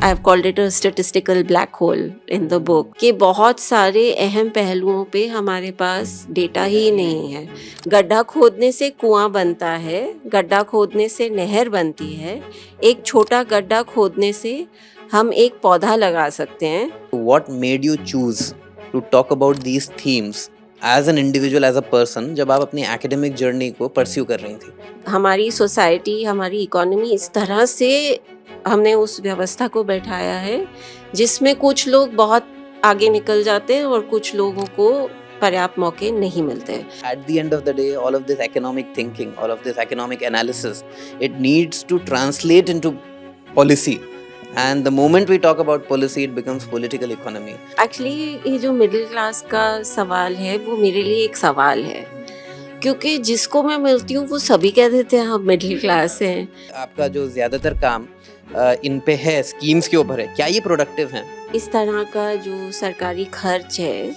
I've called it a statistical black hole in the book कि बहुत सारे अहम पहलुओं पे हमारे पास डेटा ही नहीं है। गड्ढा खोदने से कुआं बनता है, गड्ढा खोदने से नहर बनती है, एक छोटा गड्ढा खोदने से हम एक पौधा लगा सकते हैं। What made you choose to talk about these themes as an individual, as a person, जब आप अपनी academic journey को pursue कर रही थी? हमारी सोसाइटी, हमारी इकोनॉमी इस तरह से हमने उस व्यवस्था को बैठाया है जिसमें कुछ लोग बहुत आगे निकल जाते हैं और कुछ लोगों को पर्याप्त मौके नहीं मिलते हैं। At the end of the day, all of this economic thinking, all of this economic analysis, it needs to translate into policy. And the moment we talk about policy, it becomes political economy. Actually ये जो middle class का सवाल है वो मेरे लिए एक सवाल है, क्योंकि जिसको मैं मिलती हूँ वो सभी कह देते हैं हम मिडिल क्लास हैं। आपका जो ज़्यादातर काम इन पे है, स्कीम्स के ऊपर है, क्या ये प्रोडक्टिव हैं? इस तरह का जो सरकारी खर्च है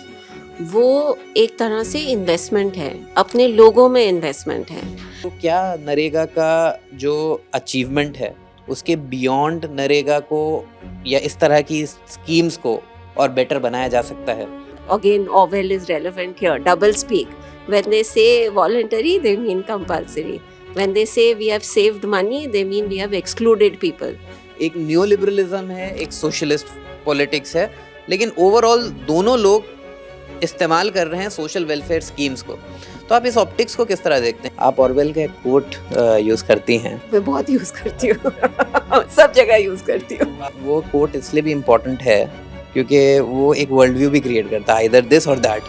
वो एक तरह से इन्वेस्टमेंट है, अपने लोगों में इन्वेस्टमेंट है। तो क्या नरेगा का जो अचीवमेंट है उसके बियॉन्ड नरेगा को या इस तरह की स्कीम्स को और बेटर बनाया जा सकता है? Again, Orwell is relevant here. Double speak. When they say voluntary, they mean compulsory. When they say we have saved money, they mean we have excluded people. एक न्यू लिबरलिज्म है, एक socialist politics है, लेकिन overall दोनों लोग इस्तेमाल कर रहे हैं सोशल वेलफेयर स्कीम्स को। तो आप इस ऑप्टिक्स को किस तरह देखते हैं? आप ऑरवेल का एक कोट यूज़ करती हैं। मैं बहुत यूज़ करती हूँ सब जगह यूज़ करती हूँ। वो कोट इसलिए भी इम्पोर्टेंट है क्योंकि वो एक वर्ल्ड व्यू भी क्रिएट करता है, आइदर दिस और दैट।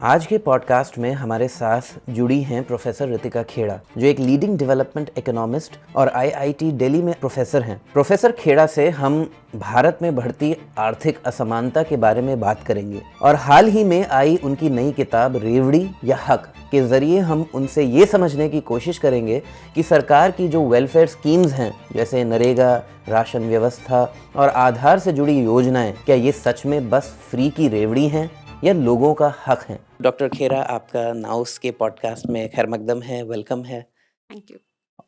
आज के पॉडकास्ट में हमारे साथ जुड़ी हैं प्रोफेसर रितिका खेड़ा, जो एक लीडिंग डेवलपमेंट इकोनॉमिस्ट और आईआईटी दिल्ली में प्रोफेसर हैं। प्रोफेसर खेड़ा से हम भारत में बढ़ती आर्थिक असमानता के बारे में बात करेंगे और हाल ही में आई उनकी नई किताब रेवड़ी या हक के जरिए हम उनसे ये समझने की कोशिश करेंगे कि सरकार की जो वेलफेयर स्कीम्स हैं, जैसे नरेगा, राशन व्यवस्था और आधार से जुड़ी योजनाएं, क्या ये सच में बस फ्री की रेवड़ी हैं या लोगों का हक है? डॉक्टर खेड़ा, आपका नाउस के पॉडकास्ट में खैर मकदम है, वेलकम है। Thank you.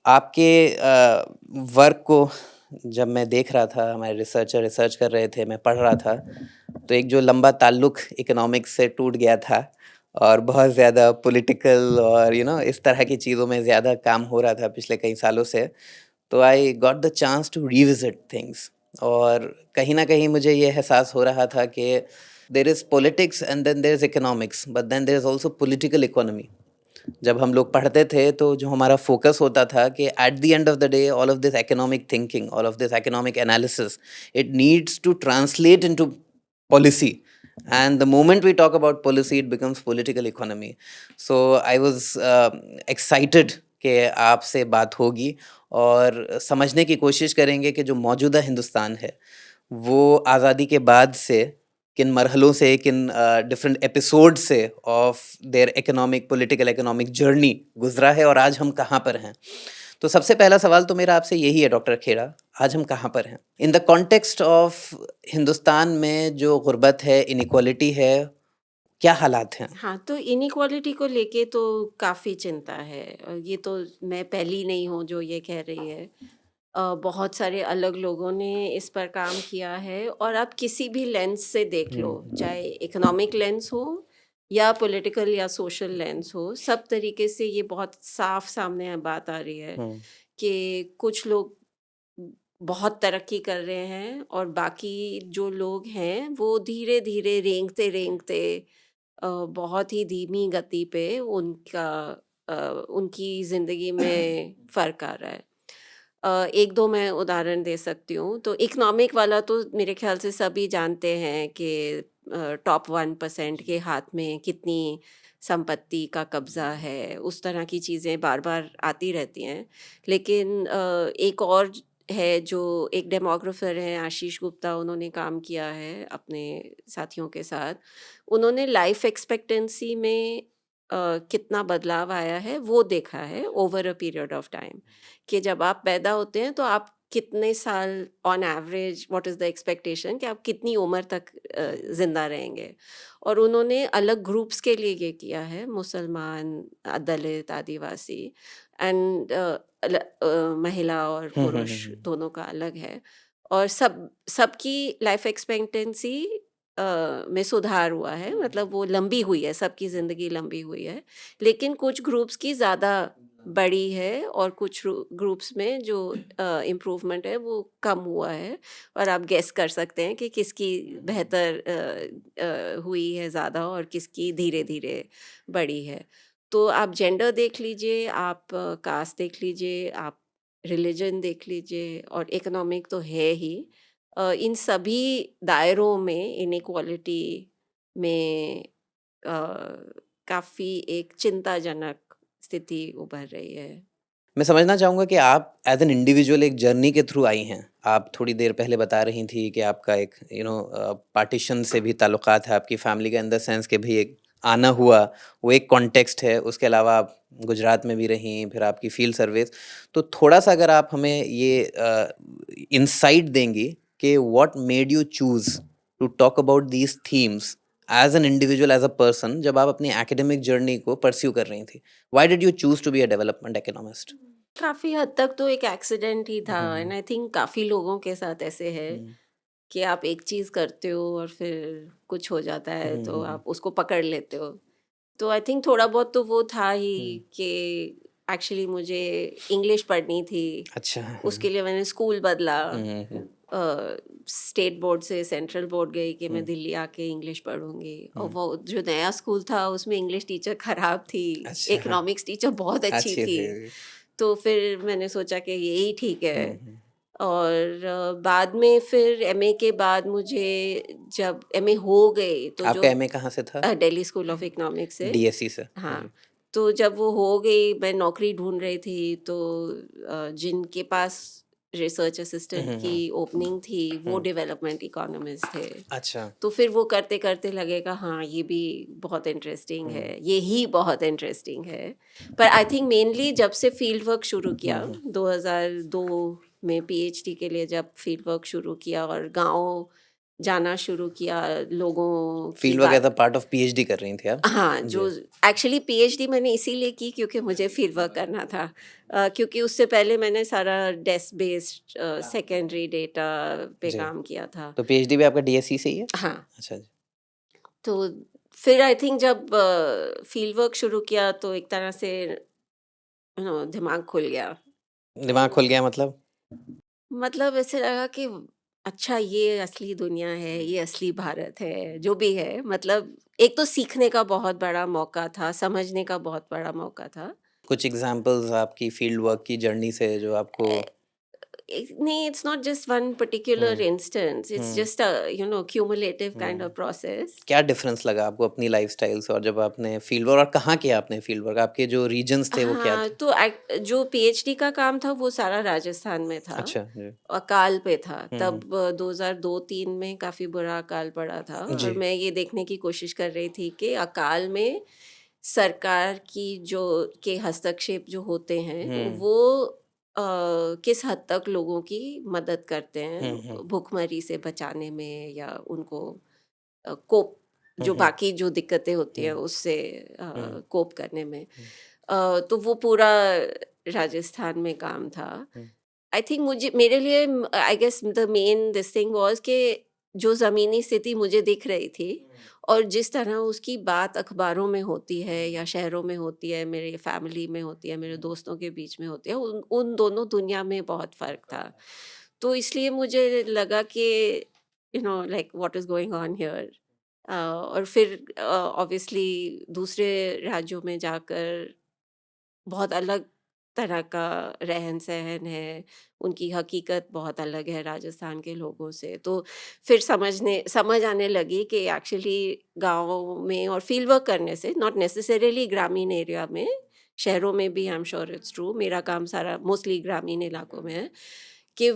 आपके वर्क को जब मैं देख रहा था, हमारे रिसर्चर रिसर्च कर रहे थे, मैं पढ़ रहा था, तो एक जो लंबा ताल्लुक इकोनॉमिक्स से टूट गया था और बहुत ज़्यादा पॉलिटिकल और इस तरह की चीज़ों में ज़्यादा काम हो रहा था पिछले कई सालों से। तो I got the chance to revisit things और कहीं ना कहीं मुझे ये एहसास हो रहा था कि there is politics and then there is economics, but then there is also political economy. जब हम लोग पढ़ते थे तो जो हमारा फोकस होता था कि at the end of the day all of this economic thinking, all of this economic analysis, it needs to translate into policy, and the moment we talk about policy it becomes political economy. So I was excited कि आपसे बात होगी और समझने की कोशिश करेंगे कि जो मौजूदा हिंदुस्तान है वो आज़ादी के बाद से किन मरहलों से, किन डिफरेंट एपिसोड से of their economic, political economic journey गुजरा है और आज हम कहाँ पर हैं। तो सबसे पहला सवाल तो मेरा आपसे यही है डॉक्टर खेड़ा, आज हम कहाँ पर हैं in the context of Hindustan में जो गुर्बत है, इनइक्वालिटी है, क्या हालात हैं? हाँ, तो इनइक्वालिटी को लेके तो काफ़ी चिंता है और ये तो मैं पहली नहीं हूँ जो ये कह रही है। बहुत सारे अलग लोगों ने इस पर काम किया है और आप किसी भी लेंस से देख लो, चाहे इकोनॉमिक लेंस हो या पॉलिटिकल या सोशल लेंस हो, सब तरीके से ये बहुत साफ सामने बात आ रही है कि कुछ लोग बहुत तरक्की कर रहे हैं और बाकी जो लोग हैं वो धीरे-धीरे रेंगते-रेंगते बहुत ही धीमी गति पे उनकी ज़िंदगी में फ़र्क आ रहा है। 1-2 मैं उदाहरण दे सकती हूँ। तो इकोनॉमिक वाला तो मेरे ख़्याल से सभी जानते हैं कि टॉप 1% के हाथ में कितनी संपत्ति का कब्ज़ा है, उस तरह की चीज़ें बार-बार आती रहती हैं। लेकिन एक और है जो एक डेमोग्राफर हैं आशीष गुप्ता, उन्होंने काम किया है अपने साथियों के साथ। उन्होंने लाइफ एक्सपेक्टेंसी में कितना बदलाव आया है वो देखा है over a period of time, कि जब आप पैदा होते हैं तो आप कितने साल on average what is the expectation कि आप कितनी उम्र तक ज़िंदा रहेंगे। और उन्होंने अलग ग्रुप्स के लिए ये किया है, मुसलमान, दलित, आदिवासी एंड महिला और हुँ, हुँ, हुँ, पुरुष हुँ। दोनों का अलग है। और सबकी लाइफ एक्सपेक्टेंसी में सुधार हुआ है, मतलब वो लंबी हुई है, सबकी ज़िंदगी लंबी हुई है। लेकिन कुछ ग्रुप्स की ज़्यादा बड़ी है और कुछ ग्रुप्स में जो इम्प्रूवमेंट है वो कम हुआ है। और आप गेस कर सकते हैं कि किसकी बेहतर हुई है ज़्यादा और किसकी धीरे-धीरे बढ़ी है। तो आप जेंडर देख लीजिए, आप कास्ट देख लीजिए, आप रिलिजन देख लीजिए और इकोनॉमिक तो है ही। इन सभी दायरों में इनइक्वालिटी में काफ़ी एक चिंताजनक स्थिति उभर रही है। मैं समझना चाहूँगा कि आप एज़ एन इंडिविजुअल एक जर्नी के थ्रू आई हैं। आप थोड़ी देर पहले बता रही थी कि आपका एक पार्टीशन से भी ताल्लुकात है आपकी फैमिली के, इन द सेंस कि भई एक आना हुआ, वो एक कॉन्टेक्स्ट है। उसके अलावा आप गुजरात में भी रहीं, फिर आपकी फ़ील्ड सर्विस। तो थोड़ा-सा अगर आप हमें ये इनसाइट देंगी कि what made you choose to talk about these themes as an individual, as a person, जब आप अपनी एकेडमिक जर्नी को परस्यू कर रही थी? Why did you choose to be a development economist? काफ़ी हद तक तो एक एक्सीडेंट ही हुँ, था हुँ, एंड हुँ। आई थिंक काफ़ी लोगों के साथ ऐसे है हुँ। कि आप एक चीज़ करते हो और फिर कुछ हो जाता है हुँ, तो हुँ, हुँ। आप उसको पकड़ लेते हो। तो आई थिंक थोड़ा बहुत तो वो था ही हुँ। कि एक्चुअली मुझे इंग्लिश पढ़नी थी। अच्छा। उसके लिए मैंने स्कूल बदला। हुँ, हुँ, हुँ, स्टेट बोर्ड से सेंट्रल बोर्ड गई कि मैं हुँ, दिल्ली आके इंग्लिश पढ़ूंगी और हुँ। वो जो नया स्कूल था उसमें इंग्लिश टीचर खराब थी, अच्छा, इकोनॉमिक्स टीचर बहुत अच्छी अच्छी थी। थी। तो फिर मैंने सोचा कि यही ठीक है। हुँ, हुँ। और बाद में फिर एमए के बाद मुझे जब एमए हो गई तो जो आपका एमए कहाँ से था? दिल्ली स्कूल ऑफ इकोनॉमिक्स से। डीएसई से? हाँ, जी। तो जब वो हो गई मैं नौकरी ढूंढ रही थी तो जिनके पास रिसर्च हुँ, असिस्टेंट हुँ, की हुँ, ओपनिंग थी वो हुँ। डेवलपमेंट इकोनॉमिस्ट थे। अच्छा। तो फिर वो करते करते लगेगा हाँ ये भी बहुत इंटरेस्टिंग हुँ, है, ये ही बहुत इंटरेस्टिंग है। पर आई थिंक मेनली जब से फील्ड वर्क शुरू हुँ, किया हुँ। 2002 में पीएचडी के लिए जब फील्ड वर्क शुरू किया और गांव जाना शुरू किया, लोगों की फील्ड वर्क एज़ अ बात। पार्ट ऑफ पीएचडी कर रही थी आप? हाँ, जो जी। एक्चुअली पीएचडी मैंने इसीलिए की क्योंकि मुझे फील्ड वर्क करना था। क्योंकि उससे पहले मैंने सारा डेस्क बेस्ड सेकेंडरी डेटा पे जी। काम किया था। तो पीएचडी भी आपका डीएसई से ही है? हाँ, अच्छा जी। तो फिर आई थिंक जब फील्ड वर्क शुरू किया तो एक तरह से दिमाग खुल गया। दिमाग खुल गया मतलब? मतलब ऐसे लगा कि अच्छा ये असली दुनिया है, ये असली भारत है, जो भी है। मतलब एक तो सीखने का बहुत बड़ा मौका था, समझने का बहुत बड़ा मौका था। कुछ एग्ज़ाम्पल्स आपकी फील्ड वर्क की जर्नी से जो आपको। नहीं, it's not just one particular hmm, instance. It's hmm, just a cumulative kind hmm. of process. क्या डिफरेंस लगा आपको अपनी लाइफ़स्टाइल से, और जब आपने फील्ड वर्क, और कहाँ किया आपने फील्ड वर्क? आपके जो रीजन्स थे वो क्या हाँ, थे? तो जो पीएचडी का काम था वो सारा राजस्थान में था। अच्छा, जी। अकाल पे था। हुँ, हुँ। तब 2002-3 में काफ़ी बुरा अकाल पड़ा था और जी। मैं ये देखने की कोशिश कर रही थी कि अकाल में सरकार की जो के हस्तक्षेप जो होते हैं हुँ, वो किस हद तक लोगों की मदद करते हैं हुँ, हुँ, भूखमरी से बचाने में या उनको कोप हुँ, जो हुँ, बाकी जो दिक्कतें होती हैं हुँ, उससे हुँ, कोप करने में। हुँ, तो वो पूरा राजस्थान में काम था। हुँ, आई थिंक मुझे मेरे लिए I guess the main this thing was कि जो ज़मीनी स्थिति मुझे दिख रही थी और जिस तरह उसकी बात अखबारों में होती है या शहरों में होती है, मेरे फैमिली में होती है, मेरे दोस्तों के बीच में होती है, उन उन दोनों दुनिया में बहुत फ़र्क था। तो इसलिए मुझे लगा कि like what is going on here. और फिर ऑब्वियसली दूसरे राज्यों में जाकर बहुत अलग तरह का रहन-सहन है, उनकी हकीकत बहुत अलग है राजस्थान के लोगों से। तो फिर समझ आने लगी कि एक्चुअली गाँव में और फील्ड वर्क करने से नॉट नेसेसरीली ग्रामीण एरिया में, शहरों में भी I am sure it's true, मेरा काम सारा मोस्टली ग्रामीण इलाकों में है, कि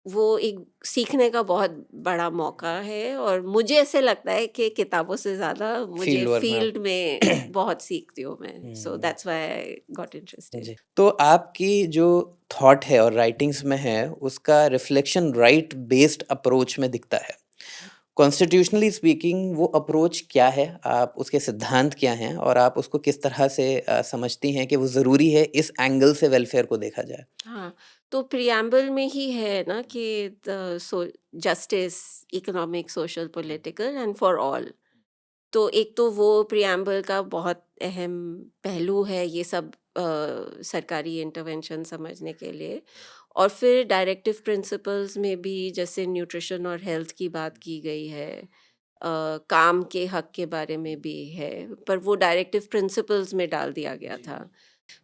वो एक सीखने का बहुत बड़ा मौका है और मुझे ऐसे लगता है कि किताबों से ज़्यादा मुझे फील्ड वर्क में फील्ड में आप बहुत सीखती हूँ मैं, so hmm, that's why I got interested. जी। तो आपकी जो थॉट है और राइटिंग्स में है, उसका रिफ्लेक्शन राइट बेस्ड अप्रोच में दिखता है। कॉन्स्टिट्यूशनली स्पीकिंग वो अप्रोच क्या है? आप उसके सिद्धांत क्या हैं? और आप उसको किस तरह से समझती हैं कि वो ज़रूरी है इस एंगल से वेलफेयर को देखा जाए? हाँ, तो प्रिएम्बल में ही है ना कि the so justice, economic, social, political and for all. तो एक तो वो प्रिएम्बल का बहुत अहम पहलू है ये सब सरकारी इंटरवेंशन समझने के लिए। और फिर डायरेक्टिव प्रिंसिपल्स में भी जैसे न्यूट्रिशन और हेल्थ की बात की गई है, काम के हक के बारे में भी है, पर वो डायरेक्टिव प्रिंसिपल्स में डाल दिया गया था।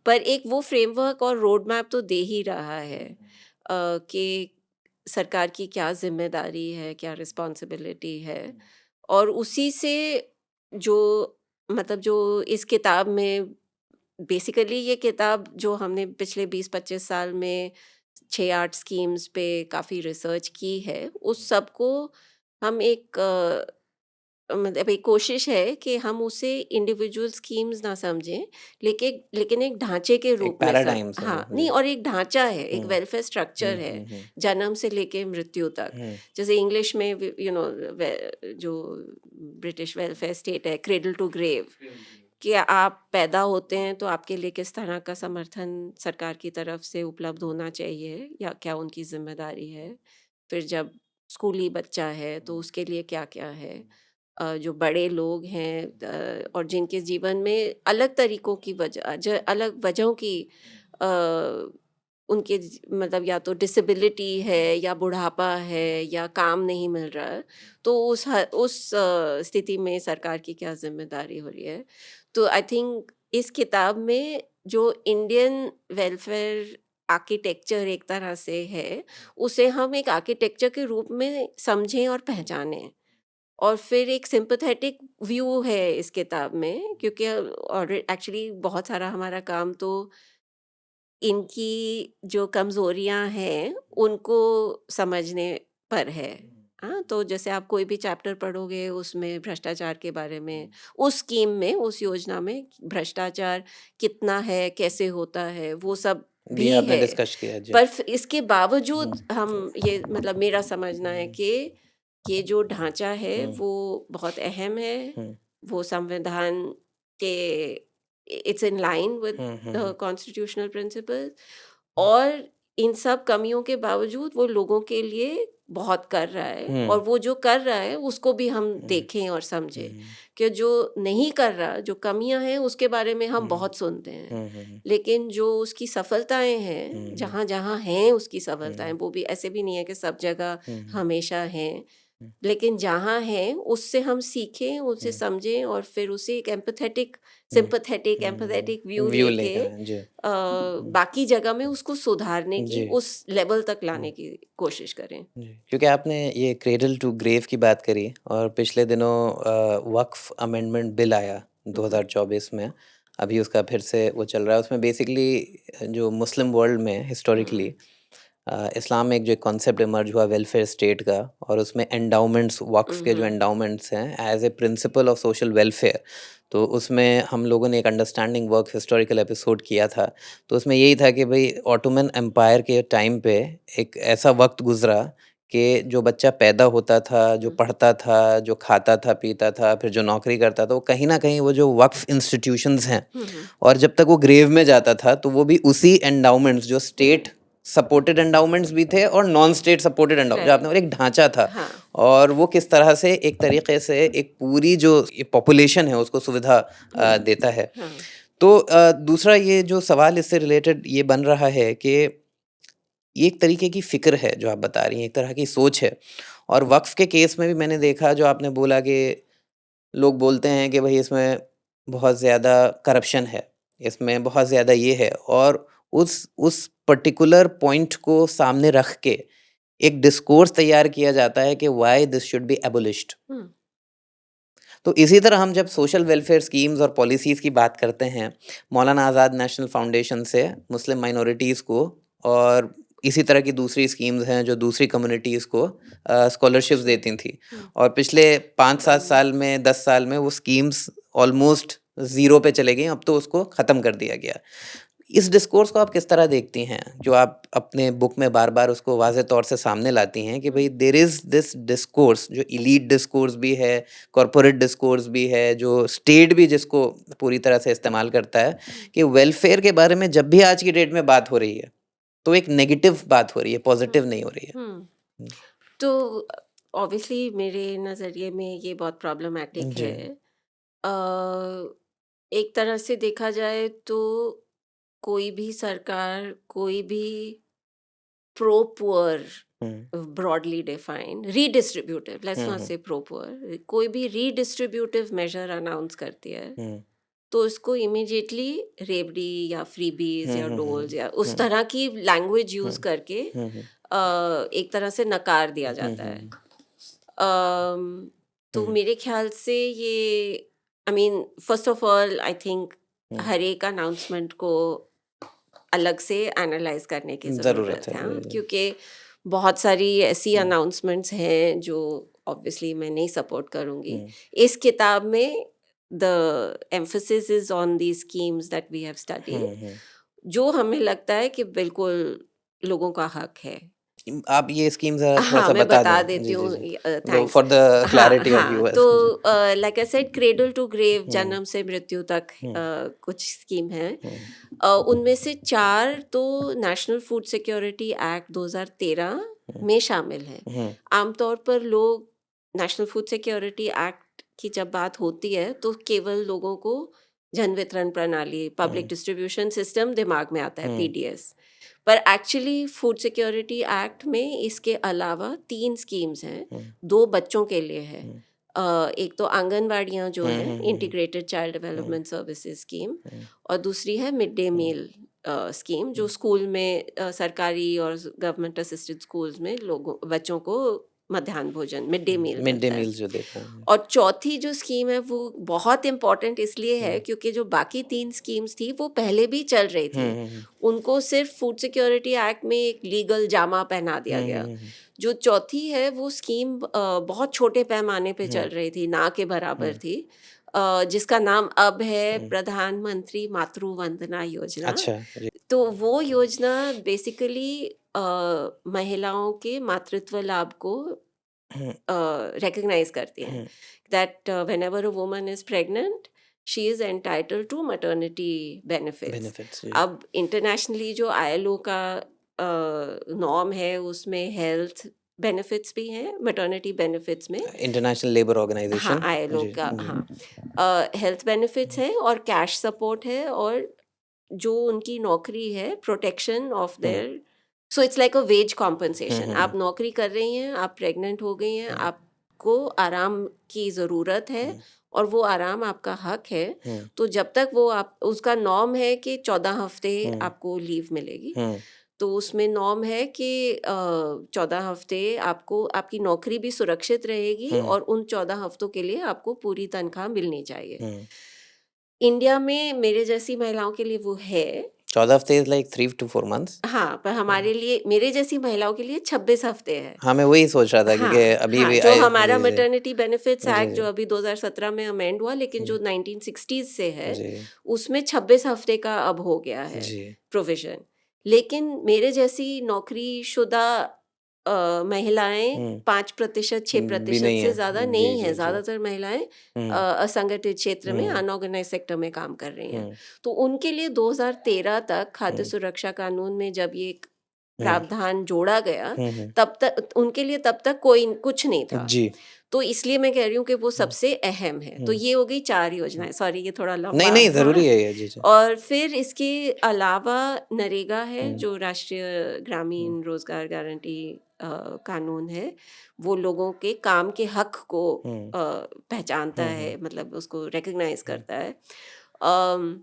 पर एक वो फ्रेमवर्क और रोड मैप तो दे ही रहा है कि सरकार की क्या जिम्मेदारी है, क्या रिस्पॉन्सिबिलिटी है। और उसी से जो मतलब जो इस किताब में बेसिकली ये किताब जो हमने पिछले 20-25 साल में 6-8 स्कीम्स पे काफ़ी रिसर्च की है, उस सब को हम एक मतलब एक कोशिश है कि हम उसे इंडिविजुअल स्कीम्स ना समझें, लेकिन एक ढांचे के एक रूप में पैराडाइम हाँ, समझें। नहीं, जी। और एक ढांचा है, एक हुँ, वेलफेयर स्ट्रक्चर हुँ, है, हुँ, हुँ, जन्म से लेके मृत्यु तक। हुँ, जैसे इंग्लिश में जो ब्रिटिश वेलफेयर स्टेट है, क्रेडल टू ग्रेव, कि आप पैदा होते हैं तो आपके लिए किस तरह का समर्थन सरकार की तरफ से उपलब्ध होना चाहिए या क्या उनकी जिम्मेदारी है। फिर जब स्कूली बच्चा है तो उसके लिए क्या-क्या है। जो बड़े लोग हैं और जिनके जीवन में अलग तरीकों की वजह अलग वजहों की अ, उनके मतलब या तो डिसेबिलिटी है या बुढ़ापा है या काम नहीं मिल रहा है, तो उस स्थिति में सरकार की क्या जिम्मेदारी हो रही है। तो आई थिंक इस किताब में जो इंडियन वेलफेयर आर्किटेक्चर एक तरह से है, उसे हम एक आर्किटेक्चर के रूप में समझें और पहचानें। और फिर एक सिंपैथेटिक व्यू है इस किताब में, क्योंकि और एक्चुअली बहुत सारा हमारा काम तो इनकी जो कमज़ोरियाँ हैं, उनको समझने पर है। हाँ, तो जैसे आप कोई भी चैप्टर पढ़ोगे उसमें भ्रष्टाचार के बारे में, उस स्कीम में, उस योजना में भ्रष्टाचार कितना है, कैसे होता है, वो सब भी भी आपने है। डिस्कस किया। जी। पर इसके बावजूद हम ये मतलब मेरा समझना है कि ये जो ढांचा है हुँ, वो बहुत अहम है। हुँ, वो संविधान के it's in line with hmm, hmm, the hmm, constitutional principles. और इन सब कमियों के बावजूद वो लोगों के लिए बहुत कर रहा है, हुँ, और वो जो कर रहा है उसको भी हम हुँ, देखें और समझें हुँ, कि जो नहीं कर रहा, जो कमियां हैं उसके बारे में हम हुँ, बहुत सुनते हैं, हुँ, हुँ, लेकिन जो उसकी सफलताएं हैं, हुँ, जहाँ जहाँ हैं उसकी सफलताएं, हुँ, वो भी ऐसे भी नहीं है कि सब जगह हुँ, हमेशा हैं, हुँ, लेकिन जहाँ हैं उससे हम सीखें, उनसे हुँ, समझें और फिर उसे एक हुँ, सिंपैथेटिक एम्पैथेटिक व्यू व्यू लेके लेकर जी। हुँ, बाकी जगह में उसको सुधारने की, जी। उस लेवल तक हुँ, लाने की कोशिश करें। जी, क्योंकि आपने ये क्रेडल टू ग्रेव की बात करी और पिछले दिनों वक्फ अमेंडमेंट बिल आया हम्म, 2024 में, अभी उसका फिर से वो चल रहा है। उसमें बेसिकली जो मुस्लिम वर्ल्ड में हम्म, हिस्टोरिकली इस्लाम में एक जो कॉन्सेप्ट इमर्ज हुआ वेलफेयर स्टेट का, और उसमें एंडाउमेंट्स वक्फ के जो हम्म, एंडाउमेंट्स हैं as a principle of social welfare, तो उसमें हम लोगों ने एक अंडरस्टैंडिंग वर्क हिस्टोरिकल एपिसोड किया था। तो उसमें यही था कि भाई ऑटोमन एम्पायर के टाइम पे एक ऐसा वक्त गुजरा कि जो बच्चा पैदा होता था, जो हम्म, पढ़ता था, जो खाता था, पीता था, फिर जो नौकरी करता था, वो कहीं न कहीं वो जो वक्फ इंस्टीट्यूशंस हैं, हम्म, और जब तक वो ग्रेव में जाता था, तो वो भी उसी एंडाउमेंट्स जो स्टेट सपोर्टेड एंडाउमेंट्स भी थे और नॉन स्टेट सपोर्टेड एंडाउ जो आपने बोला राइट, एक ढाँचा था, हाँ, और वो किस तरह से एक तरीके से एक पूरी जो ये पॉपुलेशन है उसको सुविधा देता है। हाँ, तो दूसरा ये जो सवाल इससे रिलेटेड ये बन रहा है कि ये एक तरीके की फ़िक्र है जो आप बता रही हैं, एक तरह की सोच है, और वक़्फ़ के केस में भी मैंने देखा जो आपने बोला कि लोग बोलते हैं कि भई इसमें बहुत ज़्यादा करप्शन है, इसमें बहुत ज़्यादा ये है, और उस पर्टिकुलर पॉइंट को सामने रख के एक डिस्कोर्स तैयार किया जाता है कि why this should be abolished. Hmm, तो इसी तरह हम जब सोशल वेलफेयर स्कीम्स और पॉलिसीज़ की बात करते हैं, मौलाना आज़ाद नेशनल फाउंडेशन से मुस्लिम माइनॉरिटीज़ को और इसी तरह की दूसरी स्कीम्स हैं जो दूसरी कम्युनिटीज़ को स्कॉलरशिप्स देती थी, हुँ, और पिछले 5-7 साल में, 10 साल में वो स्कीम्स ऑलमोस्ट ज़ीरो पे चले गई, अब तो उसको ख़त्म कर दिया गया। इस डिस्कोर्स को आप किस तरह देखती हैं? जो आप अपने बुक में बार-बार उसको वाज़े तौर से सामने लाती हैं कि भई देयर इज़ दिस डिस्कोर्स, जो एलीट डिस्कोर्स भी है, कॉर्पोरेट डिस्कोर्स भी है, जो स्टेट भी जिसको पूरी तरह से इस्तेमाल करता है, हुँ, कि वेलफेयर के बारे में जब भी आज की डेट में बात हो रही है, तो एक नेगेटिव बात हो रही है, हुँ, पॉज़िटिव नहीं हो रही है। हुँ। हुँ, तो ऑब्वियसली मेरे नज़रिए में ये बहुत प्रॉब्लमैटिक जी। है। अ, एक तरह से देखा जाए तो कोई भी सरकार, कोई भी pro poor, hmm, broadly defined redistributive, let's hmm, not hmm, say pro poor, कोई भी रीडिस्ट्रीब्यूटिव मेजर अनाउंस करती है हुँ, तो उसको इमीडिएटली रेबडी या फ्रीबीज हुँ, या हुँ, हुँ, डोल्स या हुँ, उस तरह की लैंग्वेज हुँ, यूज करके हुँ, हुँ, एक तरह से नकार दिया हुँ, जाता है। हुँ, तो हुँ, मेरे ख्याल से ये, I mean, first of all I think हुँ, हर एक अनाउंसमेंट को अलग से एनालाइज करने की ज़रूरत ज़रूरत है। है, हाँ, क्योंकि बहुत सारी ऐसी हुँ, अनाउंसमेंट्स हैं जो ऑब्वियसली मैं नहीं सपोर्ट करूँगी। हुँ, इस किताब में the emphasis is on the schemes that we have studied, हुँ, हुँ। जो हमें लगता है कि बिल्कुल लोगों का हक है। आप ये स्कीम ज़रा हाँ, थोड़ा-सा मैं बता बता दें। देती जी, जी, हूँ, जी। दो थैंक्स। फॉर द हाँ, क्लैरिटी ऑफ हाँ, व्यूअर्स। जी। तो like I said, cradle to grave, हुँ, जन्म से मृत्यु तक हुँ, कुछ स्कीम है। हुँ, उनमें से 4 तो नेशनल फूड सिक्योरिटी एक्ट 2013 हुँ, में शामिल हैं। हुँ, आमतौर पर लोग नेशनल फूड सिक्योरिटी एक्ट की जब बात होती है तो केवल लोगों को जन वितरण प्रणाली, पब्लिक हुँ, डिस्ट्रीब्यूशन सिस्टम दिमाग में आता है, हुँ, पीडीएस। पर एक्चुअली फूड सिक्योरिटी एक्ट में इसके अलावा 3 स्कीम्स हैं, हुँ, 2 बच्चों के लिए है। हुँ, एक तो आंगनवाड़ियाँ जो हुँ, हैं, हुँ, हुँ, इंटीग्रेटेड चाइल्ड हुँ, डेवलपमेंट सर्विसेज स्कीम, हुँ, और दूसरी है मिड डे हुँ, मील स्कीम, जो हुँ। स्कूल में सरकारी और गवर्नमेंट असिस्टेड स्कूल्स में लोगों बच्चों को मध्याह्न भोजन, mid day meal mid day मिलता है। मील्स जो देते हैं। और चौथी जो स्कीम है वो बहुत इम्पोर्टेंट इसलिए है हुँ, क्योंकि जो बाकी 3 स्कीम्स थी वो पहले भी चल रही हुँ, थी। हुँ, हुँ, उनको सिर्फ फूड सिक्योरिटी एक्ट में एक लीगल जामा पहना दिया हुँ, गया। हुँ, हुँ, जो चौथी है वो स्कीम बहुत छोटे पैमाने पे हुँ, चल रही थी, ना के बराबर हुँ, थी, जिसका नाम अब है हुँ। प्रधानमंत्री मातृ वंदना योजना। अच्छा, जी। तो वो योजना बेसिकली महिलाओं के मातृत्व लाभ को हुँ, रिकॉग्नाइज करती हैं, हुँ, that whenever a woman is pregnant she is entitled to maternity benefits. Benefits जी। अब इंटरनेशनली जो आईएलओ का नॉर्म है उसमें हेल्थ बेनिफिट्स भी हैं, मैटरनिटी बेनिफिट्स में। इंटरनेशनल लेबर हाँ, ऑर्गनाइजेशन। आईएलओ जी, का, जी। हाँ, हेल्थ बेनिफिट्स हैं और कैश सपोर्ट है, और जो उनकी नौकरी है, protection of hmm, there, so it's like a wage hmm, compensation. हुँ, आप हुँ, नौकरी कर रही हैं, आप प्रेग्नेंट हो गई हैं, हुँ, आपको आराम की ज़रूरत है हुँ, और वो आराम आपका हक है। हुँ, तो जब तक वो, आप, उसका नॉर्म है कि 14 हफ्ते हुँ, आपको लीव मिलेगी। हुँ, तो उसमें नॉर्म है कि 14 हफ्ते आपको आपकी नौकरी भी सुरक्षित रहेगी हुँ, और उन 14 हफ्तों के लिए आपको पूरी तनख्वाह मिलनी चाहिए। हुँ। इंडिया में मेरे जैसी महिलाओं के लिए वो है। 14 हफ्ते इज़ लाइक 3 to 4 मंथ्स? हाँ, पर हुँ। हमारे लिए, मेरे जैसी महिलाओं के लिए 26 हफ्ते है। हाँ, मैं वही सोच रहा था क्योंकि हाँ, अभी हाँ, भी जो हमारा जी, जी। मैटरनिटी बेनिफिट्स जी, एक्ट जो जी। अभी 2017 में अमेंड हुआ, लेकिन जो जी, 1960s से है, जी, उसमें 26 हफ्ते का अब हो गया है जी। प्रोविज़न। लेकिन मेरे जैसी नौकरीशुदा महिलाएँ हुँ, 5% भी 6% नहीं से है। ज़्यादा जी, नहीं हैं। जी, जी। ज़्यादातर महिलाएँ हुँ, असंगठित क्षेत्र में, हुँ, अनऑर्गनाइज़्ड सेक्टर में काम कर रही हैं। हुँ, तो उनके लिए 2013 तक खाद्य हुँ, सुरक्षा कानून में जब ये हुँ, प्रावधान जोड़ा गया, हुँ, हुँ। तब तक उनके लिए, तब तक कोई कुछ नहीं था। जी। तो इसलिए मैं कह रही हूँ कि वो हुँ, सबसे अहम है। तो हुँ, ये हो गई 4 हुँ। योजनाएँ, सॉरी ये थोड़ा नहीं, लंबा, नहीं, हाँ। ज़रूरी है ये। जी, जी। और फिर इसके अलावा नरेगा है, हुँ, जो राष्ट्रीय हुँ, ग्रामीण रोज़गार गारंटी कानून है। वो लोगों के काम के हक को हुँ, पहचानता हुँ, है, हुँ, मतलब उसको रिकॉग्नाइज़ हुँ, करता है। अम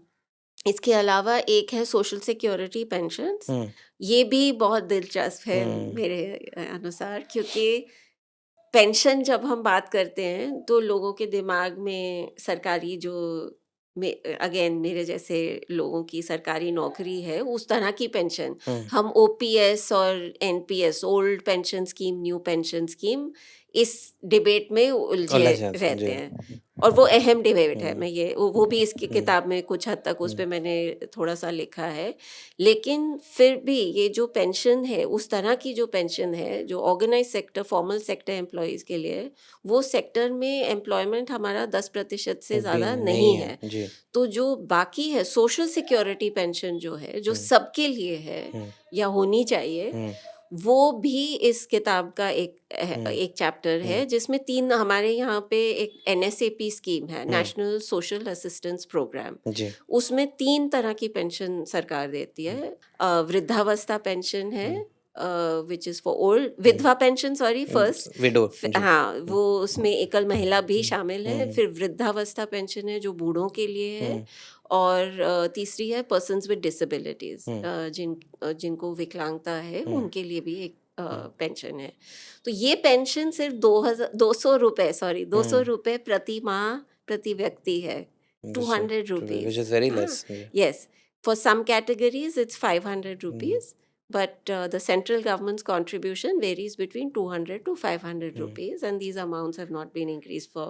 इसके अलावा एक है सोशल सिक्योरिटी पेंशन्स। हुँ, ये भी बहुत दिलचस्प है हुँ, मेरे अनुसार, क्योंकि पेंशन जब हम बात करते हैं तो लोगों के दिमाग में सरकारी जो अगेन मेरे जैसे लोगों की सरकारी नौकरी है, उस तरह की पेंशन, हुँ, हम ओपीएस और NPS, old pension scheme, new pension scheme, इस डिबेट में उलझे उलझ जाते हैं, रहते जी। हैं। और वो अहम डिबेट है, हुँ, मैं ये वो भी इसकी हुँ, किताब में कुछ हद तक उस हुँ, पे मैंने थोड़ा-सा लिखा है। लेकिन फिर भी ये जो पेंशन है, उस तरह की जो पेंशन है, जो organise sector, formal sector employees के लिए, वो सेक्टर में एम्प्लॉयमेंट हमारा 10% से भी ज़्यादा नहीं नहीं है। है। जी। तो जो बाकी है सोशल सिक्योरिटी पेंशन जो है, जो हुँ, सबके लिए है हुँ, या होनी चाहिए, हुँ, वो भी इस किताब का हुँ, एक चैप्टर हुँ, है, जिसमें 3 हमारे यहाँ पे एक एनएसएपी स्कीम है, हुँ, नेशनल सोशल असिस्टेंस प्रोग्राम। जी। उसमें 3 तरह की पेंशन सरकार देती हुँ, है। वृद्धावस्था पेंशन है, हुँ, व्हिच इज़ फॉर ओल्ड, हुँ, विधवा पेंशन, सॉरी, फर्स्ट। विडो जी। हाँ, हुँ, वो उसमें एकल महिला भी हुँ, शामिल है। हुँ, फिर वृद्धावस्था पेंशन है, जो बूढ़ों के लिए है। हुँ, और तीसरी है पर्सन्स विद डिसेबिलिटीज़, हुँ, जिनको विकलांगता है, हुँ, उनके लिए भी एक हुँ, पेंशन है। तो ये पेंशन सिर्फ़ 200 रुपए, सॉरी, हुँ, ₹200 प्रति माह, प्रति व्यक्ति है। विच ₹200। विच इज़ वेरी हाँ, लेस। जी। yes. For some categories, it's 500 hmm, rupees, but the central government's contribution varies between 200 to 500 hmm, rupees, and these amounts have not been increased for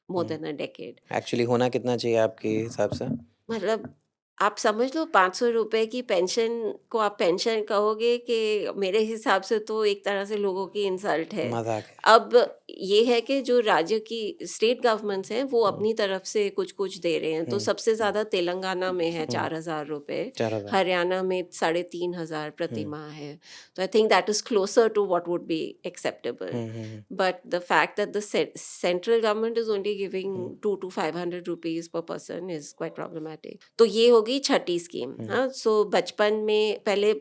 more hmm. than a decade. Actually होना कितना चाहिए आपके हिसाब से? मतलब आप समझ लो, ₹500 की पेंशन को आप पेंशन कहोगे, कि मेरे हिसाब से तो एक तरह से लोगों की इंसल्ट है। मज़ाक है। अब ये है कि जो राज्य की स्टेट गवर्नमेंट्स हैं, वो हुँ, अपनी तरफ से कुछ-कुछ दे रहे हैं। तो हुँ, सबसे ज़्यादा तेलंगाना में है हुँ, ₹4000, 4000। हरियाणा में 3500 प्रति हुँ, माह है। तो I think that is closer to what would be acceptable. Hmm, hmm, hmm, But the fact that the central government is only giving hmm, 2 to 500 rupees per person is quite problematic. तो ये होगी छठी scheme. हुँ, हाँ, सो बचपन में पहले,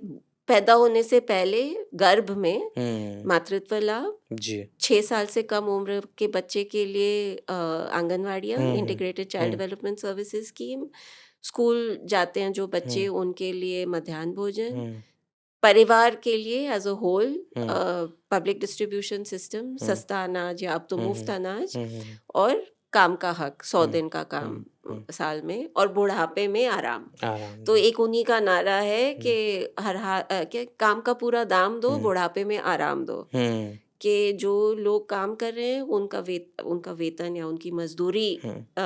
पैदा होने से पहले गर्भ में हुँ, मातृत्व लाभ, जी। 6 साल से कम उम्र के बच्चे के लिए आंगनवाड़ियाँ, हुँ, हुँ, इंटीग्रेटेड चाइल्ड हुँ, डेवलपमेंट सर्विसेज स्कीम, स्कूल जाते हैं जो हुँ, बच्चे, उनके लिए मध्याह्न भोजन, हुँ, परिवार के लिए as a whole hmm, public distribution system, हुँ, सस्ता अनाज या अब तो हुँ, मुफ्त अनाज, हुँ, हुँ, और काम का हक, 100 हुँ, दिन का काम हुँ, हुँ, साल में, और बुढ़ापे में आराम। आराम तो जी। एक उन्हीं का नारा है हुँ, कि क्या, काम का पूरा दाम दो, हुँ, बुढ़ापे में आराम दो। हुँ, कि जो लोग काम कर रहे हैं, उनका वेतन या उनकी मजदूरी हुँ, अ,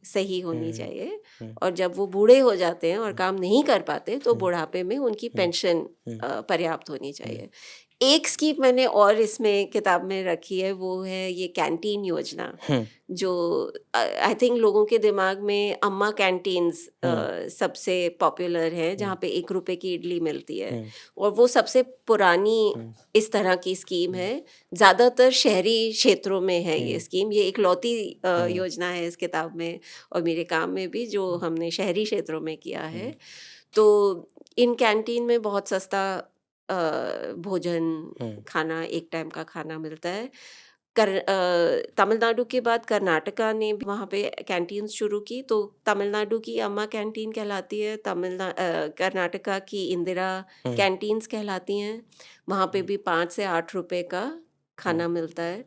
सही होनी हुँ, चाहिए। हुँ, और जब वो बूढ़े हो जाते हैं और हुँ, काम नहीं कर पाते, तो हुँ, बुढ़ापे में उनकी हुँ, पेंशन हुँ, पर्याप्त होनी हुँ, चाहिए। एक स्कीम मैंने और इसमें किताब में रखी है, वो है ये कैंटीन योजना, हुँ, जो आई थिंक लोगों के दिमाग में अम्मा कैंटीन्स हुँ, सबसे पॉपुलर हैं, हुँ, जहाँ पे 1 रुपए की इडली मिलती है। हुँ, और वो सबसे पुरानी हुँ, इस तरह की स्कीम हुँ, है। ज़्यादातर शहरी क्षेत्रों में है ये हुँ, स्कीम। ये इकलौती हुँ, योजना है इस किताब में, और मेरे काम में भी, जो हमने शहरी क्षेत्रों में किया हुँ, है। तो इन कैंटीन में बहुत सस्ता भोजन, हुँ, खाना, एक टाइम का खाना मिलता है। तमिलनाडु के बाद कर्नाटका ने भी वहाँ पे कैंटीन्स शुरू की, तो तमिलनाडु की अम्मा कैंटीन कहलाती है, कर्नाटका की इंदिरा हुँ, कैंटीन्स कहलाती हैं। वहाँ पे हुँ, भी 5 से 8 रुपए का हुँ, खाना मिलता है।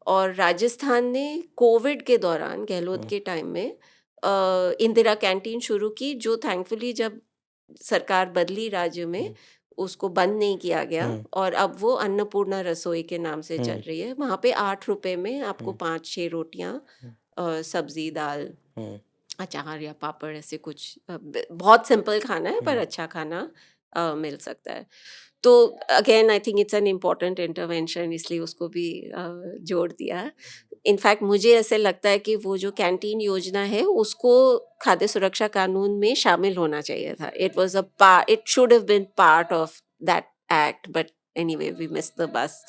और राजस्थान ने कोविड के दौरान, गहलोत हुँ, के टाइम में इंदिरा कैंटीन शुरू की, जो थैंकफुली जब सरकार बदली राज्य में, हुँ, उसको बंद नहीं किया गया, हुँ, और अब वो अन्नपूर्णा रसोई के नाम से हुँ, चल रही है। वहाँ पे 8 रुपए में आपको हुँ, 5-6 रोटियाँ, हुँ, सब्जी, दाल, हुँ, अचार या पापड़, ऐसे कुछ बहुत सिंपल खाना है, पर हुँ, अच्छा खाना मिल सकता है। तो again I think it's an important intervention, इसलिए उसको भी जोड़ दिया। इनफैक्ट मुझे ऐसे लगता है कि वो जो कैंटीन योजना है, उसको खाद्य सुरक्षा कानून में शामिल होना चाहिए था। It should have been part of that act, but anyway we missed the bus.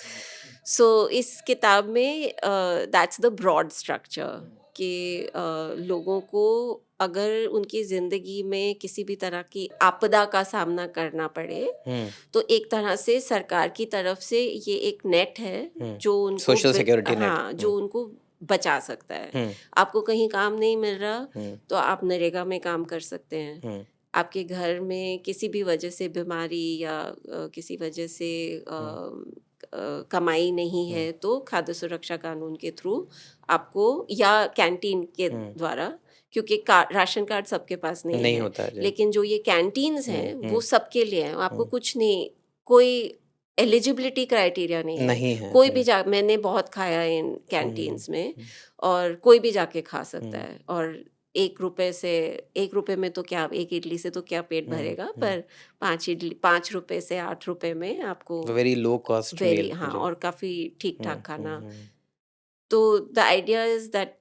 So इस किताब में दैट्स द ब्रॉड स्ट्रक्चर, कि लोगों को अगर उनकी ज़िंदगी में किसी भी तरह की आपदा का सामना करना पड़े, हुँ, तो एक तरह से सरकार की तरफ से ये एक नेट है, हुँ, जो उनको सोशल सिक्योरिटी नेट। हाँ, हुँ, जो उनको बचा सकता है। हुँ, आपको कहीं काम नहीं मिल रहा, हुँ, तो आप नरेगा में काम कर सकते हैं। हुँ, आपके घर में किसी भी वजह से बीमारी या किसी वजह से हुँ, कमाई नहीं हुँ, है, तो खाद्य सुरक्षा कानून के थ्रू आपको, या कैंटीन के हुँ, द्वारा, क्योंकि राशन कार्ड सबके पास नहीं नहीं है, होता जी। लेकिन जो ये कैंटीन्स हैं वो सबके लिए हैं, आपको हम्म, कुछ नहीं, कोई एलिजिबिलिटी क्राइटेरिया नहीं है, नहीं है कोई जी। भी मैंने बहुत खाया है इन हम्म, कैंटीन्स में, और कोई भी जाके खा सकता हम्म, है, और 1 रुपए से, 1 रुपए में तो क्या, एक इडली से तो क्या पेट भरेगा, पर 5 रुपए से 8 रुपए में आपको वेरी लो कॉस्ट वेरी, मील हाँ, जी। और काफ़ी ठीक ठाक खाना। हम्म, तो the idea is that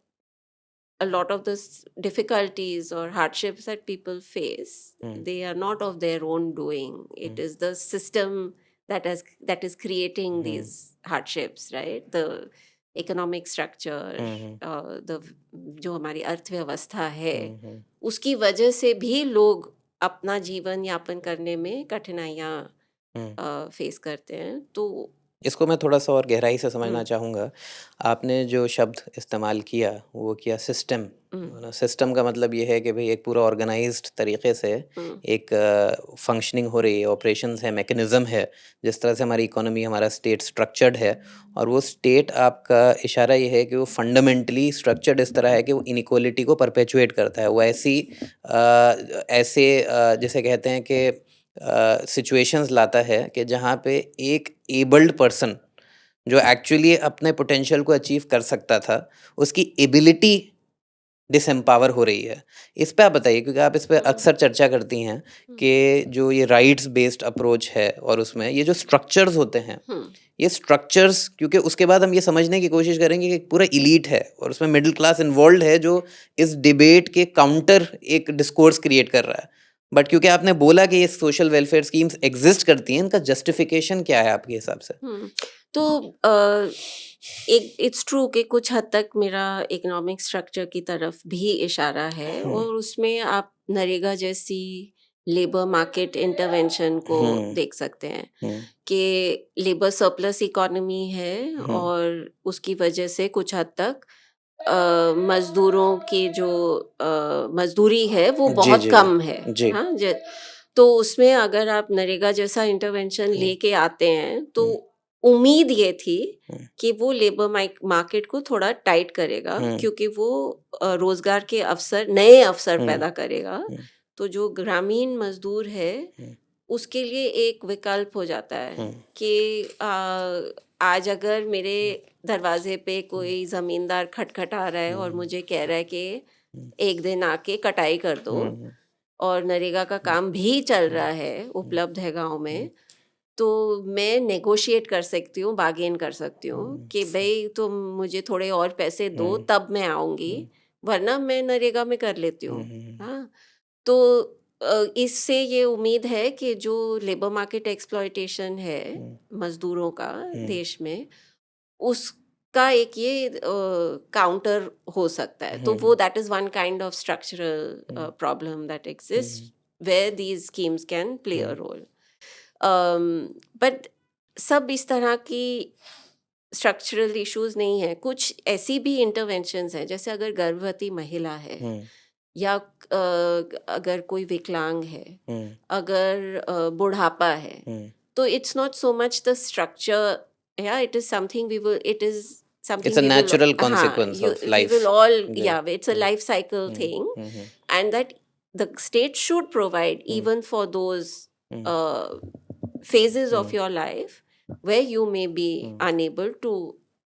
a lot of the difficulties or hardships that people face, hmm, they are not of their own doing. It is the system that is creating hmm, these hardships, right? The economic structure, hmm, the जो हमारी अर्थव्यवस्था है, हम्म, उसकी वजह से भी लोग अपना जीवन यापन करने में कठिनाइयाँ हम्म। फेस करते हैं। तो इसको मैं थोड़ा सा और गहराई से समझना हम्म, चाहूँगा। आपने जो शब्द इस्तेमाल किया वो किया सिस्टम, हम्म, है ना? सिस्टम का मतलब ये है कि भाई एक पूरा ऑर्गेनाइज्ड तरीके से हम्म, एक फंक्शनिंग हो रही है, ऑपरेशंस है, मैकेनिज्म है, जिस तरह से हमारी इकोनॉमी, हमारा स्टेट स्ट्रक्चर्ड है। और वो स्टेट, आपका इशारा ये है कि वो फंडामेंटली स्ट्रक्चर्ड इस तरह है कि वो इनइक्वालिटी को परपेचुएट करता है। वो ऐसे जिसे कहते हैं कि सिचुएशंस लाता है कि जहाँ पे एक एबल्ड पर्सन जो एक्चुअली अपने पोटेंशियल को अचीव कर सकता था, उसकी एबिलिटी डिसएम्पावर हो रही है। इस पे आप बताइए, क्योंकि आप इस पे हम्म, अक्सर चर्चा करती हैं हम्म, कि जो ये राइट्स बेस्ड अप्रोच है और उसमें ये जो स्ट्रक्चर्स होते हैं, हम्म, ये स्ट्रक्चर्स, क्योंकि उसके बाद हम ये समझने की कोशिश करेंगे कि पूरा इलीट है और उसमें मिडिल क्लास इन्वॉल्व है जो इस डिबेट के काउंटर एक डिस्कोर्स क्रिएट कर रहा है। बट क्योंकि आपने बोला कि ये सोशल वेलफेयर स्कीम्स एग्जिस्ट करती हैं, इनका जस्टिफिकेशन क्या है आपके हिसाब से? हम्म। तो एक इट्स ट्रू कि कुछ हद तक मेरा इकोनॉमिक स्ट्रक्चर की तरफ भी इशारा है, हम्म, और उसमें आप नरेगा जैसी लेबर मार्केट इंटरवेंशन को हम्म, देख सकते हैं हम्म, कि लेबर सरप्लस इकोनॉमी है, हम्म, और उसकी वजह से कुछ हद तक मजदूरों की जो मजदूरी है वो जी बहुत जी जी कम है। जी। हाँ, तो उसमें अगर आप नरेगा जैसा इंटरवेंशन हम्म, लेके आते हैं, तो हम्म, उम्मीद ये थी हम्म, कि वो लेबर मार्केट को थोड़ा टाइट करेगा, हम्म, क्योंकि वो रोजगार के अवसर, नए अवसर हम्म, पैदा करेगा। हम्म, तो जो ग्रामीण मजदूर है हम्म, उसके लिए एक विकल्प हो जाता है हम्म, कि आज अगर मेरे दरवाजे पे हम्म, कोई जमींदार खटखटा रहा है और हम्म, मुझे कह रहा है कि हम्म, एक दिन आके कटाई कर दो, हम्म, और नरेगा का हम्म, काम भी चल हम्म, रहा है, हम्म, उपलब्ध है गांव हम्म, में, तो मैं नेगोशिएट कर सकती हूँ, बार्गेन कर सकती हूँ हम्म, कि भाई तुम मुझे थोड़े और पैसे दो, हम्म, तब मैं आऊंगी, हम्म, वरना मैं नरेगा में कर लेती हूँ। हम्म, हाँ, तो इससे ये उम्मीद है कि जो लेबर मार्केट एक्सप्लॉयटेशन है हम्म, मजदूरों का हम्म, देश में, उसका एक ये काउंटर हो सकता है। तो वो that is one kind of structural hmm, problem that hmm, exist where these schemes can play a hmm, role. But सब इस तरह की स्ट्रक्चरल इश्यूज नहीं है, कुछ ऐसी भी इंटरवेंशंस हैं, जैसे अगर गर्भवती महिला है, हम्म, या अगर कोई विकलांग है, हम्म, अगर बुढ़ापा है, हम्म। तो it's not so much the structure, या it is something we will, it is it's something uh we will, natural हाँ, consequence you, of we life will all, जी। या it's a life cycle hmm, thing, hmm, and that the state should provide hmm, even for those hmm, phases of hmm, your life where you may be hmm. unable to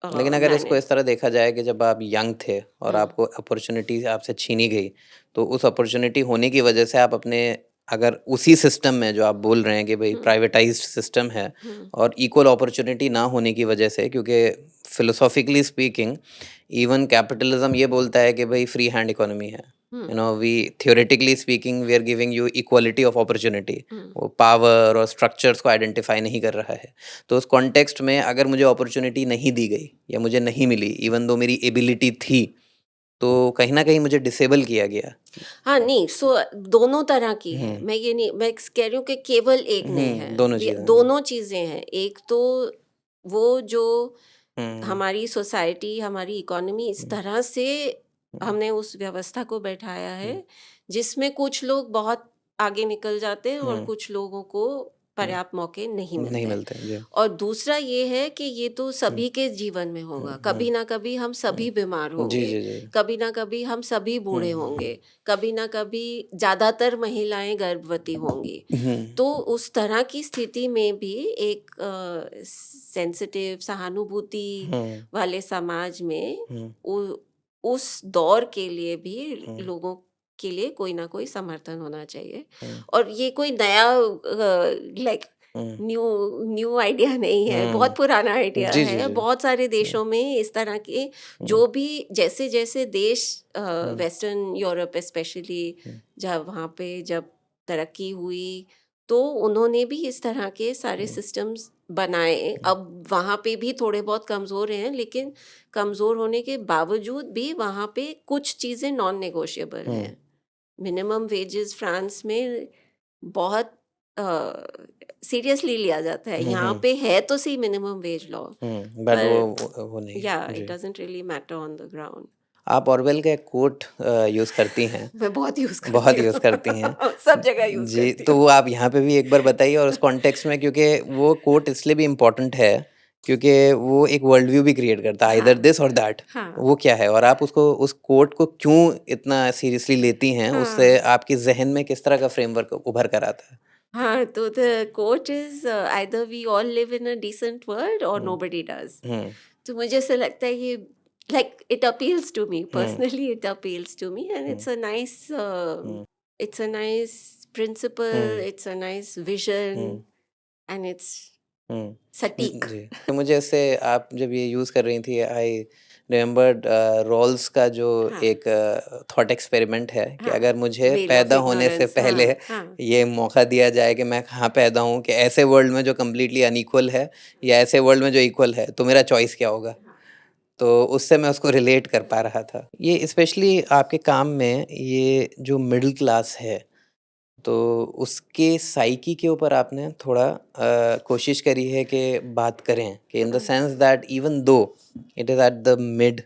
लेकिन अगर इसको manage. इस तरह देखा जाए कि जब आप यंग थे और Hmm. आपको अपॉर्चुनिटी आपसे छीनी गई, तो उस अपॉर्चुनिटी होने की वजह से आप अपने, अगर उसी सिस्टम में जो आप बोल रहे हैं कि भाई Hmm. प्राइवेटाइज्ड सिस्टम है Hmm. और इक्वल अपॉर्चुनिटी ना होने की वजह से, क्योंकि फिलोसॉफिकली स्पीकिंग इवन कैपिटलिज्म ये बोलता है कि भाई फ्री हैंड इकोनॉमी है, Hmm. You know, we theoretically speaking we are giving you equality of opportunity. Hmm. वो पावर और स्ट्रक्चर्स को आइडेंटिफाई नहीं कर रहा है। तो उस कॉन्टेक्स्ट में अगर मुझे अपॉर्चुनिटी नहीं दी गई या मुझे नहीं मिली, इवन दो मेरी एबिलिटी थी, तो कहीं ना कहीं मुझे डिसेबल किया गया। हाँ, नहीं, सो दोनों तरह की है, हम्म, मैं ये नहीं, मैं कह रही हूँ कि केवल एक नहीं है, दोनों ये चीज़ें जी। दोनों चीजें हैं। एक तो वो जो हम्म, हमारी सोसाइटी, हमारी इकोनॉमी इस हम्म, तरह से हम्म, हमने उस व्यवस्था को बैठाया है हम्म, जिसमें कुछ लोग बहुत आगे निकल जाते हैं और हम्म, कुछ लोगों को पर्याप्त मौके नहीं नहीं मिलते हैं। मिलते हैं, जी। और दूसरा ये है कि ये तो सभी के जीवन में होगा, कभी ना कभी हम सभी बीमार जी, होंगे, जी, जी। कभी ना कभी हम सभी बूढ़े होंगे, कभी ना कभी ज़्यादातर महिलाएं गर्भवती होंगी। हुँ, तो उस तरह की स्थिति में भी एक सेंसिटिव सहानुभूति हुँ, वाले समाज में हुँ, उ, उस दौर के लिए भी हुँ, लोगों के लिए कोई ना कोई समर्थन होना चाहिए। हुँ, और ये कोई नया लाइक हुँ, न्यू न्यू आइडिया नहीं है, हुँ। बहुत पुराना आइडिया जी, जी, है। जी। बहुत सारे हुँ, देशों में इस तरह के हुँ, जो भी जैसे जैसे देश हुँ, वेस्टर्न यूरोप स्पेशली हुँ, जब वहाँ पे जब तरक्की हुई तो उन्होंने भी इस तरह के सारे हुँ, सिस्टम्स बनाए। हुँ, अब वहाँ पे भी थोड़े बहुत कमज़ोर हैं, लेकिन कमज़ोर होने के बावजूद भी वहाँ पे कुछ चीज़ें नॉन नेगोशिएबल हुँ, हैं। मिनिमम वेजेस फ्रांस में बहुत सीरियसली लिया जाता है। हुँ, यहाँ हुँ, पे है तो सही मिनिमम वेज लॉ, बट पर वो नहीं है। या इट जी। Doesn't really matter on the ground. आप ऑरवेल का एक कोट यूज़ करती हैं, मैं बहुत यूज़ करती बहुत यूज़ करती हैं। हूँ सब जगह यूज़ जी, करती तो हूँ। वो आप यहाँ पे भी एक बार बताइए और उस कॉन्टेक्स्ट में, क्योंकि वो कोट इसलिए भी इम्पोर्टेंट है, क्योंकि वो एक वर्ल्ड व्यू भी क्रिएट करता है, आइदर हाँ, दिस और दैट। हाँ, वो क्या है और आप उसको उस कोट को क्यों इतना सीरियसली लेती हैं, उससे हाँ, आपके ज़हन में किस तरह का फ्रेमवर्क उभर कर आता है? हाँ, तो the quote is either we all live in a decent world और हुँ, नोबडी डज़। हुँ, तो मुझे ऐसा लगता है ये like it appeals to me hmm, personally, it appeals to me and hmm, hmm, it's a nice principle, hmm, it's a nice vision hmm, and it's हुँ। सटीक। जी। तो मुझे ऐसे आप जब ये यूज़ कर रही थी, आई रिमेंबर्ड रॉल्स का जो हाँ, एक थॉट एक्सपेरिमेंट है कि हाँ, अगर मुझे वेल ऑफ पैदा होने से इग्नोरेंस, पहले हाँ, हाँ, ये मौका दिया जाए कि मैं कहाँ पैदा हूँ, कि ऐसे वर्ल्ड में जो कंप्लीटली अनइक्वल है या ऐसे वर्ल्ड में जो इक्वल है, तो मेरा चॉइस क्या होगा? हाँ, तो उससे मैं उसको रिलेट कर पा रहा था। ये स्पेशली आपके काम में ये जो मिडल क्लास है, तो उसके साइकी के ऊपर आपने थोड़ा कोशिश करी है कि बात करें, कि इन द हाँ, sense that even though it is at the mid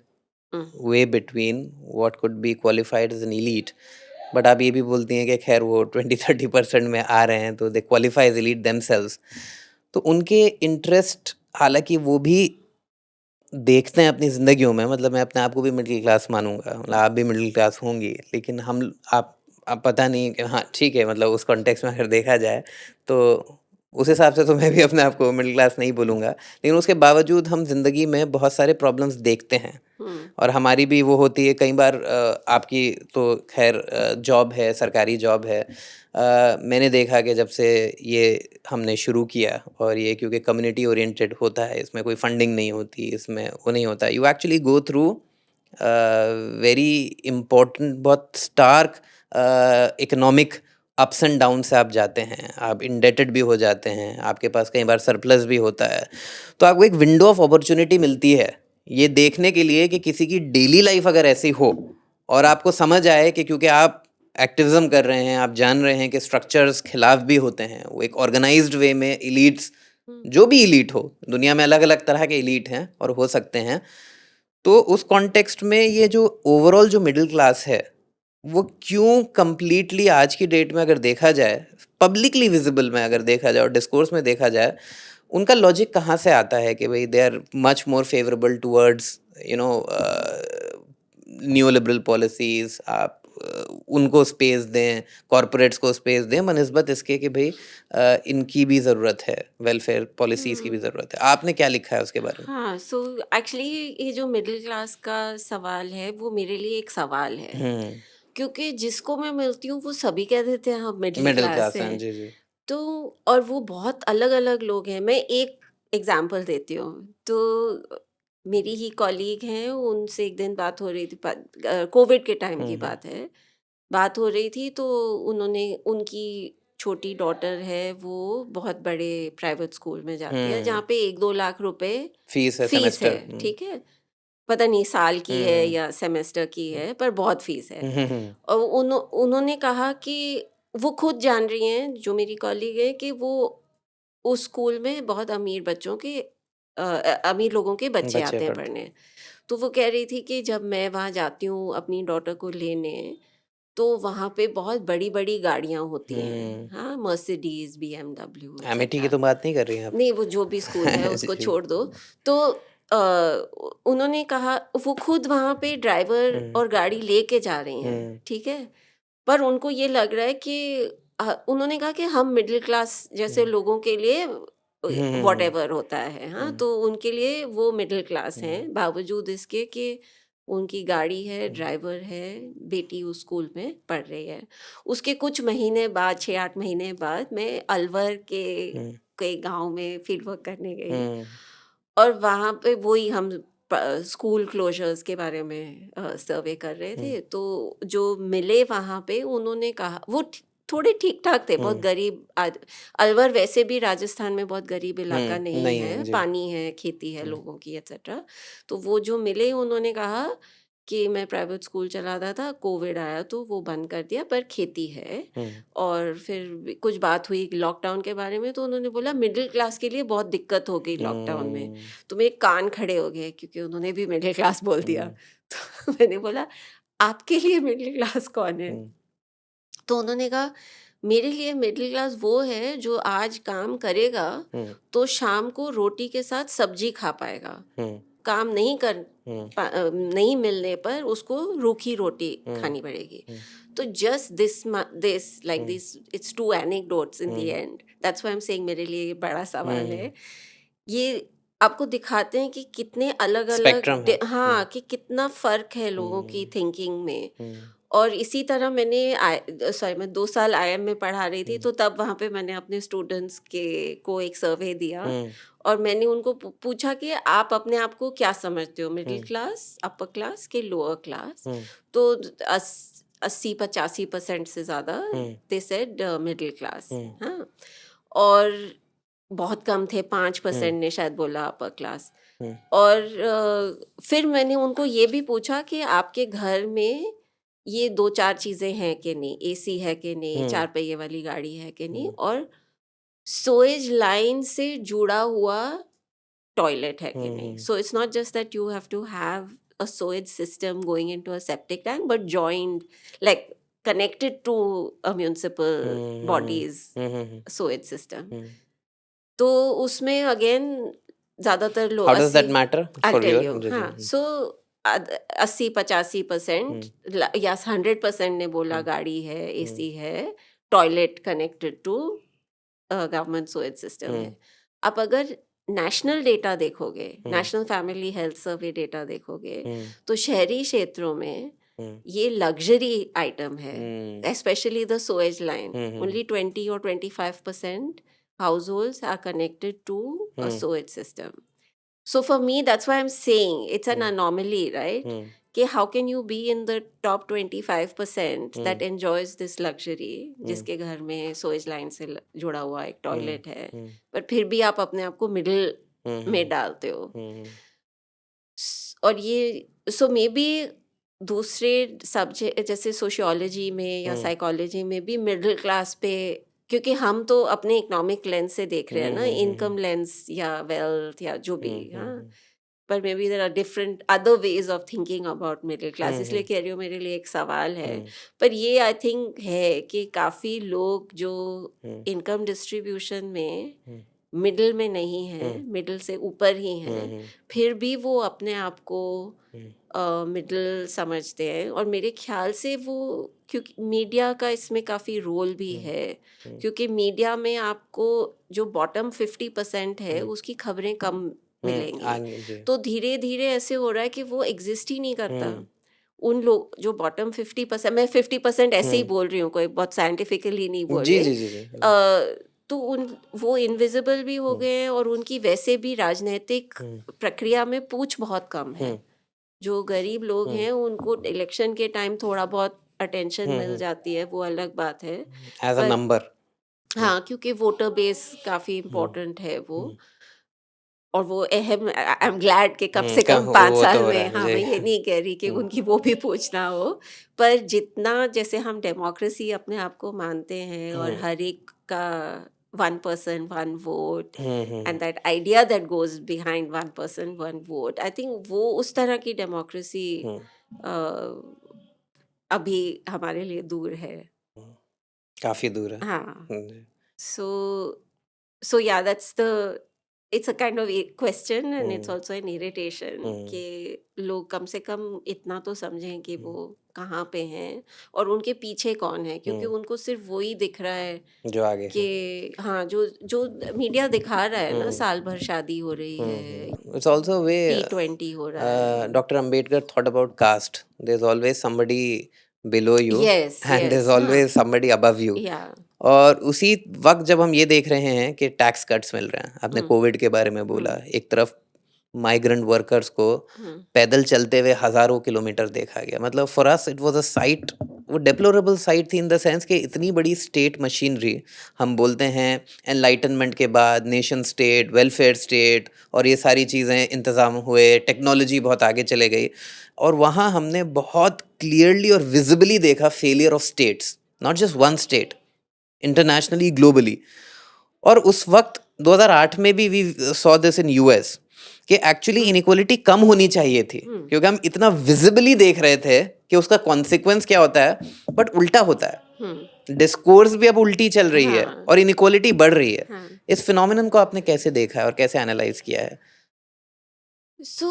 hmm, way between what could be qualified as an elite, but आप ये भी बोलती हैं कि खैर वो 20-30% में आ रहे हैं तो they qualify as elite themselves. तो उनके इंटरेस्ट, हालांकि वो भी देखते हैं अपनी ज़िंदगियों में, मतलब मैं अपने आप को भी मिडिल क्लास मानूँगा, मतलब आप भी मिडिल क्लास होंगी, लेकिन हम आप पता नहीं कि हाँ, ठीक है, मतलब उस कॉन्टेक्स्ट में अगर देखा जाए, तो उस हिसाब से तो मैं भी अपने आप को मिडिल क्लास नहीं बोलूँगा। लेकिन उसके बावजूद हम ज़िंदगी में बहुत सारे प्रॉब्लम्स देखते हैं हुँ, और हमारी भी वो होती है कई बार। आपकी तो खैर जॉब है, सरकारी जॉब है। मैंने देखा कि जब से ये हमने शुरू किया, और ये क्योंकि कम्युनिटी ओरिएंटेड होता है, इसमें कोई फंडिंग नहीं होती, इसमें वो नहीं होता, you actually go through very important, बहुत stark economic ups and down से आप जाते हैं, आप इंडेटेड भी हो जाते हैं, आपके पास कई बार सरप्लस भी होता है। तो आपको एक विंडो ऑफ अपॉर्चुनिटी मिलती है ये देखने के लिए कि किसी की डेली लाइफ अगर ऐसी हो, और आपको समझ आए कि क्योंकि आप एक्टिविज्म कर रहे हैं, आप जान रहे हैं कि स्ट्रक्चर्स खिलाफ भी होते हैं, वो एक ऑर्गेनाइज्ड वे में एलीट्स, हुँ, जो भी एलीट हो, दुनिया में अलग अलग तरह के एलीट हैं और हो सकते हैं। तो उस कॉन्टेक्स्ट में ये जो ओवरऑल जो मिडिल क्लास है, वो क्यों कंप्लीटली आज की डेट में अगर देखा जाए, पब्लिकली विजिबल में अगर देखा जाए और डिस्कोर्स में देखा जाए, उनका लॉजिक कहाँ से आता है कि भाई they are much more favourable towards you know new policies, आप उनको स्पेस दें, कॉरपोरेट्स को स्पेस दें, बनिस्बत इसके कि भाई इनकी भी ज़रूरत है, वेलफेयर पॉलिसीज़ की भी हुँ। ज़रूरत है। आपने क्या लिखा है उसके बारे में? हाँ, सो एक्चुअली ये जो मिडिल क्लास का सवाल है, वो मेरे लिए एक सवाल है। हुँ, क्योंकि जिसको मैं मिलती हूँ, वो सभी कह देते हैं हम मिडिल मिडल क्लास क्लास हैं, हैं। जी, जी। तो और वो बहुत अलग-अलग लोग हैं। मैं एक एग्ज़ाम्पल देती हूँ। तो मेरी ही कॉलीग हैं, उनसे एक दिन बात हो रही थी, कोविड के टाइम हुँ, की हुँ, बात है। बात हो रही थी तो उन्होंने उनकी छोटी डॉटर है, वो बहुत बड़े प्राइवेट स्कूल में जाती है, हुँ, जहाँ पे 1-2 लाख रुपए फीस है फ़ीस सेमेस्टर। है, ठीक है? पता नहीं साल की है हुँ, या सेमेस्टर की हुँ, है, पर बहुत फ़ीस है। हुँ, हुँ, हुँ, और उन्होंने कहा कि वो खुद जान रही हैं, जो मेरी कॉलीग है, कि वो उस स्कूल में बहुत अमीर बच्चों के अमीर लोगों के बच्चे बच्चे आते हैं पढ़ते पढ़ने। तो वो कह रही थी कि जब मैं वहाँ जाती हूँ अपनी डॉटर को लेने, तो वहाँ पे बहुत बड़ी-बड़ी गाड़ियाँ होती हैं, हुँ। हाँ, मर्सिडीज़, बीएमडब्ल्यू अमेठी की एटसेट्रा। तो बात नहीं कर रही हैं आप? नहीं, वो जो भी स्कूल है जी, उसको जी। छोड़ दो। तो उन्होंने कहा वो खुद वहाँ पे ड्राइवर हुँ, और गाड़ी लेके जा रही हैं, हुँ, ठीक है? पर उनको ये लग रहा है कि उन्होंने कहा कि हम मिडिल क्लास जैसे हुँ, लोगों के लिए हुँ, हुँ, व्हाटएवर होता है, हाँ? हुँ, तो उनके लिए वो मिडिल क्लास हुँ, हैं, बावजूद इसके कि उनकी गाड़ी है, हुँ, ड्राइवर है, बेटी उस स्कूल में पढ़ रही है। उसके कुछ महीने बाद 6-8 महीने बाद मैं अलवर हुँ, के गाँव में फील्ड वर्क करने गई हुँ, और वहाँ पे वही हम स्कूल क्लोजर्स के बारे में सर्वे कर रहे हुँ, थे। तो जो मिले वहाँ पे उन्होंने कहा वो थोड़े ठीक ठाक थे, बहुत हुँ, गरीब अलवर वैसे भी राजस्थान में बहुत गरीब इलाका हुँ, नहीं नहीं है, है, जी। पानी है, खेती है हुँ, लोगों की एक्सेट्रा। तो वो जो मिले उन्होंने कहा कि मैं प्राइवेट स्कूल चलाता था, कोविड आया तो वो बंद कर दिया, पर खेती है। हुँ, और फिर कुछ बात हुई लॉकडाउन के बारे में, तो उन्होंने बोला मिडिल क्लास के लिए बहुत दिक्कत हो गई लॉकडाउन में। हुँ, तो मेरे कान खड़े हो गए क्योंकि उन्होंने भी मिडिल क्लास बोल दिया। हुँ, तो मैंने बोला आपके लिए मिडिल क्लास कौन है? हुँ, तो उन्होंने कहा मेरे लिए मिडिल क्लास वो है जो आज काम करेगा हुँ, तो शाम को रोटी के साथ सब्जी खा पाएगा। हुँ, काम हुँ, नहीं मिलने पर उसको रूखी रोटी हुँ, खानी पड़ेगी। हुँ, तो just this like hmm, this it's two anecdotes in the hmm, and, that's why I am saying मेरे लिए ये बड़ा सवाल हुँ, है। ये आपको दिखाते हैं कि कितने अलग-अलग स्पेक्ट्रम है। हुँ, हाँ, कि कितना फ़र्क है लोगों की हुँ, थिंकिंग में। हुँ, और इसी तरह मैं 2 साल आईएम में पढ़ा रही थी, हुँ, तो तब वहाँ पे मैंने अपने स्टूडेंट्स के को एक सर्वे दिया हुँ, और मैंने उनको पूछा कि आप अपने आप को क्या समझते हो, मिडिल हुँ, क्लास, अपर क्लास कि लोअर क्लास? हुँ, तो 80-85% से ज़्यादा हुँ, दे सेड मिडिल क्लास, हुँ, हाँ। और बहुत कम थे, हुँ, 5% ने शायद बोला अपर क्लास। हुँ, और फिर मैंने उनको ये भी पूछा कि आपके घर में ये 2-4 चीज़ें हैं कि नहीं? एसी है कि नहीं? हुँ, 4 पहिए वाली गाड़ी है कि नहीं? हुँ, और सीवेज लाइन से जुड़ा हुआ टॉयलेट है कि हुँ, नहीं? हुँ, so it's not just that you have to have a sewage system going into a septic tank, but joined like connected to a municipal hmm, bodies hmm, hmm, hmm, sewage system. हुँ। तो उसमें again ज़्यादातर लोग how does 80, that matter I for tell your you, जी, जी। हाँ, so 80-85% हुँ, या 100% ने बोला हुँ, गाड़ी है, हुँ, एसी है, toilet connected to government sewage system हुँ, है। आप अगर नेशनल डेटा देखोगे, हुँ, national family health survey data देखोगे, हुँ, तो शहरी क्षेत्रों में हुँ, ये लग्जरी आइटम है, हुँ, specially the sewage line. Hmm, hmm, only 20 or 25% households are connected to a hmm, sewage system. So for me, that's why I'm saying it's an hmm, anomaly, right? हुँ, कि how can you be in the top 25% hmm, that enjoys this luxury, हुँ, जिसके घर में सोएज line से जुड़ा हुआ एक हुँ, toilet है, हुँ, पर फिर भी आप अपने आप को मिडिल हुँ, में हुँ, डालते हो। हुँ, और ये सो मे बी दूसरे सब्जेक्ट जैसे सोशियोलॉजी में या हुँ, साइकोलॉजी में भी मिडिल क्लास पे, क्योंकि हम तो अपने इकोनॉमिक लेंस से देख रहे हैं हुँ, ना, हुँ, हुँ, इनकम लेंस या वेल्थ या जो भी, हुँ, हुँ, हाँ। हुँ, पर maybe there are different other ways of thinking about middle class, हुँ, इसलिए हुँ, कह रही हूँ मेरे लिए एक सवाल है। हुँ, पर ये आई थिंक है कि काफ़ी लोग जो हुँ, इनकम डिस्ट्रीब्यूशन में हुँ, मिडिल में नहीं हुँ, हैं, मिडिल से ऊपर ही हुँ, हैं, हुँ, फिर भी वो अपने आप को हुँ, मिडिल समझते हैं। और मेरे ख्याल से वो, क्योंकि मीडिया का इसमें काफ़ी रोल भी हुँ, है, हुँ, क्योंकि मीडिया में आपको जो बॉटम 50% है हुँ, उसकी खबरें कम मिलेंगी। आगे जी। तो धीरे-धीरे ऐसे हो रहा है कि वो एग्ज़िस्ट ही नहीं करता। हुँ, उन लोग जो बॉटम 50%, मैं 50% ऐसे ही हुँ, बोल रही हूँ, कोई बहुत साइंटिफिकली नहीं बोल जी, रही। जी, जी, जी, जी। तो उन वो इनविजिबल भी हो हुँ, गए हैं और उनकी वैसे भी राजनैतिक हुँ, प्रक्रिया में पूछ बहुत कम है। हुँ, जो गरीब लोग हुँ, हैं उनको इलेक्शन के टाइम थोड़ा बहुत अटेंशन हुँ, मिल हुँ, जाती है, वो अलग बात है। एज़ अ पर नंबर। हुँ, हाँ, क्योंकि वोटर बेस काफ़ी हुँ, इम्पोर्टेंट है वो। हुँ, और वो अहम, आई एम ग्लैड कि कम हुँ, से कम 5 वो तो साल हो रहा में, है, हाँ, जी। मैं ये नहीं कह रही कि हुँ, उनकी वो भी पूछना हो। पर जितना जैसे हम डेमोक्रेसी अपने आप को मानते हैं और हुँ, हर एक का one person one vote hmm, hmm, and that idea that goes behind one person one vote, I think वो उस तरह की डेमोक्रेसी हुँ, अ, अभी हमारे लिए दूर है। काफ़ी दूर है। हाँ, जी। so so yeah, that's the it's a kind of a question and it's hmm, also an irritation हुँ, कि लोग कम से कम इतना तो समझें कि वो हुँ, कहाँ पे हैं और उनके पीछे कौन है, क्योंकि हुँ, उनको सिर्फ वही दिख रहा है जो आगे है। कि हाँ, जो जो मीडिया दिखा रहा है ना, हुँ, साल भर शादी हो रही हुँ, है, हुँ। It's also a way T20 हो रहा है। Dr. Ambedkar thought about caste. There's always somebody below you yes, and there's yes, हाँ, always somebody above you. या और उसी वक़्त जब हम ये देख रहे हैं कि टैक्स कट्स मिल रहे हैं, आपने हुँ, कोविड के बारे में बोला, हुँ, एक तरफ माइग्रेंट वर्कर्स को हुँ, पैदल चलते हुए हज़ारों किलोमीटर देखा गया। मतलब for us it was a site, वो डेप्लोरेबल साइट थी इन द सेंस कि इतनी बड़ी स्टेट मशीनरी, हम बोलते हैं एनलाइटनमेंट के बाद नेशन स्टेट, वेलफेयर स्टेट और ये सारी चीज़ें इंतज़ाम हुए, टेक्नोलॉजी बहुत आगे चले गई और वहाँ हमने बहुत क्लियरली और विज़िबली देखा failure of states, not just one state, internationally, globally. और उस वक्त 2008 में भी we saw this in US कि एक्चुअली हुँ, इनइक्वालिटी कम होनी चाहिए थी, हुँ, क्योंकि हम इतना विजिबली देख रहे थे कि उसका कॉन्सिक्वेंस क्या होता है, बट उल्टा होता हुँ, है। डिस्कोर्स भी अब उल्टी चल रही है हाँ, और इनइक्वालिटी बढ़ रही है। हाँ। इस फिनोमिनन को आपने कैसे देखा है और कैसे एनालाइज किया है? So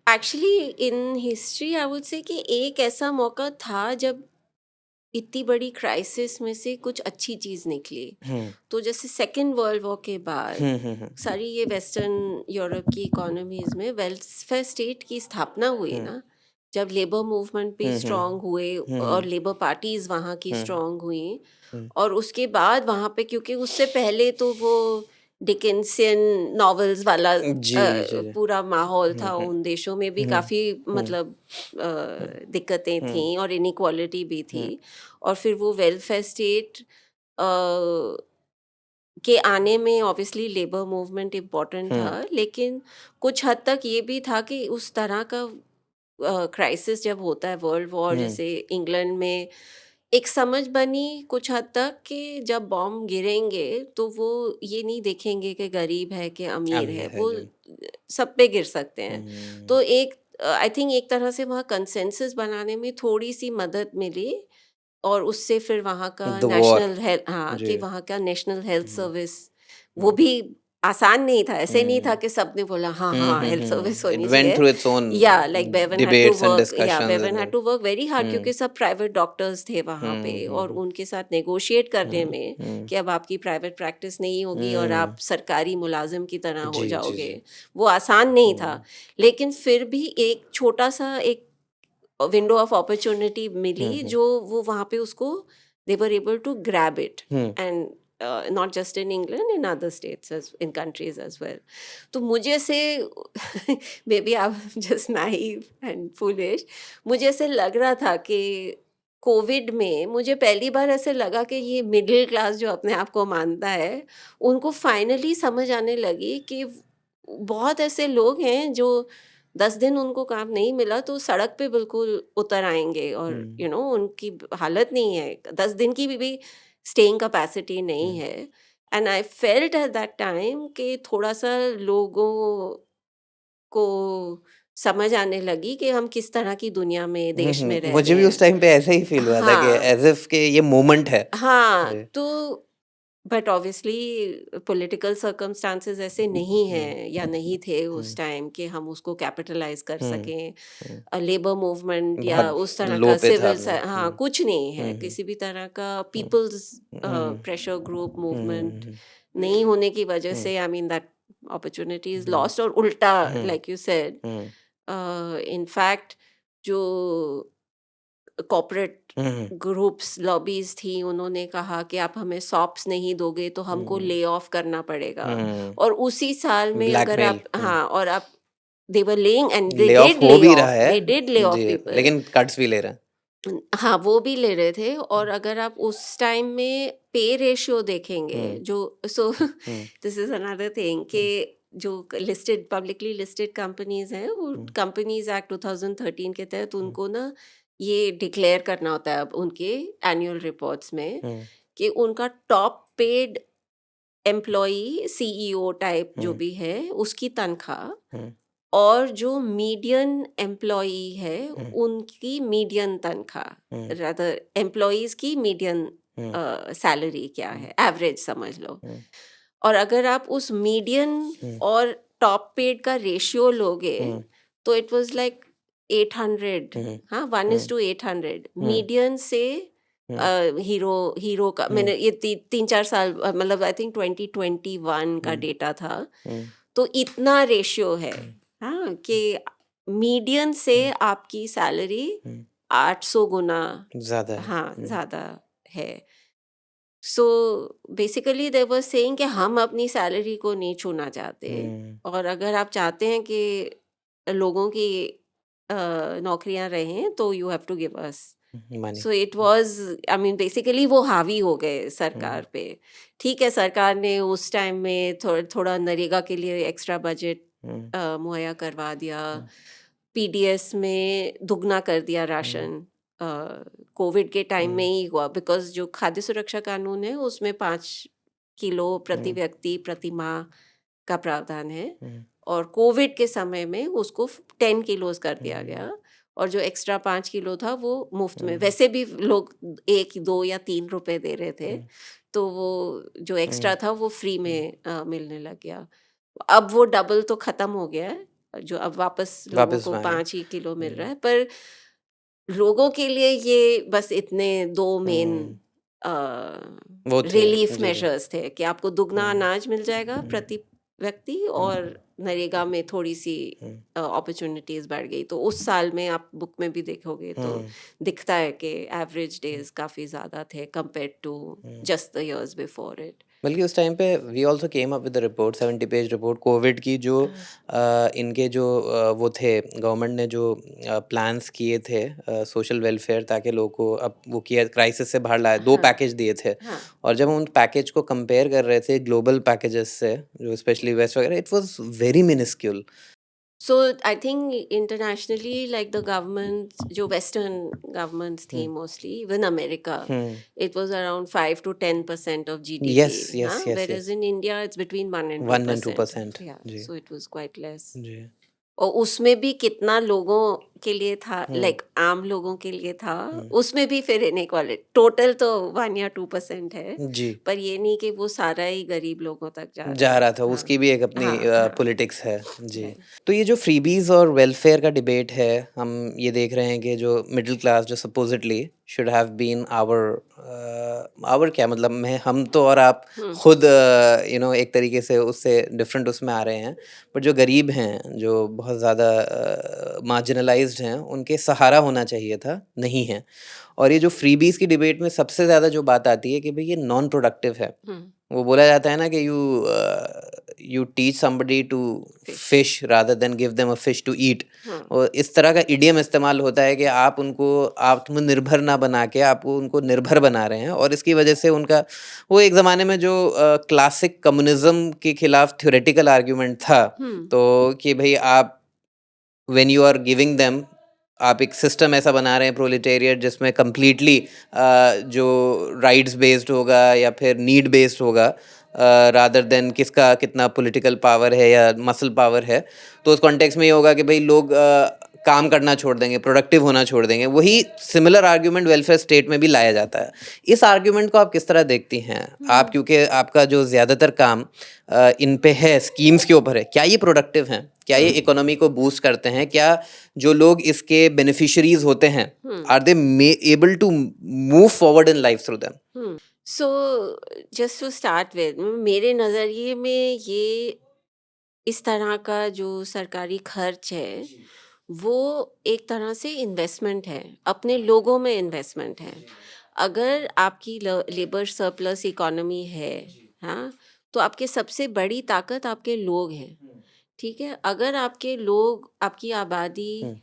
actually in history I would say कि एक ऐसा मौका था जब इतनी बड़ी क्राइसिस में से कुछ अच्छी चीज़ निकली। हम्म, तो जैसे सेकेंड वर्ल्ड वॉर के बाद हम्म, सारी ये वेस्टर्न यूरोप की इकोनॉमीज में वेलफेयर स्टेट की स्थापना हुई हम्म, ना, जब लेबर मूवमेंट भी हम्म, स्ट्रांग हुए हम्म, और लेबर पार्टीज वहाँ की हम्म, स्ट्रांग हुई, हम्म, और उसके बाद वहाँ पे, क्योंकि उससे पहले तो वो डिकेंसियन नॉवेल्स वाला जी जी जी, पूरा माहौल हम्म, था, उन देशों में भी हम्म, काफ़ी हम्म, मतलब दिक्कतें हम्म, थीं और इनइक्वालिटी भी थी। हम्म, और फिर वो वेलफेयर स्टेट के आने में ऑब्वियसली लेबर मूवमेंट इम्पोर्टेंट था, हम्म, लेकिन कुछ हद तक ये भी था कि उस तरह का क्राइसिस जब होता है, वर्ल्ड वॉर हम्म, जैसे इंग्लैंड में, एक समझ बनी कुछ हद तक कि जब बॉम्ब गिरेंगे तो वो ये नहीं देखेंगे कि गरीब है कि अमीर है, अमीर है वो जो, सब पे गिर सकते हैं। हम्म, तो एक आई थिंक एक तरह से वहाँ कंसेंसस बनाने में थोड़ी सी मदद मिली, और उससे फिर वहाँ का द वॉर, नेशनल हेल्थ, हाँ, जी, कि वहाँ का नेशनल हेल्थ हुँ, सर्विस, वो हुँ, भी आसान नहीं था, ऐसे नहीं था हुँ, कि सबने बोला हाँ हुँ, हाँ हुँ, हेल्थ सर्विस हुँ, इट होनी वेंट चाहिए। थ्रू इट्स ओन या like debates and discussions Bevan and had to work very hard, हुँ, क्योंकि सब प्राइवेट डॉक्टर्स थे वहाँ पे, हुँ, और हुँ, उनके साथ नेगोशिएट करने हुँ, में हुँ, कि अब आपकी प्राइवेट प्रैक्टिस नहीं होगी और हुँ, आप सरकारी मुलाजिम की तरह हो जी, जी, जाओगे, जी, वो आसान नहीं था। हुँ, लेकिन फिर भी एक छोटा सा एक विंडो ऑफ अपॉर्चुनिटी मिली, हुँ, हुँ, जो वो वहाँ पे उसको they were able to grab it, hmm, and not just in England, in other states, in countries as well. तो मुझे say maybe I am just naive and foolish, मुझे ऐसे लग रहा था कि कोविड में मुझे पहली बार ऐसे लगा कि ये मिडिल क्लास जो अपने आप को मानता है, उनको फाइनली समझ आने लगी कि बहुत ऐसे लोग हैं जो 10 दिन उनको काम नहीं मिला तो सड़क पे बिल्कुल उतर आएंगे, और हुँ, उनकी हालत नहीं है, 10 दिन की भी स्टेइंग कैपेसिटी नहीं हुँ, है। And I felt at that time कि थोड़ा सा लोगों को समझ आने लगी कि हम किस तरह की दुनिया में, हुँ, देश में हुँ, रह मुझे रहे भी उस हैं। टाइम पे ऐसा ही फ़ील हुआ था कि हाँ, ऐज़ इफ कि ये मोमेंट है। हाँ, जी, तो बट ऑब्वियसली पॉलिटिकल सर्कमस्टांसेस ऐसे नहीं हुँ, हैं या नहीं थे उस हुँ, टाइम कि हम उसको कैपिटलाइज कर हुँ, सकें। हुँ, लेबर मूवमेंट या बहुत उस तरह लो का पे था सिविल, अपना। हाँ, हुँ, कुछ नहीं है, हुँ, हुँ, किसी भी तरह का हुँ, people's hmm, pressure group hmm, movement हुँ, नहीं होने की वजह हुँ, से, I mean that opportunity is hmm, lost, और उल्टा, हुँ, like you said, hmm, in fact जो corporate hmm, hmm, groups, lobbies थी, उन्होंने कहा कि आप हमें सॉप्स नहीं दोगे तो हमको हुँ, ले ऑफ करना पड़ेगा। हुँ, और उसी साल में अगर ब्लैकमेल, आप, हाँ, और आप, दे वर laying and they lay off did हो ले भी रहा ऑफ, है। दे डिड ले ऑफ जी, पीपल। लेकिन कट्स भी ले रहे हैं। हाँ, वो भी ले रहे थे, हुँ, और अगर आप उस टाइम में पे रेशियो देखेंगे, हुँ, जो सो हुँ, दिस इज अनदर थिंग कि हुँ, जो लिस्टेड, पब्लिकली लिस्टेड कंपनीज हैं, वो हुँ, कंपनीज एक्ट 2013 के तहत हुँ, उनको ना ये डिक्लेयर करना होता है अब उनके एनुअल रिपोर्ट्स में हुँ, कि उनका top paid employee, CEO type जो हुँ, भी है, उसकी तनख्वाह हुँ, और जो मीडियन एम्प्लॉई है हुँ, उनकी मीडियन तनख्वाह, हुँ, रादर एम्प्लॉइज की मीडियन हुँ, सैलरी क्या हुँ, है, एवरेज समझ लो। हुँ, और अगर आप उस मीडियन हुँ, और टॉप पेड का रेशियो लोगे हुँ, तो इट वाज लाइक 800, हुँ, हाँ, 1:800 हुँ, मीडियन से हुँ, हीरो हीरो का। हुँ, मैंने ये 3-4 साल, मतलब आई थिंक 2021 का हुँ, डेटा था। हुँ, तो इतना रेशियो है, हुँ, हाँ, कि मीडियन से हुँ, आपकी सैलरी हुँ, 800 गुना, ज़्यादा है। हाँ, हुँ, ज़्यादा है। So basically they were saying कि हम अपनी सैलरी को नहीं छूना चाहते, हुँ, और अगर आप चाहते हैं कि लोगों की नौकरियां रहें तो you have to give us. Money. So it was, I mean basically वो हावी हो गए हुँ, सरकार पे। ठीक है, सरकार ने उस टाइम में थोड़ा नरेगा के लिए एक्स्ट्रा बजट हुँ, मुहैया करवा दिया। हुँ, पीडीएस में दुगना कर दिया हुँ, राशन। कोविड के टाइम में हुँ, ही हुआ, बिकॉज जो खाद्य सुरक्षा कानून है उसमें 5 किलो प्रति हुँ, व्यक्ति प्रति माह का प्रावधान है, हुँ, और कोविड के समय में उसको 10 किलोज कर दिया हुँ, गया। और जो एक्स्ट्रा 5 किलो था वो मुफ्त में, हुँ, वैसे भी लोग 1, 2 या 3 रुपए दे रहे थे, हुँ, तो वो जो हुँ, एक्स्ट्रा था वो फ्री हुँ, में मिलने लग गया। अब वो डबल तो खत्म हो गया है, जो अब वापस लोगों वापस को आए। 5 ही किलो मिल रहा हुँ, है, पर लोगों के लिए ये बस इतने दो मेन हुँ, वो थे। रिलीफ जी, जी। मेजर्स थे कि आपको दुगना हुँ, अनाज मिल जाएगा हुँ, प्रति व्यक्ति, हुँ, और नरेगा में थोड़ी सी हुँ, अपॉर्चुनिटीज बढ़ गई। तो उस साल में आप बुक में भी देखोगे तो हुँ, दिखता है कि एवरेज डेज काफी ज्यादा थे compare to hmm. Just the years before it. बल्कि उस टाइम पे we also came up with a report 70 page report COVID की जो इनके जो वो थे गवर्नमेंट ने जो प्लान्स किए थे सोशल वेलफेयर ताकि लोगों को अब वो किया क्राइसिस से बाहर लाए 2 हाँ, पैकेज दिए थे हाँ। और जब हम उन पैकेज को कंपेयर कर रहे थे ग्लोबल पैकेजेस से जो स्पेशली वेस्ट वगैरह it was very minuscule. So I think internationally, like the governments, जो Western governments थी hmm, mostly, even America, hmm. it was around 5 to 10% of yes, GDP, yes, huh? Yes, Whereas yes. in India, it's between 1 and 2 1 and percent. 2% Yeah, जी, so it was quite less. जी। और उसमें भी कितना लोगों के लिए था, हुँ, लाइक आम लोगों के लिए था, हुँ। उसमें भी फिर इनइक्वालिटी टोटल तो 1 या 2% है, जी। पर ये नहीं कि वो सारा ही गरीब लोगों तक जा रहा जा है। रहा था, हाँ, उसकी भी एक अपनी हाँ, हाँ, पॉलिटिक्स है। जी। राइट। तो ये जो फ्रीबीज़ और वेलफेयर का डिबेट है, हम ये देख रहे हैं कि जो मिडल क्लास जो सपोज़िटली शुड हैव बीन आवर क्या मतलब मैं हम तो और आप हम्म, खुद एक तरीके से उससे डिफरेंट उसमें आ रहे हैं। बट जो गरीब हैं, जो बहुत ज़्यादा मार्जिनलाइज़्ड हैं, उनके सहारा होना चाहिए था, नहीं है। और ये जो फ्रीबीज़ की डिबेट में सबसे ज़्यादा जो बात आती है कि भई ये नॉन प्रोडक्टिव है। हम्म, वो बोला जाता है ना कि you teach somebody to fish. Fish rather than give them a fish to eat. हाँ, और इस तरह का इडियम इस्तेमाल होता है कि आप उनको आत्मनिर्भर ना बना के आप उनको निर्भर बना रहे हैं और इसकी वजह से उनका वो एक ज़माने में जो क्लासिक कम्युनिज्म के खिलाफ थ्योरेटिकल आर्ग्यूमेंट था हुँ, तो कि भाई आप when you are giving them आप एक सिस्टम ऐसा बना रहे हैं प्रोलेटेरिएट जिसमें कम्प्लीटली जो राइट्स बेस्ड होगा या फिर नीड बेस्ड होगा रादर देन किसका कितना पॉलिटिकल पावर है या मसल पावर है। तो उस कॉन्टेक्स्ट में ये होगा कि भाई लोग काम करना छोड़ देंगे, प्रोडक्टिव होना छोड़ देंगे। वही सिमिलर आर्ग्यूमेंट वेलफेयर स्टेट में भी लाया जाता है। इस आर्ग्यूमेंट को आप किस तरह देखती हैं? आप हुँ। क्योंकि आपका जो ज़्यादातर काम इन पे है, स्कीम्स के ऊपर है। क्या ये प्रोडक्टिव हैं? क्या ये हुँ, इकोनॉमी को बूस्ट करते हैं? क्या जो लोग इसके बेनिफिशियरीज़ होते हैं, हुँ, are they may able to move forward in life through them? हुँ। So just to start with, मेरे नज़रिए में ये इस तरह का जो सरकारी खर्च है, वो एक तरह से इन्वेस्टमेंट है, अपने लोगों में इन्वेस्टमेंट है। अगर आपकी लेबर सरप्लस इकोनॉमी है, हाँ, तो आपके सबसे बड़ी ताकत आपके लोग हैं, ठीक है? अगर आपके लोग, आपकी आबादी हुँ,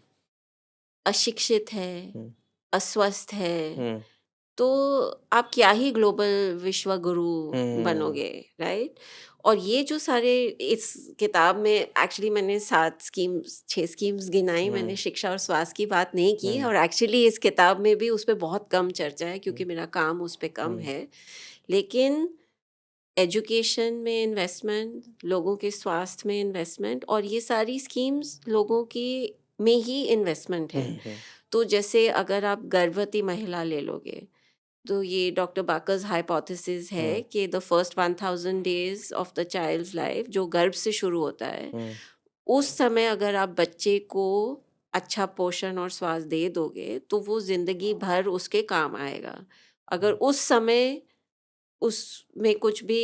अशिक्षित है, हुँ, अस्वस्थ है, हुँ, तो आप क्या ही ग्लोबल विश्व गुरु हुँ, बनोगे, राइट? और ये जो सारे इस किताब में एक्चुअली मैंने 6 स्कीम्स गिनाई, हुँ, मैंने शिक्षा और स्वास्थ्य की बात नहीं की, हुँ, और एक्चुअली इस किताब में भी उस पे बहुत कम चर्चा है हुँ, क्योंकि मेरा काम उस पे कम हुँ, है। लेकिन एजुकेशन में इन्वेस्टमेंट, लोगों के स्वास्थ्य में इन्वेस्टमेंट, और ये सारी स्कीम्स लोगों की में ही इन्वेस्टमेंट है। तो जैसे अगर आप गर्भवती महिला ले लोगे, तो ये डॉक्टर बाकर्स हाइपोथेसिस है कि the first 1000 days of the child's life, जो गर्भ से शुरू होता है, उस समय अगर आप बच्चे को अच्छा पोषण और स्वास्थ्य दे दोगे तो वो जिंदगी भर उसके काम आएगा। अगर उस समय उसमें कुछ भी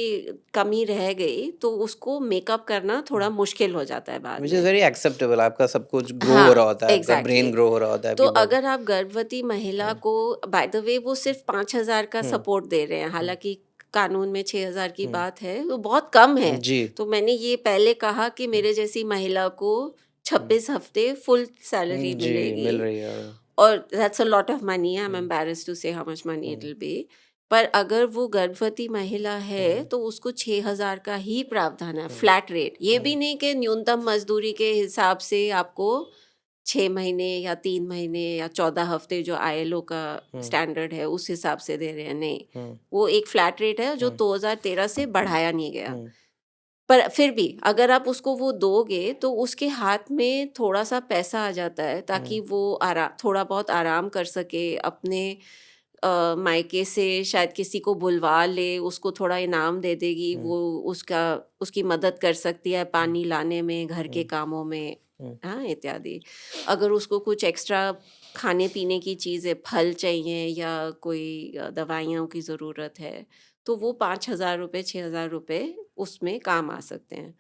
कमी रह गई तो उसको मेकअप करना थोड़ा मुश्किल हो जाता है बाद विच इज में। Very acceptable. आपका सब कुछ ग्रो हो रहा हाँ, होता है, आपका ब्रेन एग्जैक्टली। ग्रो हो रहा होता है, तो आपकी बॉडी। अगर आप गर्भवती महिला को, बाय द वे वो सिर्फ 5,000 का सपोर्ट दे रहे हैं, हालांकि कानून में 6,000 की बात है, वो बहुत कम है। जी। तो मैंने ये पहले कहा कि मेरे जैसी महिला को 26 हफ्ते फुल सैलरी जी, मिलेगी, मिल रही है। और that's a lot of money. I am embarrassed to say how much money it will be. पर अगर वो गर्भवती महिला है तो उसको 6,000 का ही प्रावधान है, फ्लैट रेट। ये भी नहीं कि न्यूनतम मजदूरी के हिसाब से आपको 6 महीने या 3 महीने या 14 हफ्ते जो ILO का स्टैंडर्ड है उस हिसाब से दे रहे हैं, नहीं। वो एक फ्लैट रेट है जो 2013 से बढ़ाया नहीं गया। पर फिर भी अगर आप उसको वो दोगे तो उसके हाथ में थोड़ा सा पैसा आ जाता है, ताकि वो थोड़ा बहुत आराम कर सके अपने मायके से, शायद किसी को बुलवा ले, उसको थोड़ा इनाम दे देगी, वो उसकी मदद कर सकती है पानी लाने में, घर के कामों में, हाँ, इत्यादि। अगर उसको कुछ एक्स्ट्रा खाने पीने की चीज़ें, फल चाहिए या कोई दवाइयों की ज़रूरत है, तो वो 5,000 रुपये 6,000 रुपये उसमें काम आ सकते हैं।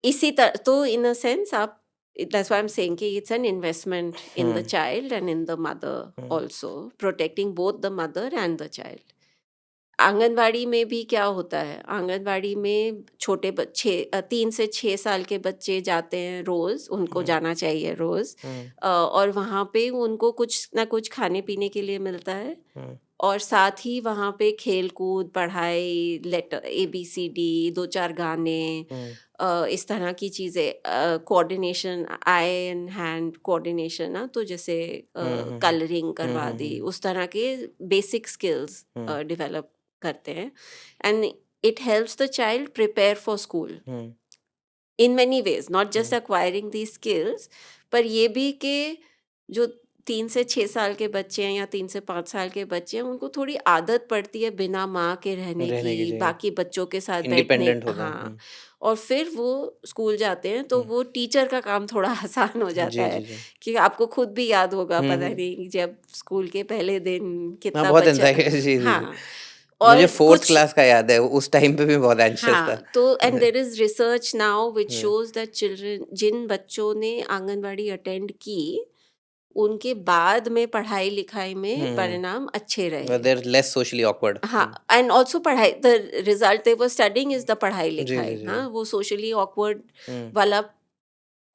इसी तरह तो इन अ सेंस आप, that's why I'm saying कि it's an investment in the child and in the mother also, protecting both the mother and the child. Anganwadi में भी क्या होता है, आंगनवाड़ी में छोटे बच्चे 3 से 6 साल के बच्चे जाते हैं रोज, उनको जाना चाहिए रोज, और वहाँ पे उनको कुछ ना कुछ खाने पीने के लिए मिलता है, और साथ ही वहाँ पे खेल कूद, पढ़ाई, लेटर ABCD, 2-4 गाने, इस तरह की चीज़ें, coordination, I and hand coordination ना, तो जैसे कलरिंग करवा दी, उस तरह के बेसिक स्किल्स डेवलप करते हैं, and it helps the child prepare for school in many ways, not just acquiring these skills, पर ये भी कि जो 3 से 6 साल के बच्चे हैं या 3 से 5 साल के बच्चे हैं, उनको थोड़ी आदत पड़ती है बिना माँ के रहने रहने की, की, जी। बाकी बच्चों के साथ बैठने, इंडिपेंडेंट होता है। हाँ। और फिर वो स्कूल जाते हैं तो वो टीचर का काम थोड़ा आसान हो जाता जी, जी, है, जी। कि आपको खुद भी याद होगा, पता नहीं जब स्कूल के पहले दिन हाँ, कितना बहुत बच्चा, एंजाइटी, जी, जी, जी। हाँ। मुझे और 4th कुछ, क्लास का याद है, उस टाइम पे भी बहुत एंग्शियस था। हाँ, तो and there is research now which shows that children, जिन बच्चों ने आंगनवाड़ी अटेंड की, उनके बाद में पढ़ाई लिखाई में परिणाम अच्छे रहे। They are less socially awkward. हाँ, एंड ऑल्सो पढ़ाई, the result they were studying is the पढ़ाई जी, जी, लिखाई, जी। हाँ, वो सोशली ऑकवर्ड वाला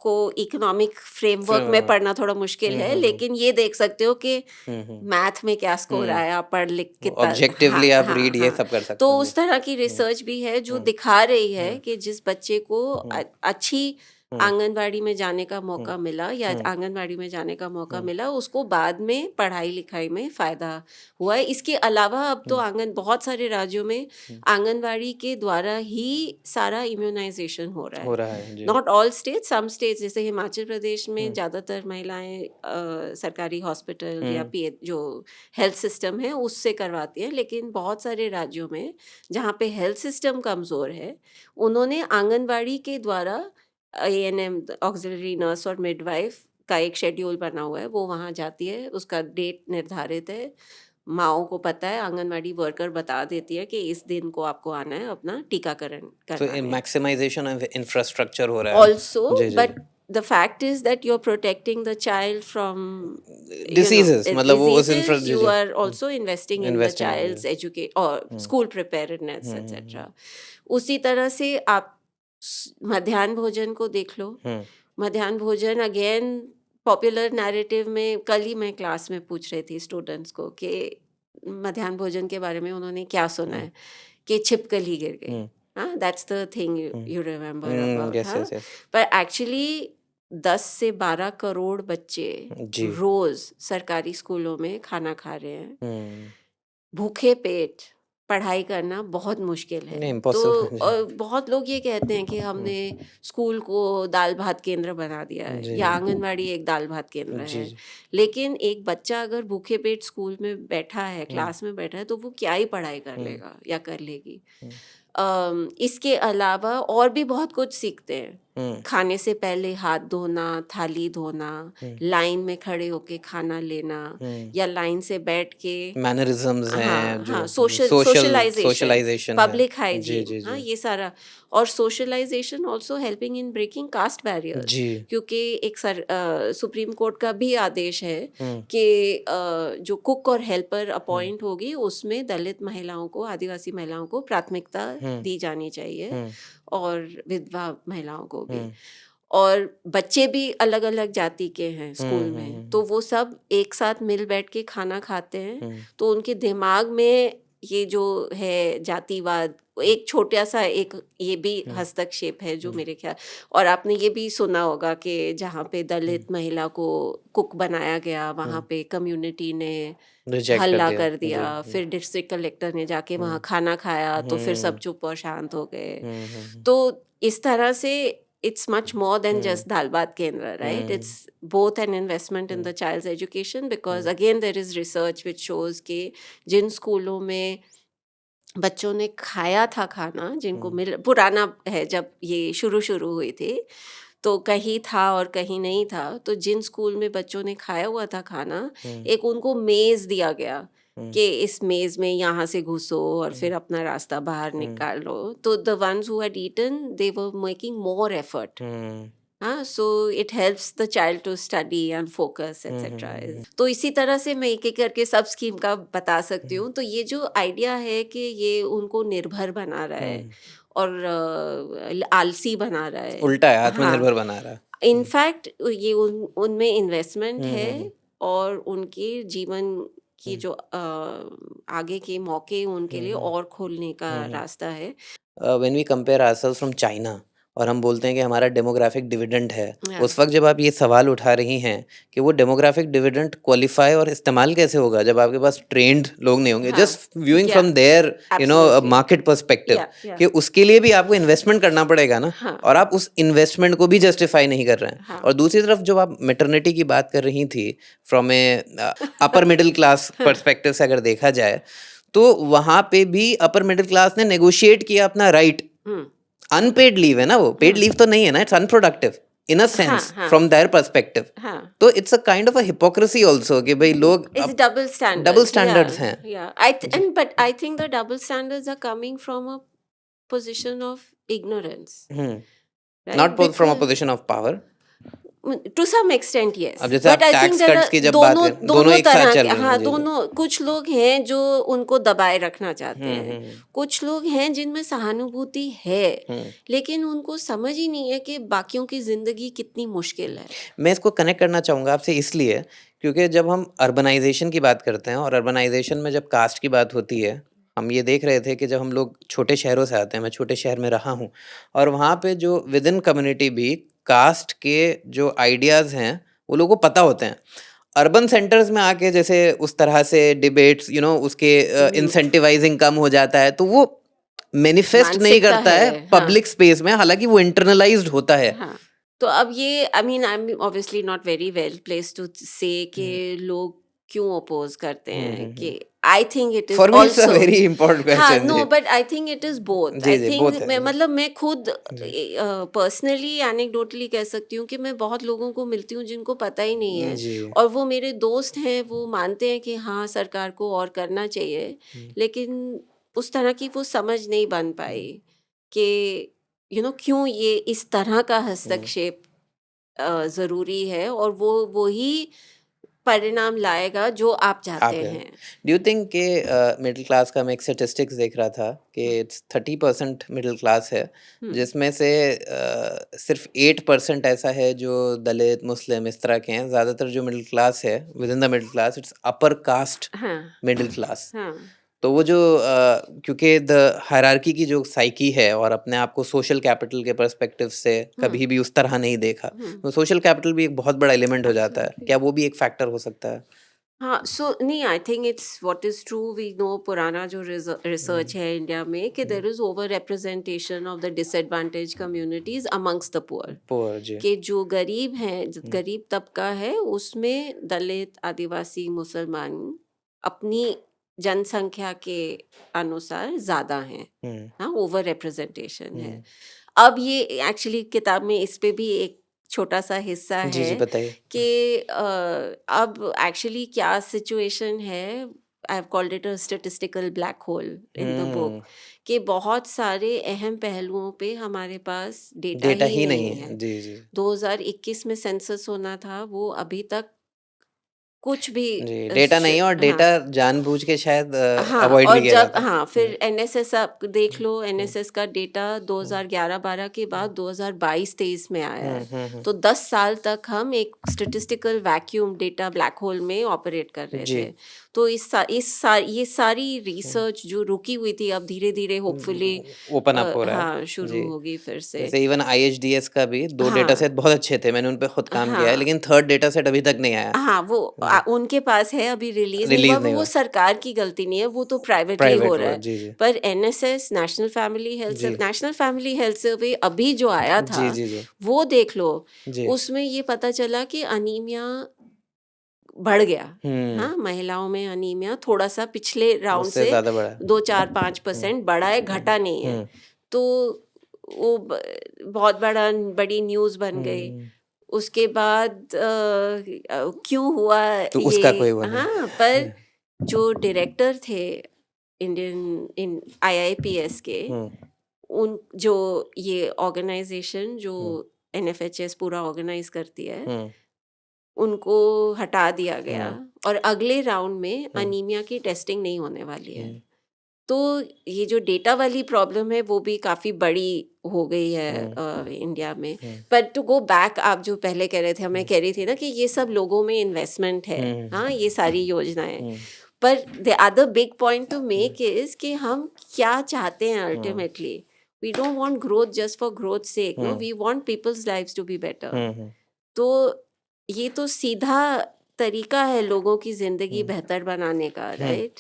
को इकोनॉमिक फ्रेमवर्क में फ्रेम पढ़ना थोड़ा मुश्किल है, लेकिन ये देख सकते हो कि मैथ में क्या स्कोर आया, पढ़ लिख कितना, हाँ, ऑब्जेक्टिवली आप हाँ, रीड ये हाँ। सब कर सकते तो हैं, उस तरह की रिसर्च भी है जो दिखा रही है कि जिस बच्चे को अच्छी आंगनवाड़ी में जाने का मौका मिला या आंगनवाड़ी में जाने का मौका मिला, उसको बाद में पढ़ाई लिखाई में फायदा हुआ है। इसके अलावा अब तो बहुत सारे राज्यों में आंगनवाड़ी के द्वारा ही सारा इम्यूनाइजेशन हो रहा हो है। रहा है, जी। Not all states, some states, जैसे हिमाचल प्रदेश में ज़्यादातर महिलाएं सरकारी हॉस्पिटल या जो हेल्थ सिस्टम है उससे करवाती हैं, लेकिन बहुत सारे राज्यों में जहाँ पे हेल्थ सिस्टम कमज़ोर है, उन्होंने आंगनवाड़ी के द्वारा ANM, ऑक्सिलरी नर्स और मिडवाइफ का एक शेड्यूल बना हुआ है, वो वहाँ जाती है, उसका डेट निर्धारित है, माओ को पता है, आंगनवाड़ी वर्कर बता देती है कि इस दिन को आपको आना है अपना टीकाकरण तो करवाने। मैक्सिमाइजेशन ऑफ इंफ्रास्ट्रक्चर हो रहा है। Also, जी, जी, but जी। the fact is that you're protecting the child from, diseases, मतलब वो उस diseases. जी, You जी। are also investing in the investing, child's educate or school preparedness, etc. उसी तरह से आप मध्याह्न भोजन को देख लो। मध्याह्न भोजन अगेन पॉपुलर नैरेटिव में, कल ही मैं क्लास में पूछ रही थी स्टूडेंट्स को कि मध्याह्न भोजन के बारे में उन्होंने क्या सुना है, कि छिपकली गिर गई, हाँ, that's the thing you remember about, yes, हाँ। Yes, yes. पर एक्चुअली 10 से 12 करोड़ बच्चे जी। रोज सरकारी स्कूलों में खाना खा रहे हैं, भूखे पेट, पढ़ाई करना बहुत मुश्किल है। नहीं, तो इम्पॉसिबल। बहुत लोग ये कहते हैं कि हमने स्कूल को दाल भात केंद्र बना दिया है, जी, या आंगनवाड़ी एक दाल भात केंद्र जी, है। जी। लेकिन एक बच्चा अगर भूखे पेट स्कूल में बैठा है, हुँ, क्लास में बैठा है, तो वो क्या ही पढ़ाई कर हुँ, लेगा या कर लेगी। हुँ, इसके अलावा और भी बहुत कुछ सीखते हैं। हुँ, खाने से पहले हाथ धोना, थाली धोना, हुँ, लाइन में खड़े होके खाना लेना, हुँ। या लाइन से बैठ के मैनरिज़म्स हाँ, हैं हाँ, जो सोशलाइज़ेशन, सोशलाइज़ेशन है। पब्लिक जी, हाइजीन, जी, हाँ, जी। ये सारा। और socialization also helping in breaking caste barriers, जी। क्योंकि एक सुप्रीम कोर्ट का भी आदेश है हुँ, कि जो कुक और हेल्पर हुँ, अपॉइंट होगी, उसमें दलित महिलाओं को, आदिवासी महिलाओं को प्राथमिकता हुँ, दी जानी चाहिए, हुँ, और विधवा महिलाओं को भी। हुँ, और बच्चे भी अलग-अलग जाति के हैं हुँ, स्कूल हुँ, में, तो हुँ, वो सब एक साथ मिल बैठ के खाना खाते हैं। हुँ, तो उनके दिमाग में ये जो है जातिवाद, एक छोटा-सा एक ये भी हुँ, हस्तक्षेप है जो हुँ, मेरे ख्याल। और आपने ये भी सुना होगा कि जहाँ पे हुँ, दलित महिला को कुक बनाया गया, वहाँ हुँ। पे कम्युनिटी ने रिजेक्ट कर हल्ला दिया। कर जी, दिया। जी। फिर डिस्ट्रिक्ट कलेक्टर ने जाके वहाँ हुँ, खाना खाया, तो फिर सब हुँ, चुप और शांत हो गए। हुँ, हुँ, तो इस तरह से it's much more than hmm, just दाल भात केंद्र, right? Hmm, It's both an investment in hmm, the child's education, because hmm, again there is research which shows कि जिन स्कूलों में बच्चों ने खाया था खाना, जिनको हुँ, मिल पुराना है जब ये शुरू शुरू हुई थी, तो कहीं था और कहीं नहीं था। तो जिन स्कूल में बच्चों ने खाया हुआ था खाना, हुँ, एक उनको मेज़ दिया गया हुँ, कि इस मेज़ में यहाँ से घुसो और हुँ, फिर अपना रास्ता बाहर हुँ, निकालो। तो the ones who had eaten, they were making more effort. हुँ, हाँ, so it helps the child to study and focus hmm, etcetera. हुँ, तो इसी तरह से मैं एक एक करके सब स्कीम का बता सकती हुँ, हूँ। तो ये जो आइडिया है कि ये उनको निर्भर बना रहा है हुँ। और आलसी बना रहा है। उल्टा है, हाँ, आत्मनिर्भर बना रहा है। हुँ, इनफैक्ट ये उनमें इन्वेस्टमेंट हुँ, है, हुँ, हुँ, और उनके जीवन की हुँ, जो आगे के मौके उनके हुँ, लिए हुँ, और खोलने का हुँ, हुँ। रास्ता है। When we compare ourselves from China और हम बोलते हैं कि हमारा डेमोग्राफिक डिविडेंड है, या उस वक़्त जब आप ये सवाल उठा रही हैं कि वो डेमोग्राफिक डिविडेंड क्वालिफ़ाई और इस्तेमाल कैसे होगा जब आपके पास ट्रेन्ड लोग नहीं होंगे? हाँ, जस्ट व्यूइंग या from there absolutely, market perspective या कि उसके लिए भी आपको इन्वेस्टमेंट करना पड़ेगा ना, हाँ, और आप उस इन्वेस्टमेंट को भी जस्टिफ़ाई नहीं कर रहे हैं। हाँ। और दूसरी तरफ जब आप मैटरनिटी की बात कर रही थी from upper middle class perspective से अगर देखा जाए, तो वहाँ पे भी अपर मिडल क्लास ने नेगोशिएट किया अपना राइट। हुँ, अनपेड लीव है ना वो, पेड हुँ। लीव तो नहीं है ना, इट्स अनप्रोडक्टिव इन अ हाँ, सेंस हाँ, फ्रॉम देयर पर्सपेक्टिव। हाँ। तो it's a kind of a hypocrisy also कि भाई लोग It's अब double double standards. Yeah, standards हैं। yeah. जी। But I think the double standards are coming from a position of ignorance, hmm, right? Not from a Because position of power. to some extent अब yes, जैसे but आप I think tax there cuts are की जब बात दोनों करें, दोनों दोनों एक साथ तरह के। चल रही हैं। हाँ, जी, जी। दोनों, कुछ लोग हैं जो उनको दबाए रखना चाहते हुँ, हैं, हुँ, कुछ लोग हैं जिनमें सहानुभूति है, हुँ। लेकिन उनको समझ ही नहीं है कि बाकियों की जिंदगी कितनी मुश्किल है। मैं इसको कनेक्ट करना चाहूँगा आपसे इसलिए क्योंकि जब हम अर्बनाइजेशन की बात करते हैं और अर्बनाइजेशन में जब कास्ट की बात होती है, हम ये देख रहे थे कि जब हम लोग छोटे शहरों से आते हैं, मैं छोटे शहर में रहा हूँ, और वहाँ पे जो विद इन कम्युनिटी भी कास्ट के जो आइडियाज़ हैं वो लोगों को पता होते हैं। अर्बन सेंटर्स में आके जैसे उस तरह से डिबेट्स उसके हम्म, इंसेंटिवाइजिंग कम हो जाता है, तो वो मैनिफेस्ट नहीं मानसिकता करता है। है हाँ, पब्लिक स्पेस में, हालांकि वो इंटरनलाइज्ड होता है। हाँ, तो अब ये I am obviously not very well place to say कि हुँ, लोग क्यों अपोज करते हुँ, हैं हुँ, कि हुँ। I think it is for me it's a also. Very important हाँ, क्वेश्चन। नो, जी, but I think it is both. जी, आई जी, थिंक बोथ है। मैं, जी, मतलब मैं खुद जी, पर्सनली एनेक्डोटली कह सकती हूँ कि मैं बहुत लोगों को मिलती हूँ जिनको पता ही नहीं है, जी। और वो मेरे दोस्त हैं, वो मानते हैं कि हाँ सरकार को और करना चाहिए, हुँ, लेकिन उस तरह की वो समझ नहीं बन पाई कि क्यों ये इस तरह का हुँ, हस्तक्षेप ज़रूरी है, और वो ही परिणाम लाएगा जो आप चाहते आप हैं। हैं। डू यू थिंक कि मिडल क्लास का मैं एक स्टैटिस्टिक्स देख रहा था कि इट्स 30% मिडल क्लास है, हुँ, जिसमें से सिर्फ़ 8% ऐसा है जो दलित, मुस्लिम इस तरह के हैं। ज़्यादातर जो मिडल क्लास है, with in the middle class it's upper caste हाँ, मिडल क्लास। हाँ, तो वो जो क्योंकि द हायरार्की की जो साइकी है और अपने आप को सोशल कैपिटल के पर्सपेक्टिव से हुँ, कभी भी उस तरह नहीं देखा, हुँ, तो सोशल कैपिटल भी एक बहुत बड़ा एलिमेंट हो जाता है। एब्सोल्युटली। क्या वो भी एक फैक्टर हो सकता है? हाँ, सो नहीं, I think it's what is true, we know पुराना जो रिसर्च है इंडिया में कि there is over representation of the disadvantage communities amongst the poor, poor जी। कि जो गरीब हैं, हुँ, गरीब तबका है, उसमें दलित, आदिवासी, मुसलमान अपनी जनसंख्या के अनुसार ज़्यादा हैं। हुँ, हाँ, ओवर रिप्रेजेंटेशन है। हुँ। अब ये एक्चुअली किताब में इस पे भी एक छोटा-सा हिस्सा जी, है जी, बताइए। कि अब एक्चुअली क्या सिचुएशन है, I have called it a statistical black hole in the book, हुँ, कि बहुत सारे अहम पहलुओं पे हमारे पास डेटा डेटा ही ही नहीं नहीं है। है। जी, जी। 2021 में सेंसस होना था, वो अभी तक कुछ भी जी, डेटा नहीं है और हाँ। डेटा जानबूझ के शायद हाँ, अवॉइड भी और किया जब जाता है। हाँ, हुँ, फिर एनएसएस आप देख हुँ, लो, हुँ, एनएसएस का डेटा हुँ, 2011-12 के बाद 2022-23 में आया हुँ, है। हुँ, हुँ। तो 10 साल तक हम एक statistical vacuum data black hole में ऑपरेट कर रहे जी। थे। तो ये सारी हुँ, रिसर्च जो रुकी हुई थी, अब धीरे-धीरे होपफुली ओपन अप हो रहा है। हाँ, शुरू जी। होगी फिर से। जैसे इवन आईएचडीएस का भी 2 डेटा हाँ, सेट बहुत अच्छे थे, मैंने उन पे खुद काम किया है, हाँ। लेकिन 3rd डेटा सेट अभी तक नहीं आया। हाँ, वो जी, उनके पास है, अभी रिलीज़ नहीं हुआ, रिलीज़ नहीं वो हुआ। सरकार की गलती नहीं है, वो तो प्राइवेटली हो प्राइवेट रहा हुआ। है। जी, जी। पर एनएसएस, जी। नेशनल फैमिली हेल्थ सर्वे अभी जो आया था, जी, जी, जी। वो देख लो, जी। उसमें ये पता चला कि अनीमिया बढ़ गया। हुँ, हाँ, महिलाओं में अनीमिया थोड़ा-सा पिछले राउंड उससे से ज़्यादा बड़ा है। 2, 4, हुँ, 5% बढ़ा है, हुँ, घटा नहीं है। हुँ, तो वो बहुत बड़ी न्यूज़ बन गई। हुँ। उसके बाद क्यों हुआ तो उसका कोई ये, वो नहीं। हाँ, पर जो डायरेक्टर थे इंडियन इन आईआईपीएस के, हुँ, उन जो ये ऑर्गेनाइजेशन जो हुँ, एनएफएचएस पूरा ऑर्गेनाइज करती है, हुँ, उनको हटा दिया गया हुँ, और अगले राउंड में हुँ, अनीमिया की टेस्टिंग नहीं होने वाली है। हुँ, तो ये जो डेटा वाली प्रॉब्लम है, वो भी काफ़ी बड़ी हो गई है हुँ, इंडिया में। हुँ, पर टू गो बैक, आप जो पहले कह रहे थे, मैं हुँ, कह रही थी ना कि ये सब लोगों में इन्वेस्टमेंट है। हुँ, हाँ, ये सारी योजनाएँ। हुँ, पर the other big point to hmm, make is कि हम क्या चाहते हैं हुँ, ultimately? We don't want growth just for growth sake, no, hmm, we want people's lives to be better. हुँ, हुँ, तो ये तो सीधा तरीका है लोगों की ज़िंदगी हुँ, बेहतर बनाने का, हुँ, राइट?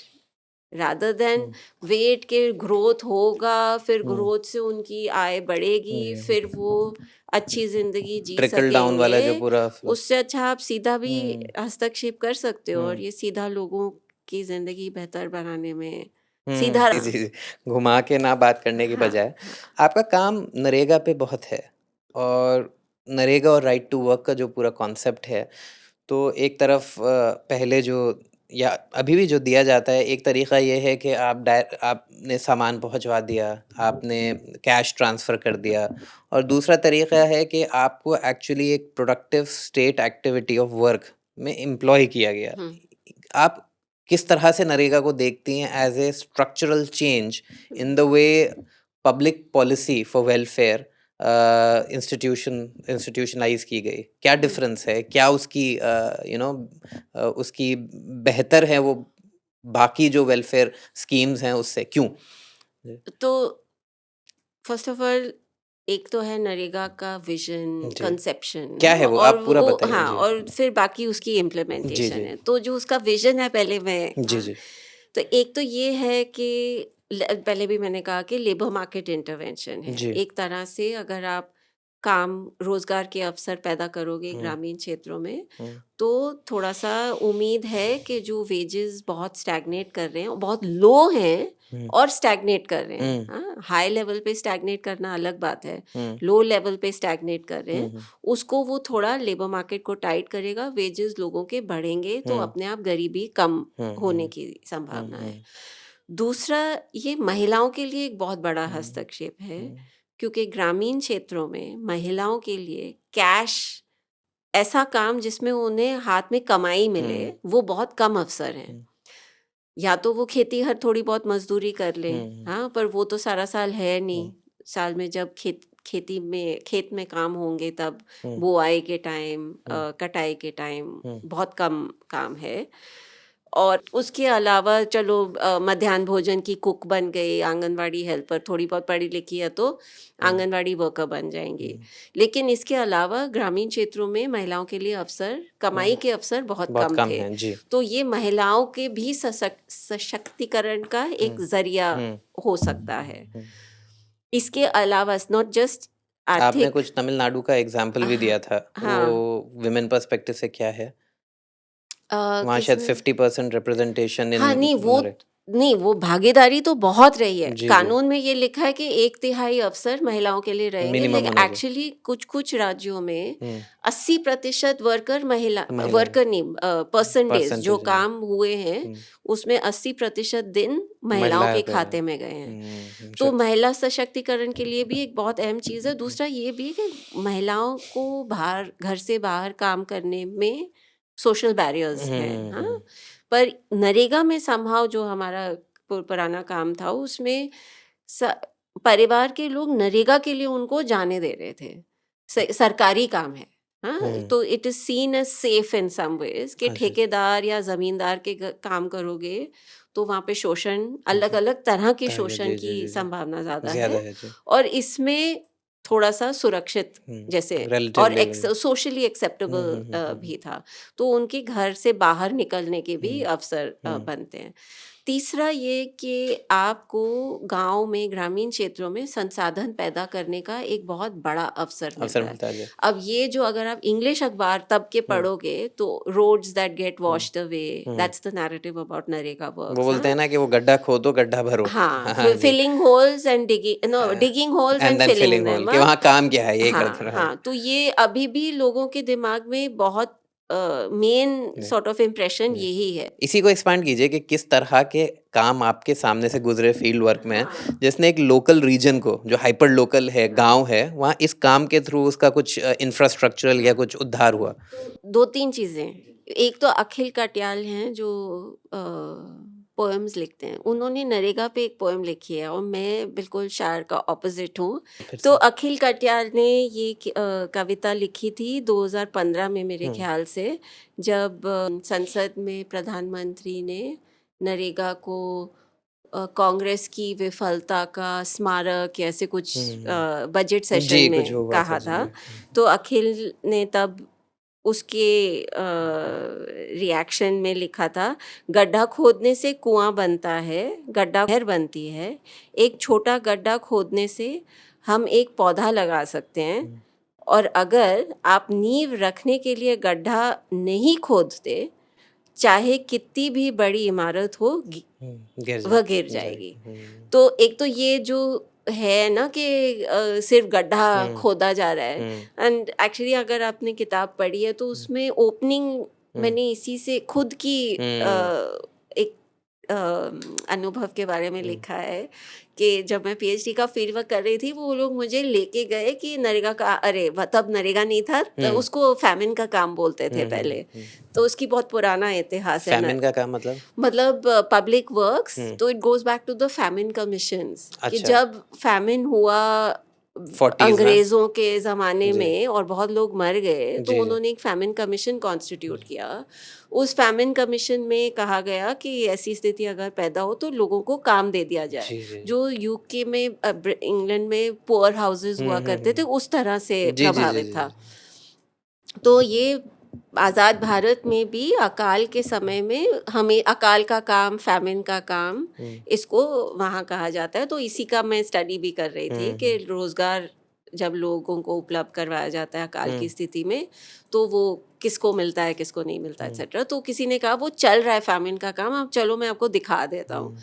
रादर देन हुँ, वेट के ग्रोथ होगा, फिर हुँ, ग्रोथ से उनकी आय बढ़ेगी, हुँ, फिर वो अच्छी जिंदगी जी ट्रिकल डाउन वाला सकेंगे। जो पूरा फ्लो। उससे अच्छा आप सीधा भी हुँ, हस्तक्षेप कर सकते हो, और हुँ, ये सीधा लोगों की जिंदगी बेहतर बनाने में हुँ, सीधा। जी, जी, जी, घुमा के ना बात करने की हाँ, बजाय, हाँ। आपका काम नरेगा पे बहुत है और नरेगा और राइट टू वर्क का जो पूरा कॉन्सेप्ट है, तो एक तरफ पहले जो या अभी भी जो दिया जाता है, एक तरीका ये है कि आपने सामान पहुँचवा दिया, आपने कैश ट्रांसफ़र कर दिया और दूसरा तरीका है कि आपको एक्चुअली एक productive state activity of work में एम्प्लॉय किया गया। हम्म, आप किस तरह से नरेगा को देखती हैं as a structural change in the way public policy for welfare institutionalize की गई? क्या हम्म। डिफ़रेंस है? क्या उसकी उसकी बेहतर है वो बाकी जो वेलफेयर स्कीम्स हैं उससे, क्यों? जी, तो फर्स्ट ऑफ ऑल, एक तो है नरेगा का विजन, जी। कंसेप्शन, क्या है वो? और आप पूरा वो, बताइए। हाँ, जी। और फिर बाकी उसकी जी, इम्प्लीमेंटेशन जी। है। तो जो उसका विजन है, पहले मैं, जी, हाँ, जी। तो एक तो ये है कि पहले भी मैंने कहा कि लेबर मार्केट इंटरवेंशन है जी। एक तरह से। अगर आप काम रोजगार के अवसर पैदा करोगे हुँ, ग्रामीण क्षेत्रों में, हुँ, तो थोड़ा सा उम्मीद है कि जो वेजेस बहुत स्टैग्नेट कर रहे हैं, बहुत लो हैं हुँ, और स्टैग्नेट कर रहे हैं, हुँ, हाँ, हाई लेवल पे स्टैग्नेट करना अलग बात है, हुँ, लो लेवल पे स्टैग्नेट कर रहे हुँ, हैं, हुँ, उसको वो थोड़ा लेबर मार्केट को टाइट करेगा, वेजेस लोगों के बढ़ेंगे, तो हुँ, अपने आप गरीबी कम हुँ, होने हुँ, की हुँ, संभावना है। हुँ, दूसरा, ये महिलाओं के लिए एक बहुत बड़ा हुँ, हस्तक्षेप है, हुँ, क्योंकि ग्रामीण क्षेत्रों में महिलाओं के लिए कैश, ऐसा काम जिसमें उन्हें हाथ में कमाई मिले, हुँ, वो बहुत कम अवसर हैं। हुँ, या तो वो खेती हर थोड़ी बहुत मजदूरी कर लें, हुँ, हाँ, पर वो तो सारा साल है हुँ, नहीं। साल में जब खेत में काम होंगे, तब हुँ, बुआई के टाइम, हुँ, कटाई के टाइम हुँ, बहुत कम काम है। और उसके अलावा चलो मध्याह्न भोजन की कुक बन गई, आंगनवाड़ी हेल्पर, थोड़ी बहुत पढ़ी लिखी है तो आंगनवाड़ी वर्कर बन जाएंगी। लेकिन इसके अलावा ग्रामीण क्षेत्रों में महिलाओं के लिए अवसर, कमाई के अवसर बहुत बहुत कम कम थे। है जी। तो ये महिलाओं के भी सशक्तिकरण का एक जरिया हो सकता है। इसके अलावा नॉट जस्ट आपने आर्थिक, कुछ तमिलनाडु का एग्जाम्पल भी दिया था, वो हाँ विमेन पर्सपेक्टिव से क्या है? वहाँ शायद किसमें 50% रिप्रेजेंटेशन हाँ इन नहीं वो भागीदारी तो बहुत रही है। जी, जी। कानून में ये लिखा है कि 1/3 अवसर महिलाओं के लिए रहेंगे, मिनिमम लेकिन होना चाहिए। एक्चुअली कुछ राज्यों में हुँ, 80% वर्कर महिलाएं वर्कर नहीं परसेंटेज जो परसेंटेज काम हुए हैं हुँ, उसमें 80% दिन महिलाओं महिलाओं के का खाते में गए हैं। तो शक्ति महिला सशक्तिकरण के लिए भी एक बहुत अहम चीज़ है। दूसरा ये भी है कि महिलाओं को बाहर, घर से बाहर काम करने में सोशल बैरियर्स हैं, हाँ। पर नरेगा में समहाउ जो हमारा पुराना काम था उसमें स, परिवार के लोग नरेगा के लिए उनको जाने दे रहे थे। सरकारी काम है, हाँ। तो it is seen as safe in some ways कि अच्छा। ठेकेदार या जमींदार के काम करोगे तो वहाँ पे शोषण, अलग अलग तरह के शोषण जी, जी, की जी, जी। संभावना ज्यादा ज़्यादा है। है जी। और इसमें थोड़ा सा सुरक्षित जैसे और रिलेटिवली सोशली एक्सेप्टेबल भी था। तो उनके घर से बाहर निकलने के भी अवसर बनते हैं। तीसरा ये कि आपको गांव में, ग्रामीण क्षेत्रों में संसाधन पैदा करने का एक बहुत बड़ा अवसर अवसर मिलता है। मिलता है जी। अब ये जो अगर आप इंग्लिश अखबार तब के पढ़ोगे तो roads that get washed away, that's the narrative about NREGA वो वर्क्स, बोलते हैं ना कि वो गड्ढा खोदो, गड्ढा भरो। हाँ, हाँ जी। Filling holes and digging holes and and then filling filling hole them कि वहाँ काम क्या है, ये हाँ करते रहो। हाँ। तो ये अभी भी लोगों के दिमाग में बहुत मेन सॉर्ट ऑफ इम्प्रेशन यही है। इसी को एक्सपांड कीजिए कि किस तरह के काम आपके सामने से गुजरे फील्ड वर्क में, जिसने एक लोकल रीजन को, जो हाइपर लोकल है, गांव है, वहाँ इस काम के थ्रू उसका कुछ इंफ्रास्ट्रक्चरल या कुछ उद्धार हुआ। 2-3 चीज़ें। एक तो अखिल कटियाल हैं जो पोएम्स लिखते हैं। उन्होंने नरेगा पे एक पोएम लिखी है और मैं बिल्कुल शायर का ऑपोजिट हूँ। फिर तो से अखिल कटियाल ने ये कविता लिखी थी 2015 में मेरे ख्याल से, जब संसद में प्रधानमंत्री ने नरेगा को कांग्रेस की विफलता का स्मारक ऐसे कुछ बजट सेशन जी, कुछ में हुआ था कहा जी। था। तो अखिल ने तब उसके रिएक्शन में लिखा था, गड्ढा खोदने से कुआं बनता है, गड्ढा नहर बनती है, एक छोटा गड्ढा खोदने से हम एक पौधा लगा सकते हैं, और अगर आप नींव रखने के लिए गड्ढा नहीं खोदते, चाहे कितनी भी बड़ी इमारत हो वह गिर जाएगी। तो एक तो ये जो है ना कि सिर्फ गड्ढा खोदा जा रहा है। एंड एक्चुअली अगर आपने किताब पढ़ी है तो उसमें ओपनिंग मैंने इसी से खुद की एक अनुभव के बारे में लिखा है कि जब मैं पीएचडी का फील्ड वर्क कर रही थी, वो लोग मुझे लेके गए कि नरेगा का, अरे तब नरेगा नहीं था, तो उसको फैमिन का काम बोलते थे पहले। तो उसकी बहुत पुराना इतिहास है। फैमिन का काम मतलब पब्लिक वर्क्स, तो it goes back to the famine commissions कि अच्छा। जब फैमिन हुआ 40s में अंग्रेजों के ज़माने जी। में और बहुत लोग मर गए, तो जी, जी। उन्होंने एक फैमिन कमीशन कॉन्स्टिट्यूट किया। उस फैमिन कमीशन में कहा गया कि ऐसी स्थिति अगर पैदा हो तो लोगों को काम दे दिया जाए। जी, जी। जो यूके में, इंग्लैंड में पुअर हाउसेस हुआ करते थे, उस तरह से जी, जी, जी, प्रभावित जी। था। तो ये आज़ाद भारत में भी अकाल के समय में हमें अकाल का काम, फैमिन का काम, इसको वहाँ कहा जाता है। तो इसी का मैं स्टडी भी कर रही थी कि रोज़गार जब लोगों को उपलब्ध करवाया जाता है अकाल की स्थिति में, तो वो किसको मिलता है, किसको नहीं मिलता, एक्सेट्रा। तो किसी ने कहा वो चल रहा है फैमिन का काम, अब चलो मैं आपको दिखा देता हूँ।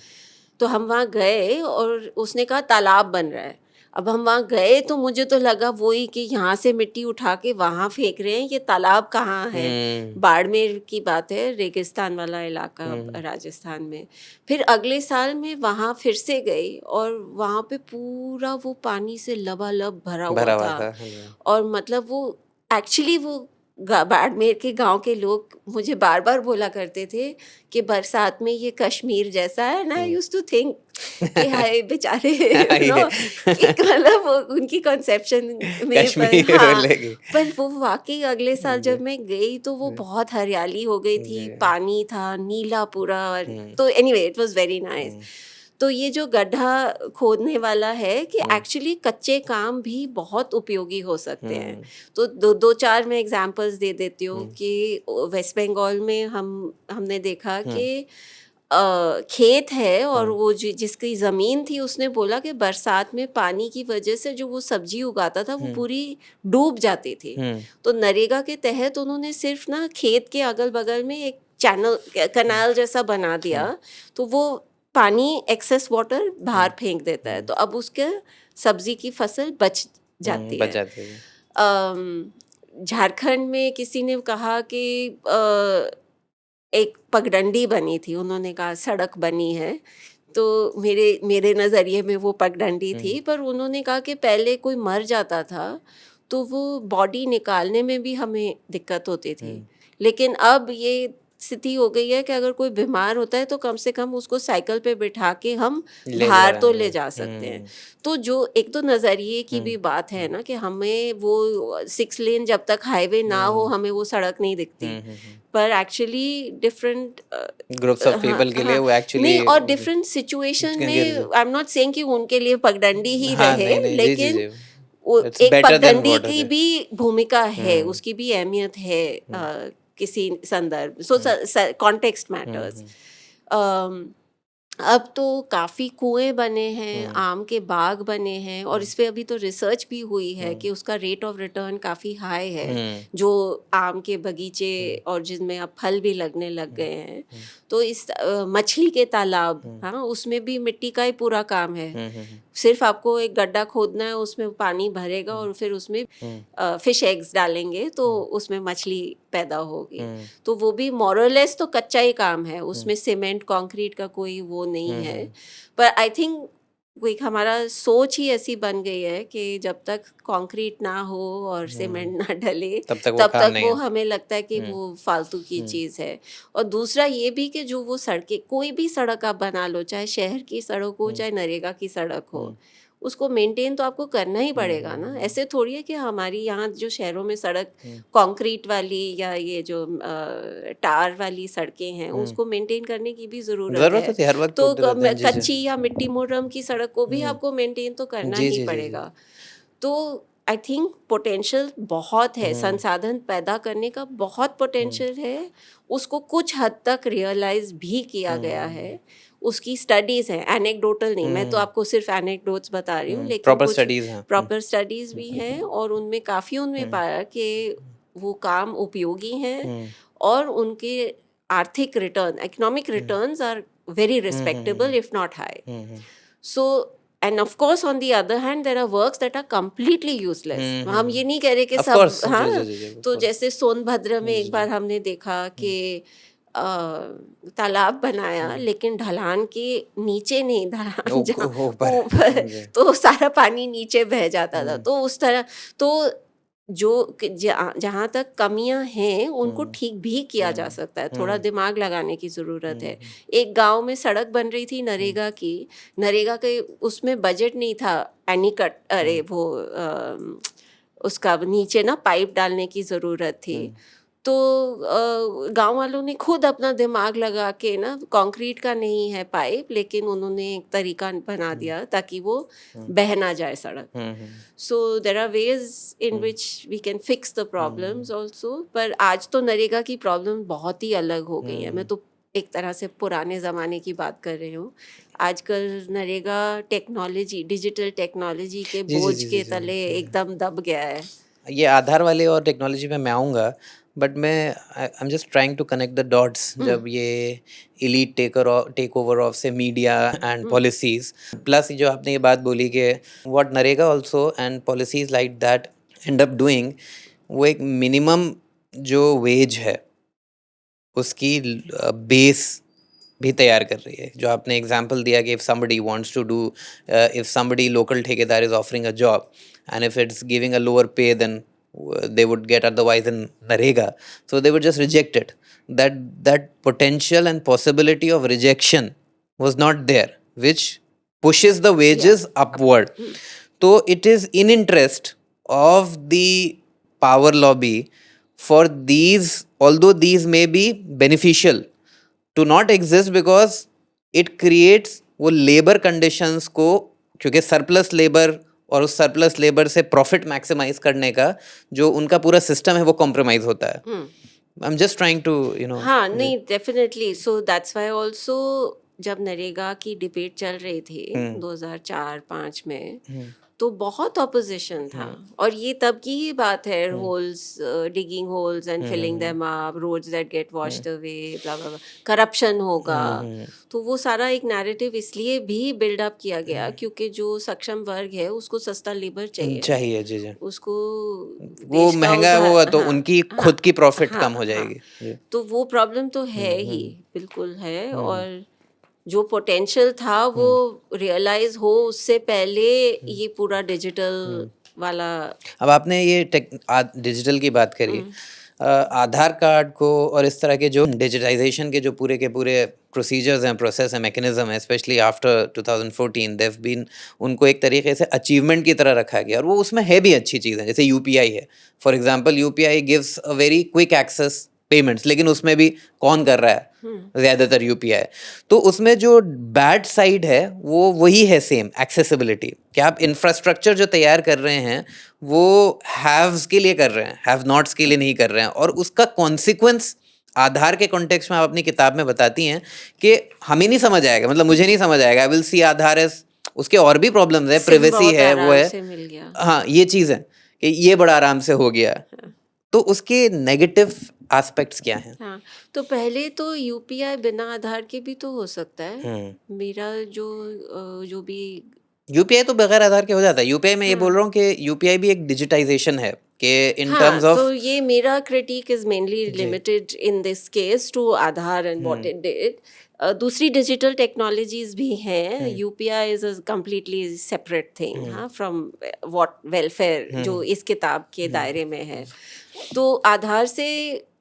तो हम वहाँ गए और उसने कहा तालाब बन रहा है। अब हम वहाँ गए तो मुझे तो लगा वही कि यहाँ से मिट्टी उठा के वहाँ फेंक रहे हैं, ये तालाब कहाँ है। बाड़मेर की बात है, रेगिस्तान वाला इलाका राजस्थान में। फिर अगले साल मैं वहाँ फिर से गई और वहाँ पे पूरा वो पानी से लबालब भरा हुआ था। और मतलब वो एक्चुअली वो बाड़मेर के गांव के लोग मुझे बार बार बोला करते थे कि बरसात में ये कश्मीर जैसा है। And I used to think कि हाय बेचारे ये एक मतलब वो उनकी कंसेप्शन में पर कश्मीर हाँ, बोलेगी। पर वो वाक़ई अगले साल जी, जब मैं गई तो वो जी, बहुत हरियाली हो गई थी, जी। पानी था नीला पूरा और हुँ, तो anyway it was very nice. हुँ, तो ये जो गड्ढा खोदने वाला है कि हुँ, एक्चुअली कच्चे काम भी बहुत उपयोगी हो सकते हैं। हुँ, तो 2-4 मैं एग्ज़ाम्पल्स दे देती हूँ हुँ, कि वेस्ट बंगाल में हमने देखा हुँ, कि खेत है और हुँ, वो जिसकी ज़मीन थी उसने बोला कि बरसात में पानी की वजह से जो वो सब्ज़ी उगाता था वो हुँ, पूरी डूब जाती थी। हुँ, तो नरेगा के तहत उन्होंने सिर्फ़ ना खेत के अगल-बगल में एक चैनल हुँ, कनाल जैसा बना हुँ, दिया, तो वो पानी एक्सेस वाटर हुँ, बाहर फेंक देता है, हुँ, तो अब उसके सब्ज़ी की फसल बच हुँ, जाती बच है। जाती है। झारखंड में किसी ने कहा कि एक पगडंडी बनी थी, उन्होंने कहा सड़क बनी है, तो मेरे मेरे नज़रिए में वो पगडंडी हुँ, थी, पर उन्होंने कहा कि पहले कोई मर जाता था, तो वो बॉडी निकालने में भी हमें दिक्कत होती थी। हुँ, लेकिन अब ये स्थिति हो गई है कि अगर कोई बीमार होता है तो कम से कम उसको साइकिल पे बिठा के हम ले जा बाहर रहे तो हैं। ले जा सकते हैं। हुँ, तो जो एक तो नज़रिए की हुँ, भी बात है हुँ, ना कि हमें वो 6 लेन जब तक हाईवे ना हो, हुँ, हमें वो सड़क नहीं दिखती। हुँ, हुँ, हुँ। पर एक्चुअली डिफरेंट ग्रुप्स ऑफ हाँ, पीपल के लिए हाँ। वो एक्चुअली नहीं और डिफरेंट सिचुएशन में गिर ज आई एम नॉट सेइंग कि उनके लिए पगडंडी ही हाँ, रहे, नहीं, नहीं। जी, जी, लेकिन जी। वो इट्स एक बेटर देन पगडंडी व्हाट इट की इज़। भी भूमिका है, हुँ, उसकी भी अहमियत है हुँ, किसी संदर्भ सो हुँ, कॉन्टेक्स्ट हुँ, मैटर्स। हुँ, अब तो काफ़ी कुएँ बने हैं, हुँ, आम के बाग बने हैं और हुँ, इस पे अभी तो रिसर्च भी हुई है हुँ, कि उसका रेट ऑफ रिटर्न काफ़ी हाई है, हुँ, जो आम के बगीचे हुँ, और जिनमें अब फल भी लगने लग हुँ, गए हैं। हुँ, तो इस मछली के तालाब, हुँ, हाँ, उसमें भी मिट्टी का ही पूरा काम है। हुँ, हुँ, सिर्फ़ आपको एक गड्ढा खोदना है, उसमें पानी भरेगा हुँ, और फिर उसमें हुँ, फिश एग्स डालेंगे तो हुँ, उसमें मछली पैदा होगी। हुँ, तो वो भी मोर और लेस तो कच्चा ही काम है, हुँ, उसमें सीमेंट, कंक्रीट का कोई वो नहीं हुँ, है। हुँ, पर आई थिंक वो एक हमारा सोच ही ऐसी बन गई है कि जब तक कंक्रीट ना हो और हुँ, सीमेंट ना डले, तब तक वो तब काम तक नहीं वो है। हमें लगता है कि हुँ, वो फालतू की हुँ, चीज़ है। और दूसरा ये भी कि जो वो सड़कें कोई भी सड़क आप बना लो, चाहे शहर की सड़क हो, हुँ, चाहे नरेगा की सड़क हो, हुँ, उसको मेंटेन तो आपको करना ही हुँ, पड़ेगा ना। हुँ, ऐसे थोड़ी है कि हमारी यहाँ जो शहरों में सड़क हुँ, कंक्रीट वाली या ये जो टार वाली सड़कें हैं, हुँ। उसको मेंटेन करने की भी ज़रूरत ज़रूरत है। होती है, हर वक़्त तो टूटते रहते हैं। जी, जी। कच्ची या मिट्टी मोरम की सड़क को भी हुँ, आपको मेंटेन तो करना जी, ही जी, जी, जी। पड़ेगा। तो आई थिंक पोटेंशियल बहुत है, हुँ, संसाधन पैदा करने का बहुत हुँ, पोटेंशियल है। उसको कुछ हद तक रियलाइज़ भी किया गया हुँ, है। उसकी स्टडीज़ हैं, एनेक्डोटल नहीं, मैं तो हुँ, आपको सिर्फ़ एनेक्डोट्स बता रही हूँ, हुँ, लेकिन प्रॉपर कुछ स्टडीज़ हैं। हुँ, प्रॉपर स्टडीज़ हुँ, भी हैं और उनमें काफ़ी उनमें हुँ, पाया कि वो काम उपयोगी हैं हुँ, और उनके आर्थिक return, economic hmm, returns are very hmm, hmm, respectable hmm, if not high. Hmm, hmm, So, and of course on the other hand there are works that are completely useless। हुँ, हुँ, हम हुँ। ये नहीं कह रहे कि ऑफ़ सब, course जी, जी, हाँ, जी, जी, तो बिल्कुल। जैसे सोनभद्र में जी, एक जी। बार हमने देखा हुँ, कि अ, तालाब बनाया हुँ। लेकिन ढलान के नीचे नहीं, ढलान जहाँ ऊपर ऊपर, जी। तो सारा पानी नीचे बह जाता था, हुँ, तो उस तरह तो जो जहाँ तक कमियां हैं उनको हुँ, ठीक भी किया जा हुँ, सकता है, थोड़ा हुँ, दिमाग लगाने की ज़रूरत हुँ, है। एक गांव में सड़क बन रही थी हुँ, नरेगा की, नरेगा के उसमें बजट नहीं था, एनीकट, हुँ, अरे वो उसका नीचे ना पाइप डालने की ज़रूरत थी। हुँ, तो गाँव वालों ने खुद अपना दिमाग लगा के ना, कंक्रीट का नहीं है पाइप, लेकिन उन्होंने एक तरीका बना हुँ, दिया ताकि वो हुँ, बह ना जाए सड़क। हुँ, हुँ, so there are ways in hmm, which we can fix the hmm, problems also, पर आज तो नरेगा की प्रॉब्लम बहुत ही अलग हो गई है। मैं हुँ। तो एक तरह से पुराने ज़माने की बात कर रही हूँ। आजकल नरेगा टेक्नोलॉजी, डिजिटल टेक्नोलॉजी के जी, जी, बोझ जी, जी, के जी। तले हुँ। एकदम दब गया है। ये आधार वाले और टेक्नोलॉजी पे मैं आऊँगा, but I am just trying to connect the dots हुँ, जब ये एलीट टेक ओवर ऑफ से media and hmm, policies plus जो आपने ये बात बोली कि what NREGA also and policies like that end up doing वो एक मिनिमम जो वेज है, उसकी बेस भी तैयार कर रही है। जो आपने एग्ज़ाम्पल दिया कि इफ समबडी लोकल ठेकेदार is offering a job and if it's giving a lower पे then they would get otherwise in Narega, so they would just reject it. That potential and possibility of rejection was not there, which pushes the wages upward. So it is in interest of the power lobby for these, although these may be beneficial, to not exist, because it creates वो labour conditions को, क्योंकि surplus labour और उस surplus labour से profit maximise करने का जो उनका पूरा सिस्टम है वो कॉम्प्रोमाइज होता है. I am just trying to हाँ नहीं definitely. So that's why also जब नरेगा की डिबेट चल रही थी 2004-5 में, तो बहुत ऑपोजिशन था. और ये तब की ही बात है, holes, digging holes and filling them up, roads that get washed away, blah blah, corruption होगा. तो वो सारा एक नैरेटिव इसलिए भी बिल्डअप किया गया क्योंकि जो सक्षम वर्ग है उसको सस्ता लेबर चाहिए. जी जी. उसको वो देश का महंगा उधार, हुआ तो हाँ, उनकी हाँ, खुद की प्रॉफिट हाँ, कम हो हाँ. जाएगी. तो वो प्रॉब्लम तो है ही, बिल्कुल है. और जो पोटेंशियल था वो रियलाइज हो उससे पहले ये पूरा डिजिटल वाला. अब आपने ये डिजिटल की बात करी, आधार कार्ड को और इस तरह के जो डिजिटाइजेशन के जो पूरे के पूरे प्रोसीजर्स हैं, प्रोसेस हैं, मैकेनिज्म है, स्पेशली आफ्टर 2014 देव बीन, उनको एक तरीके से अचीवमेंट की तरह रखा गया. और वो उसमें है भी अच्छी चीज़ें, जैसे यूपीआई है. For example UPI gives a very quick access payments, लेकिन उसमें भी कौन कर रहा है? ज़्यादातर यूपीआई. तो उसमें जो बैड साइड है वो वही है, सेम एक्सेसिबिलिटी. कि आप इंफ्रास्ट्रक्चर जो तैयार कर रहे हैं वो हैव्स के लिए कर रहे हैं, हैव नॉट्स के लिए नहीं कर रहे हैं. और उसका कॉन्सिक्वेंस आधार के कॉन्टेक्स्ट में आप अपनी किताब में बताती हैं कि हमें नहीं समझ आएगा, मतलब मुझे नहीं समझ आएगा. I will see Aadhaar as, उसके और भी प्रॉब्लम्स है, प्रिवेसी है, वो है, हाँ, ये चीज़ है कि ये बड़ा आराम से हो गया. तो उसके नेगेटिव एस्पेक्ट्स क्या हैं? हाँ, तो पहले तो यूपीआई बिना आधार के भी तो हो सकता है. मेरा जो भी यूपीआई तो बगैर आधार के हो जाता है. यूपीआई में ये बोल रहा हूँ कि यूपीआई भी एक डिजिटाइजेशन है कि इन टर्म्स ऑफ. तो ये मेरा critic is mainly limited in this case to Aadhaar and what it did. दूसरी डिजिटल टेक्नोलॉजीज भी हैं. UPI is a completely separate thing, हाँ, फ्रॉम व्हाट वेलफेयर जो इस किताब के दायरे में है. तो आधार से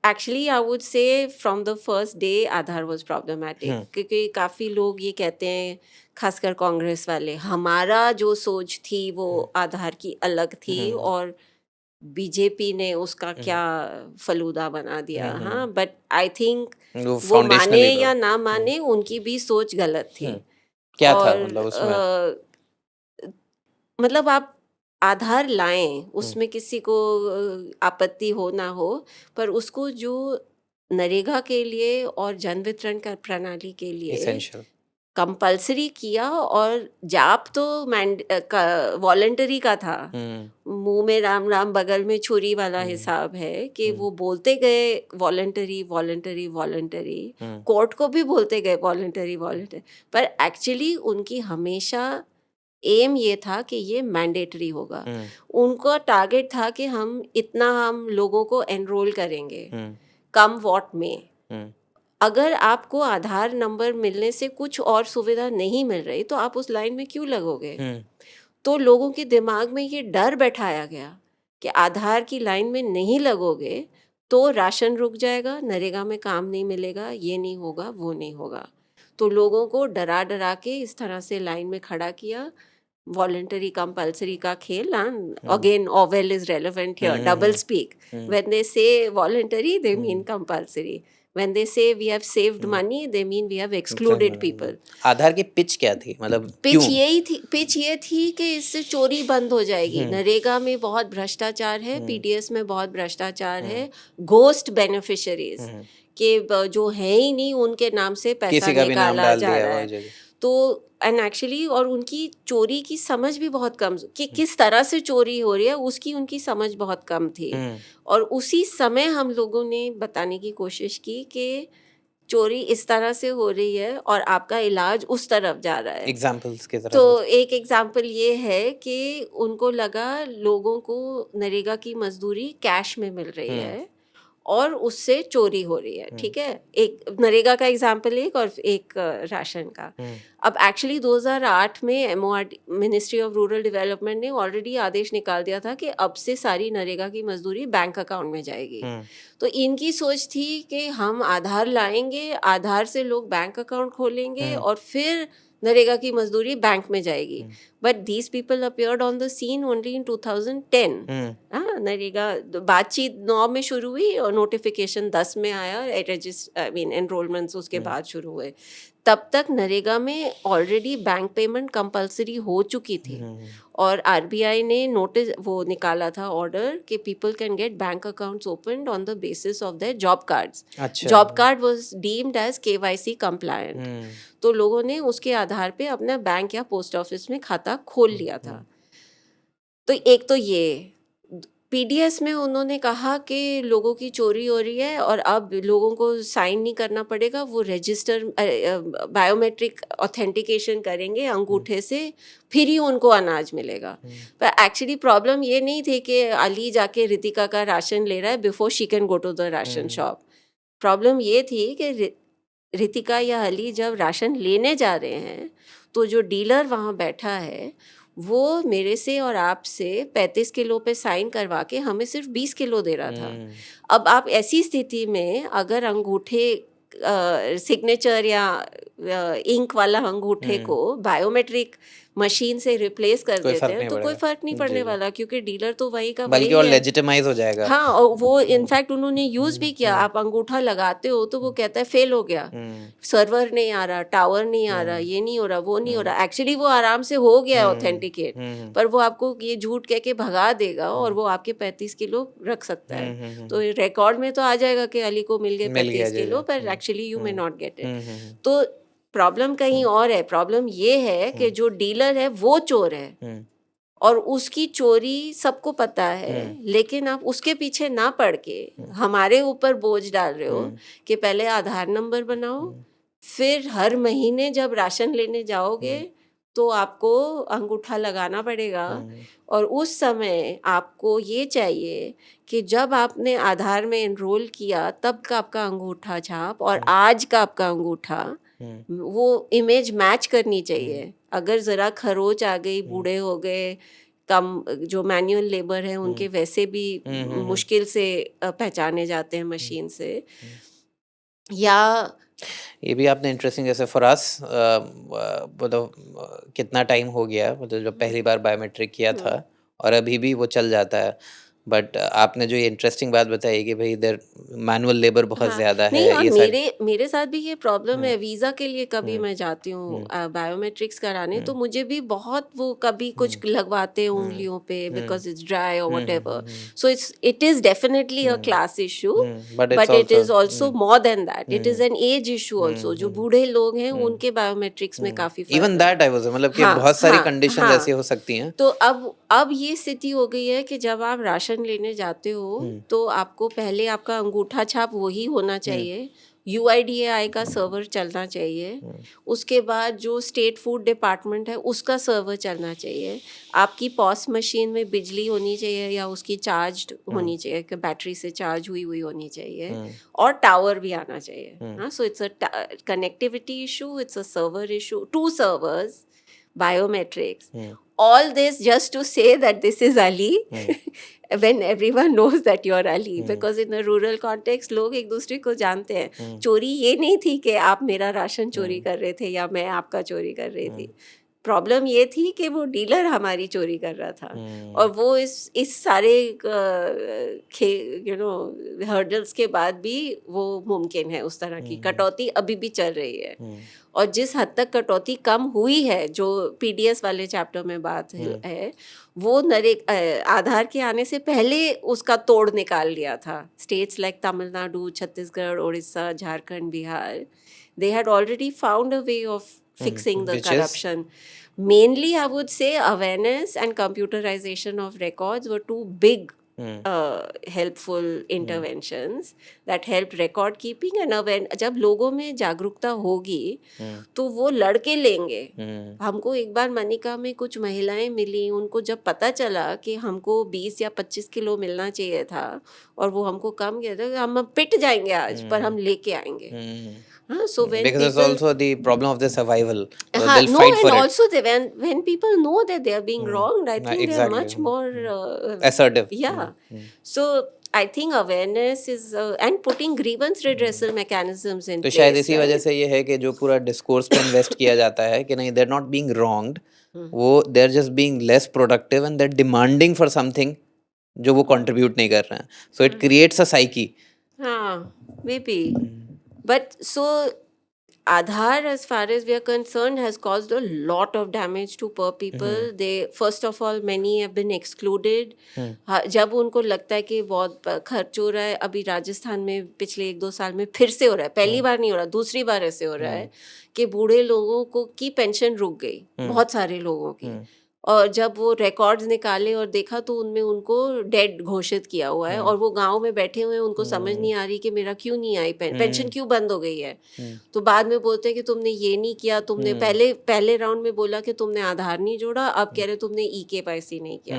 actually I would say from the first day Aadhaar was problematic, क्योंकि काफ़ी लोग ये कहते हैं, खासकर कांग्रेस वाले, हमारा जो सोच थी वो आधार की अलग थी और बीजेपी ने उसका क्या फलूदा बना दिया. हाँ, बट आई थिंक वो माने या ना माने उनकी भी सोच गलत थी. क्या था और मतलब उसमें? मतलब आप आधार लाएं, उसमें किसी को आपत्ति हो ना हो, पर उसको जो नरेगा के लिए और जन वितरण का प्रणाली के लिए एसेंशियल कंपल्सरी किया. और जाप तो वॉलंटरी का था. मुंह में राम राम बगल में छुरी वाला हिसाब है कि वो बोलते गए वॉलंटरी वॉलंटरी वॉलंटरी, कोर्ट को भी बोलते गए वॉलंटरी वॉलंटरी, पर एक्चुअली उनकी हमेशा एम ये था कि ये मैंडेटरी होगा. उनका टारगेट था कि हम लोगों को एनरोल करेंगे, कम वॉट में. अगर आपको आधार नंबर मिलने से कुछ और सुविधा नहीं मिल रही तो आप उस लाइन में क्यों लगोगे? तो लोगों के दिमाग में ये डर बैठाया गया कि आधार की लाइन में नहीं लगोगे तो राशन रुक जाएगा, नरेगा में काम नहीं मिलेगा, ये नहीं होगा, वो नहीं होगा. तो लोगों को डरा डरा के इस तरह से लाइन में खड़ा किया. वॉलंटरी कंपल्सरी का खेल. Again Orwell is relevant here. Double speak. When they say voluntary, they mean compulsory. When they say we have saved money, they mean we have excluded people. आधार की पिच क्या थी, मतलब pitch ये थी कि इससे चोरी बंद हो जाएगी. नरेगा में बहुत भ्रष्टाचार है, पीडीएस में बहुत भ्रष्टाचार है, घोस्ट बेनिफिशियरीज के जो है ही नहीं उनके नाम से पैसा निकाला जा रहा है. तो एंड एक्चुअली और उनकी चोरी की समझ भी बहुत कम, कि किस तरह से चोरी हो रही है उसकी उनकी समझ बहुत कम थी. और उसी समय हम लोगों ने बताने की कोशिश की कि चोरी इस तरह से हो रही है और आपका इलाज उस तरफ जा रहा है. एग्जाम्पल्स की तरह. तो एक एग्जाम्पल ये है कि उनको लगा लोगों को नरेगा की मजदूरी कैश में मिल रही है और उससे चोरी हो रही है. ठीक है, एक नरेगा का एग्जाम्पल एक और एक राशन का. अब एक्चुअली 2008 में MoRD, ministry of rural development ने ऑलरेडी आदेश निकाल दिया था कि अब से सारी नरेगा की मजदूरी बैंक अकाउंट में जाएगी. तो इनकी सोच थी कि हम आधार लाएंगे, आधार से लोग बैंक अकाउंट खोलेंगे और फिर नरेगा की मजदूरी बैंक में जाएगी, but these people appeared on the seen only in 2010। हाँ, नरेगा बातचीत 9 में शुरू हुई और नोटिफिकेशन 10 में आया, आई मीन एनरोलमेंट्स उसके बाद शुरू हुए। तब तक नरेगा में ऑलरेडी बैंक पेमेंट कंपलसरी हो चुकी थी और आरबीआई ने नोटिस वो निकाला था ऑर्डर कि people can get bank accounts opened on the basis of their job cards. अच्छा। Job card was deemed as KYC compliant, तो लोगों ने उसके आधार पे अपना बैंक या पोस्ट ऑफिस में खाता खोल लिया था। तो एक तो ये पीडीएस में उन्होंने कहा कि लोगों की चोरी हो रही है और अब लोगों को साइन नहीं करना पड़ेगा, वो रजिस्टर बायोमेट्रिक ऑथेंटिकेशन करेंगे अंगूठे से, फिर ही उनको अनाज मिलेगा। पर एक्चुअली प्रॉब्लम ये नहीं थी कि अली जाके रितिका का राशन ले रहा है before she can go to the ration shop. Problem ये थी कि रितिका या अली जब राशन लेने जा रहे हैं तो जो डीलर वहाँ बैठा है वो मेरे से और आपसे 35 किलो पे साइन करवा के हमें सिर्फ 20 किलो दे रहा था। अब आप ऐसी स्थिति में अगर अंगूठे सिग्नेचर या इंक वाला अंगूठे को बायोमेट्रिक मशीन से रिप्लेस कर देते हैं तो कोई फर्क नहीं पड़ने वाला, क्योंकि डीलर तो वही का बल्कि और लेजिटिमाइज हो जाएगा। हाँ, और वो इनफैक्ट उन्होंने यूज भी किया। आप अंगूठा लगाते हो तो वो कहता है फेल हो गया, सर्वर नहीं आ रहा, टावर नहीं आ रहा, ये नहीं हो रहा, वो नहीं हो रहा। एक्चुअली वो आराम से हो गया ऑथेंटिकेट, पर वो आपको ये झूठ कह के भगा देगा और वो आपके 35 किलो रख सकता है। तो रिकॉर्ड में तो आ जाएगा कि अली को मिल गए 35 किलो, पर actually you may not get it. तो प्रॉब्लम कहीं और है। प्रॉब्लम ये है कि जो डीलर है वो चोर है और उसकी चोरी सबको पता है, लेकिन आप उसके पीछे ना पड़ के हमारे ऊपर बोझ डाल रहे हो कि पहले आधार नंबर बनाओ, फिर हर महीने जब राशन लेने जाओगे तो आपको अंगूठा लगाना पड़ेगा। और उस समय आपको ये चाहिए कि जब आपने आधार में एनरोल किया तब का आपका अंगूठा छाप और आज का आपका अंगूठा, वो इमेज मैच करनी चाहिए। अगर ज़रा खरोच आ गई, बूढ़े हो गए, कम जो मैनुअल लेबर है उनके वैसे भी मुश्किल से पहचाने जाते हैं मशीन से, या ये भी आपने इंटरेस्टिंग, जैसे फॉर अस मतलब कितना टाइम हो गया, मतलब जब पहली बार बायोमेट्रिक किया था और अभी भी वो चल जाता है, बट आपने जो ये इंटरेस्टिंग बात बताई कि भाई इधर मैनुअल लेबर बहुत ज़्यादा नहीं, है। और ये मेरे साथ भी ये प्रॉब्लम है। वीज़ा के लिए कभी मैं जाती हूँ बायोमेट्रिक्स कराने, तो मुझे भी बहुत वो कभी कुछ लगवाते हैं उंगलियों पे बिकॉज इट्स ड्राई और whatever. So it is definitely a class issue, but it is also more than that, it is an age issue also. जो बूढ़े लोग हैं उनके बायोमेट्रिक्स में काफ़ी इवन दैट आई वाज, मतलब कि बहुत सारी कंडीशंस ऐसी हो सकती हैं। तो अब ये स्थिति हो गई है कि जब आप राशन लेने जाते हो तो आपको पहले आपका अंगूठा छाप वही होना चाहिए, UIDAI का सर्वर चलना चाहिए, उसके बाद जो स्टेट फूड डिपार्टमेंट है उसका सर्वर चलना चाहिए, आपकी पॉस मशीन में बिजली होनी चाहिए या उसकी चार्ज होनी चाहिए कि बैटरी से चार्ज हुई होनी चाहिए, और टावर भी आना चाहिए। हाँ, so it's a connectivity issue, it's a server issue, 2 servers, biometrics, all this just to say that this is Ali when everyone knows that you're Ali, because in a rural context लोग एक दूसरे को जानते हैं। चोरी ये नहीं थी कि आप मेरा राशन चोरी कर रहे थे या मैं आपका चोरी कर रही थी, प्रॉब्लम ये थी कि वो डीलर हमारी चोरी कर रहा था। और वो इस सारे हर्डल्स के बाद भी वो मुमकिन है, उस तरह की कटौती अभी भी चल रही है। और जिस हद तक कटौती कम हुई है, जो पीडीएस वाले चैप्टर में बात है, वो आधार के आने से पहले उसका तोड़ निकाल लिया था। States like Tamil Nadu, Chhattisgarh, Orissa, Jharkhand, Bihar, they had already found a way of fixing the corruption. Mainly, I would say awareness and computerization of records were two big helpful interventions that helped record keeping and जब लोगों में जागरूकता होगी तो वो लड़के लेंगे। हमको एक बार मनिका में कुछ महिलाएं मिली, उनको जब पता चला कि हमको 20 या 25 किलो मिलना चाहिए था और वो हमको कम गया था, हम पिट जाएंगे आज, पर हम लेके आएंगे। So when because people, it's also the problem of the survival. They'll no, fight for and it. also when people know that they are being wronged, I think they are exactly. much more Assertive. yeah. So I think awareness is and putting grievance redressal mechanisms in तो शायद place, इसी वजह right? से ये है कि जो पूरा डिस्कोर्स पे इन्वेस्ट किया जाता है कि नहीं, देर नॉट बीइंग रॉन्ग्ड, वो there just being less productive and there demanding for something जो वो कंट्रीब्यूट नहीं कर रहे हैं, so it creates a psyche. Maybe. But so Aadhaar, as far as we are concerned, has caused a lot of damage to poor people. They, first of all, many have been excluded. जब उनको लगता है कि बहुत खर्च हो रहा है, अभी राजस्थान में पिछले 1-2 साल में फिर से हो रहा है, पहली बार नहीं हो रहा, दूसरी बार ऐसे हो रहा है कि बूढ़े लोगों को की पेंशन रुक गई, बहुत सारे लोगों की. और जब वो रिकॉर्ड्स निकाले और देखा तो उनमें उनको डेड घोषित किया हुआ है, और वो गांव में बैठे हुए हैं, उनको समझ नहीं आ रही कि मेरा क्यों नहीं आई पेंशन, क्यों बंद हो गई है. तो बाद में बोलते हैं कि तुमने ये नहीं किया, तुमने पहले राउंड में बोला कि तुमने आधार नहीं जोड़ा, अब कह रहे तुमने EKYC नहीं किया.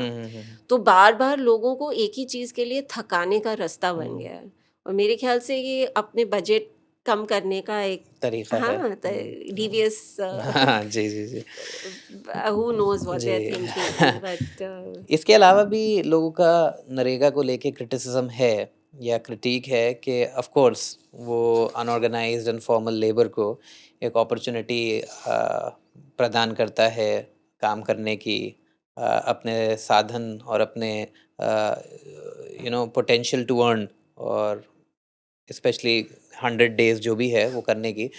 तो बार बार लोगों को एक ही चीज के लिए थकाने का रास्ता बन गया है. और मेरे ख्याल से ये अपने बजट कम करने का एक तरीका है. डिवियस हाँ, जी जी जी. who knows what they're ji. thinking, but इसके अलावा भी लोगों का नरेगा को लेके क्रिटिसिज्म है या क्रिटिक है कि ऑफ कोर्स वो अनऑर्गेनाइज्ड एंड फॉर्मल लेबर को एक अपॉर्चुनिटी प्रदान करता है काम करने की, अपने साधन और अपने पोटेंशियल टू अर्न, और स्पेशली 100 days जो भी है वो करने की.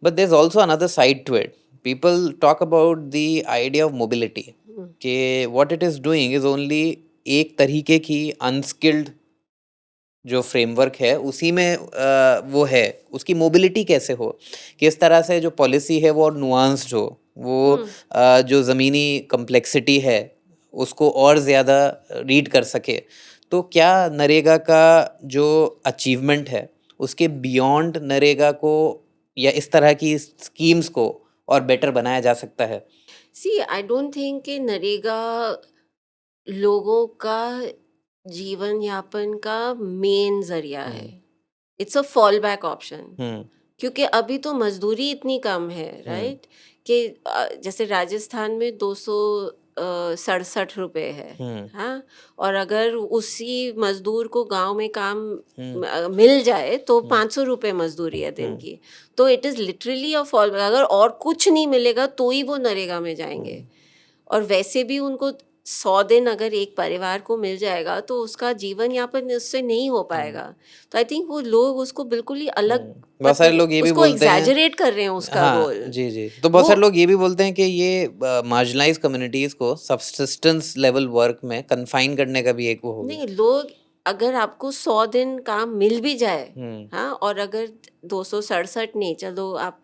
But there is also another side to it. People talk about the idea of mobility, कि what it is doing is only एक तरीके की अनस्किल्ड जो फ्रेमवर्क है उसी में वो है, उसकी मोबिलिटी कैसे हो, किस तरह से जो पॉलिसी है वो और नुआंस्ड हो, वो जो ज़मीनी कम्प्लेक्सिटी है उसको और ज़्यादा रीड कर सके. तो क्या नरेगा का जो अचीवमेंट है उसके बियॉन्ड नरेगा को या इस तरह की स्कीम्स को और बेटर बनाया जा सकता है? see, I don't think कि नरेगा लोगों का जीवन यापन का मेन जरिया है. It's a fall back option, क्योंकि अभी तो मजदूरी इतनी कम है, राइट, कि जैसे राजस्थान में 267 रुपए है. हाँ, और अगर उसी मजदूर को गांव में काम मिल जाए तो 500 रुपए मजदूरी है दिन की. तो it is literally a fall back. अगर और कुछ नहीं मिलेगा तो ही वो नरेगा में जाएंगे. और वैसे भी उनको 100 दिन अगर एक परिवार को मिल जाएगा तो उसका जीवन यापन उससे नहीं हो पाएगा. तो आई थिंक वो लोग उसको बिल्कुल ही अलग, बहुत सारे लोग ये भी उसको बोलते हैं, एग्जैजरेट कर रहे हैं उसका हाँ रोल. जी जी. तो बहुत सारे लोग ये भी बोलते हैं कि ये मार्जिनलाइज कम्युनिटीज को सबसिस्टेंस लेवल वर्क में कन्फाइन करने का भी एक वो होगा. नहीं, लोग अगर आपको 100 दिन काम मिल भी जाए, हाँ, और अगर 267 नहीं, चलो आप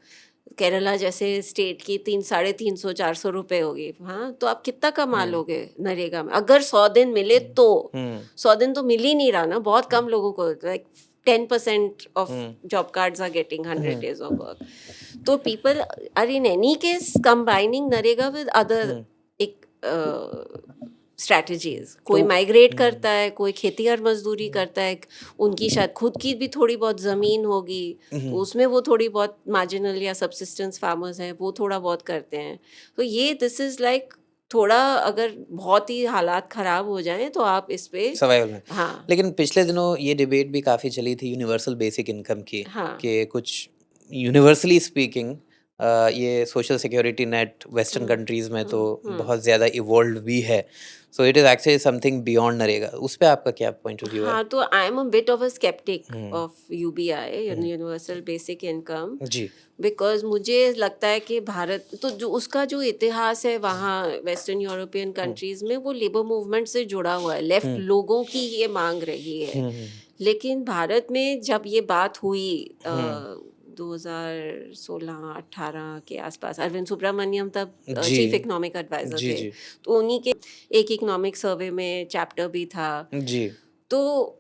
केरला जैसे स्टेट की 350-400 रुपए होगी, हाँ, तो आप कितना कमा लोगे नरेगा में अगर 100 दिन मिले तो. 100 दिन तो मिल ही नहीं रहा ना, बहुत कम लोगों को, like 10% of job cards are getting 100 days of work. तो people are in any case combining NREGA with other strategies. कोई माइग्रेट करता है, कोई खेती और मजदूरी करता है, उनकी शायद खुद की भी थोड़ी बहुत ज़मीन होगी, तो उसमें वो थोड़ी बहुत मार्जिनल या सब्सिस्टेंस फार्मर्स हैं, वो थोड़ा बहुत करते हैं. तो ये दिस इज़ लाइक थोड़ा, अगर बहुत ही हालात ख़राब हो जाएं तो आप इस पे सर्वाइवल में. हाँ. लेकिन पिछले दिनों ये डिबेट भी काफ़ी चली थी यूनिवर्सल बेसिक इनकम की, हाँ. कि कुछ यूनिवर्सली स्पीकिंग ये social security net western countries में तो बहुत ज़्यादा इवॉल्व भी है. सो it is actually something beyond NREGA. उस पे आपका क्या पॉइंट ऑफ व्यू है? हाँ, तो I am a bit of a sceptic of UBI, universal basic income, जी. बिकॉज मुझे लगता है कि भारत तो जो उसका जो इतिहास है वहाँ वेस्टर्न यूरोपियन कंट्रीज में, वो लेबर मूवमेंट से जुड़ा हुआ है, लेफ्ट लोगों की ये मांग रही है. लेकिन भारत में जब ये बात हुई 2016-18 के आसपास, अरविंद सुब्रमण्यम तब चीफ इकोनॉमिक एडवाइजर थे, तो उन्हीं के एक इकोनॉमिक सर्वे में चैप्टर भी था जी. तो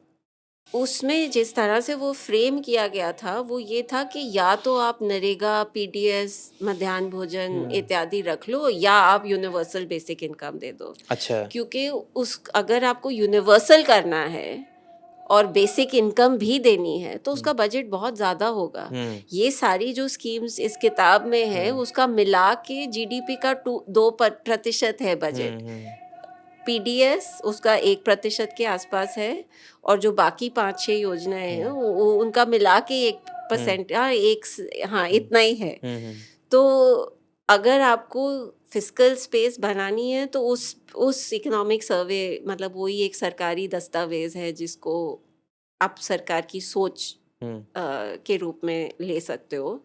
उसमें जिस तरह से वो फ्रेम किया गया था वो ये था कि या तो आप नरेगा, PDS, मध्याह्न भोजन इत्यादि रख लो, या आप यूनिवर्सल बेसिक इनकम दे दो. अच्छा. क्योंकि अगर आपको यूनिवर्सल करना है और बेसिक इनकम भी देनी है तो उसका बजट बहुत ज़्यादा होगा. ये सारी जो स्कीम्स इस किताब में है उसका मिला के GDP का 2% है बजट. पीडीएस उसका 1% के आसपास है, और जो बाकी 5-6 योजनाएं हैं वो उनका मिला के 1%, हाँ इतना ही है। तो अगर आपको फिस्कल स्पेस बनानी है तो उस इकोनॉमिक सर्वे, मतलब वही एक सरकारी दस्तावेज है जिसको आप सरकार की सोच के रूप में ले सकते हो।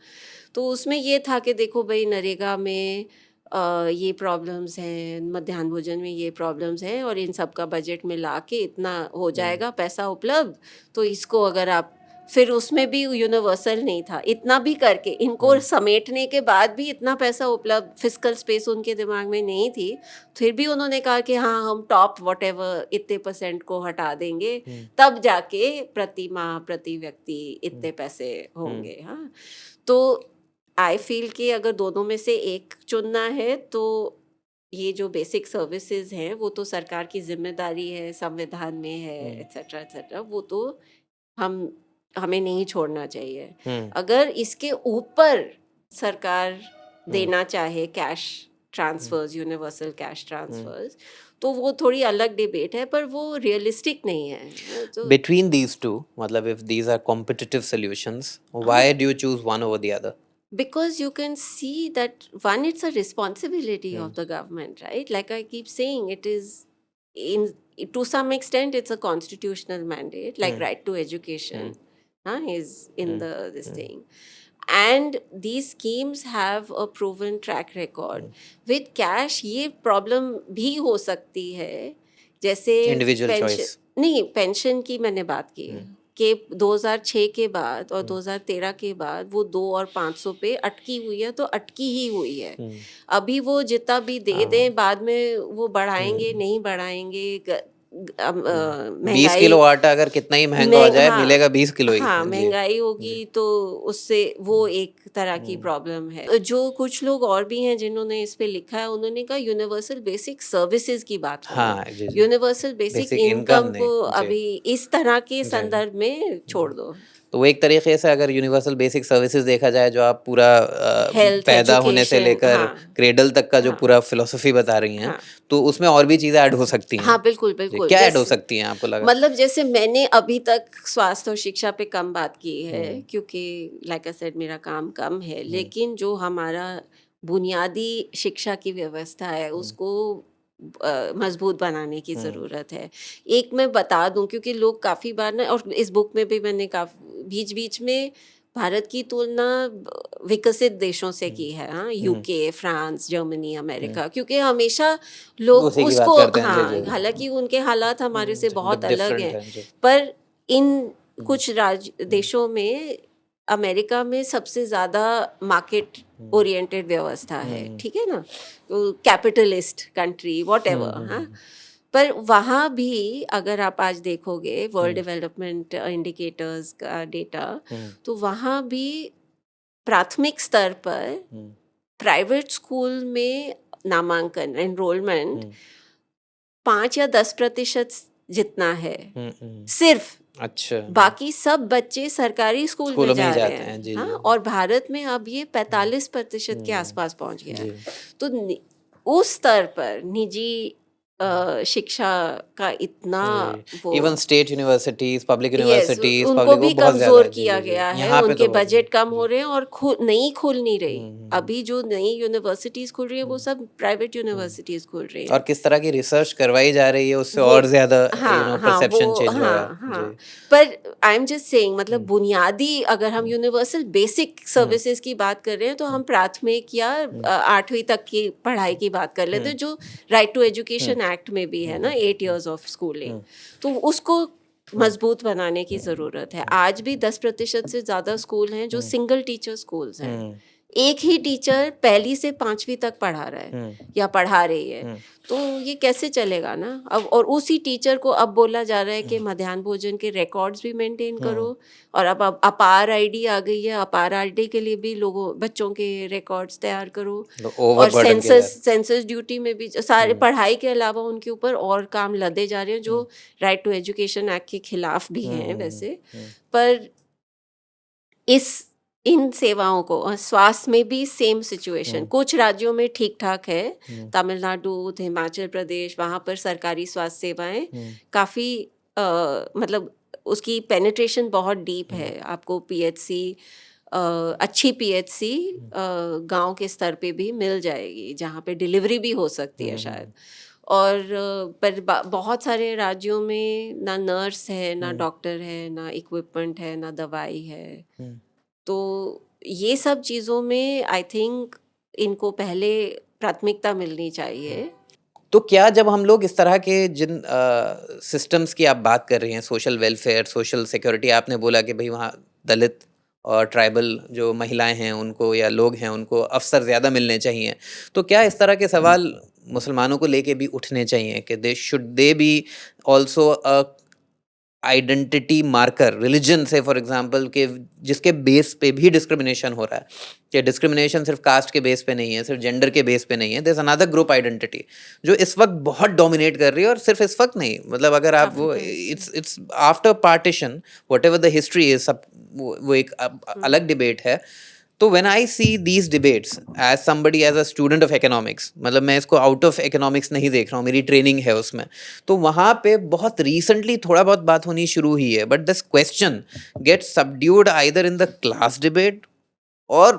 तो उसमें ये था कि देखो भाई, नरेगा में ये प्रॉब्लम्स हैं, मध्याह्न भोजन में ये प्रॉब्लम्स हैं, और इन सब का बजट मिला के इतना हो जाएगा पैसा उपलब्ध। तो इसको अगर आप, फिर उसमें भी यूनिवर्सल नहीं था, इतना भी करके इनको समेटने के बाद भी इतना पैसा उपलब्ध, फिस्कल स्पेस उनके दिमाग में नहीं थी, फिर भी उन्होंने कहा कि हाँ हम टॉप वॉटेवर इतने % को हटा देंगे, तब जाके प्रति माह प्रति व्यक्ति इतने पैसे होंगे। हाँ, तो आई फील कि अगर दोनों में से एक चुनना है तो ये जो बेसिक सर्विसेज हैं वो तो सरकार की जिम्मेदारी है, संविधान में है, एटसेट्रा एटसेट्रा, वो तो हमें नहीं छोड़ना चाहिए। अगर इसके ऊपर सरकार देना चाहे cash transfers, universal cash transfers, तो वो थोड़ी अलग डिबेट है, पर वो रियलिस्टिक नहीं है। तो Between these two, मतलब if these are competitive solutions, why do you choose one over the other? because you can see that one, it's a responsibility of the government, right? Like I keep saying, it is to some extent it's a constitutional mandate, like right to education is in this thing, and these schemes have a proven track record. With cash ये problem भी हो सकती है, जैसे Individual pension, choice. नहीं pension की मैंने बात की कि 2006 के बाद और 2013 के बाद वो 2 और 500 पे अटकी हुई है, तो अटकी ही हुई है। अभी वो जितना भी दे दें, बाद में वो बढ़ाएंगे नहीं बढ़ाएंगे, 20 किलो आटा अगर कितना ही महंगा हो जाए, मिलेगा 20 किलो ही। हाँ, महंगाई होगी तो उससे वो एक तरह की प्रॉब्लम है। जो कुछ लोग और भी हैं जिन्होंने इस पे लिखा है, उन्होंने कहा यूनिवर्सल बेसिक सर्विसेज की बात करो। हाँ, यूनिवर्सल बेसिक इनकम को अभी इस तरह के संदर्भ में छोड़ दो। तो वो एक तरीके से अगर यूनिवर्सल बेसिक सर्विसेज देखा जाए, जो आप पूरा Health, पैदा होने से education, लेकर क्रेडल तक का जो पूरा फिलोसफी बता रही हैं, तो उसमें और भी चीजें ऐड हो सकती हैं। हाँ बिल्कुल बिल्कुल। क्या ऐड हो सकती हैं आपको लगा? मतलब जैसे मैंने अभी तक स्वास्थ्य और शिक्षा पे कम बात की है, क्योंकि लाइक आई सेड मेरा काम कम है, लेकिन जो हमारा बुनियादी शिक्षा की व्यवस्था है उसको मजबूत बनाने की ज़रूरत है। एक मैं बता दूं, क्योंकि लोग काफ़ी बार ना, और इस बुक में भी मैंने बीच बीच में भारत की तुलना विकसित देशों से की है, हाँ, यूके, फ्रांस, जर्मनी, अमेरिका, क्योंकि हमेशा लोग उसको, हाँ, हालांकि उनके हालात हमारे से बहुत अलग हैं, पर इन कुछ देशों में, अमेरिका में सबसे ज़्यादा मार्केट ओरिएंटेड व्यवस्था है, ठीक है ना, कैपिटलिस्ट कंट्री व्हाटएवर, हाँ, पर वहाँ भी अगर आप आज देखोगे वर्ल्ड डेवलपमेंट इंडिकेटर्स का डेटा, तो वहाँ भी प्राथमिक स्तर पर प्राइवेट स्कूल में नामांकन, एनरोलमेंट 5 या 10% जितना है सिर्फ। अच्छा, बाकी सब बच्चे सरकारी स्कूल में जा रहे हैं, हाँ, और भारत में अब ये 45% के आसपास पहुंच गया है। तो उस स्तर पर निजी शिक्षा का इतना वो, even state universities, public universities, उनको भी कमजोर किया गया है, उनके बजट कम हो रहे हैं और नहीं खुल नहीं रही। अभी जो नई यूनिवर्सिटीज खुल रही है वो सब प्राइवेट यूनिवर्सिटीज खुल रही है, और किस तरह की रिसर्च करवाई जा रही है उससे और ज्यादा परसेप्शन चेंज होगा। पर आई एम जस्ट सेइंग, मतलब बुनियादी, अगर हम यूनिवर्सल बेसिक सर्विसेज की बात कर रहे हैं, तो हम प्राथमिक या 8वीं तक की पढ़ाई की बात कर लेते हैं, जो राइट टू एजुकेशन एक्ट में भी है ना, 8 years ऑफ स्कूलिंग, तो उसको मजबूत बनाने की जरूरत है। आज भी 10% से ज्यादा स्कूल हैं जो सिंगल टीचर स्कूल्स हैं, एक ही टीचर 1ली से 5वीं तक पढ़ा रहा है या पढ़ा रही है, तो ये कैसे चलेगा ना। अब और उसी टीचर को अब बोला जा रहा है कि मध्याह्न भोजन के रिकॉर्ड्स भी मेंटेन करो, और अब अपार आईडी आ गई है, अपार आईडी के लिए भी बच्चों के रिकॉर्ड्स तैयार करो, और सेंसस ड्यूटी में भी सारे पढ़ाई के अलावा उनके ऊपर और काम लदे जा रहे हैं, जो राइट टू एजुकेशन एक्ट के खिलाफ भी हैं वैसे। पर इस इन सेवाओं को स्वास्थ्य में भी सेम सिचुएशन हुँ, कुछ राज्यों में ठीक-ठाक है। हुँ, तमिलनाडु, हिमाचल प्रदेश वहाँ पर सरकारी स्वास्थ्य सेवाएँ हुँ, काफ़ी मतलब उसकी पेनिट्रेशन बहुत डीप हुँ, है। आपको पीएचसी अ, अच्छी पीएचसी हुँ, गाँव के स्तर पे भी मिल जाएगी, जहाँ पे डिलीवरी भी हो सकती है हुँ, शायद। हुँ, और पर बहुत सारे राज्यों में ना नर्स है, ना हुँ, डॉक्टर है, ना इक्विपमेंट है, ना दवाई है। हुँ। तो ये सब चीज़ों में आई थिंक इनको पहले प्राथमिकता मिलनी चाहिए। तो क्या जब हम लोग इस तरह के जिन सिस्टम्स की आप बात कर रही हैं, सोशल वेलफेयर, सोशल सिक्योरिटी, आपने बोला कि भई वहाँ दलित और ट्राइबल जो महिलाएँ हैं उनको या लोग हैं उनको अवसर ज़्यादा मिलने चाहिए। तो क्या इस तरह के सवाल मुसलमानों को लेके भी उठने चाहिए कि दे be also a identity marker religion से फॉर एग्जांपल के जिसके बेस पे भी डिस्क्रिमिनेशन हो रहा है कि डिस्क्रिमिनेशन सिर्फ कास्ट के बेस पे नहीं है, सिर्फ जेंडर के बेस पे नहीं है, there is another group identity जो इस वक्त बहुत डोमिनेट कर रही है। और सिर्फ इस वक्त नहीं, मतलब अगर आप वो अफ्रीकन से। It's after partition whatever the history is सब वो एक हुँ, अलग डिबेट है। तो when I see these debates as somebody as a student of economics, मतलब मैं इसको आउट ऑफ इकोनॉमिक्स नहीं देख रहा हूँ, मेरी ट्रेनिंग है उसमें, तो वहाँ पे बहुत रिसेंटली थोड़ा बहुत बात होनी शुरू हुई है, but this question gets subdued either in the class debate और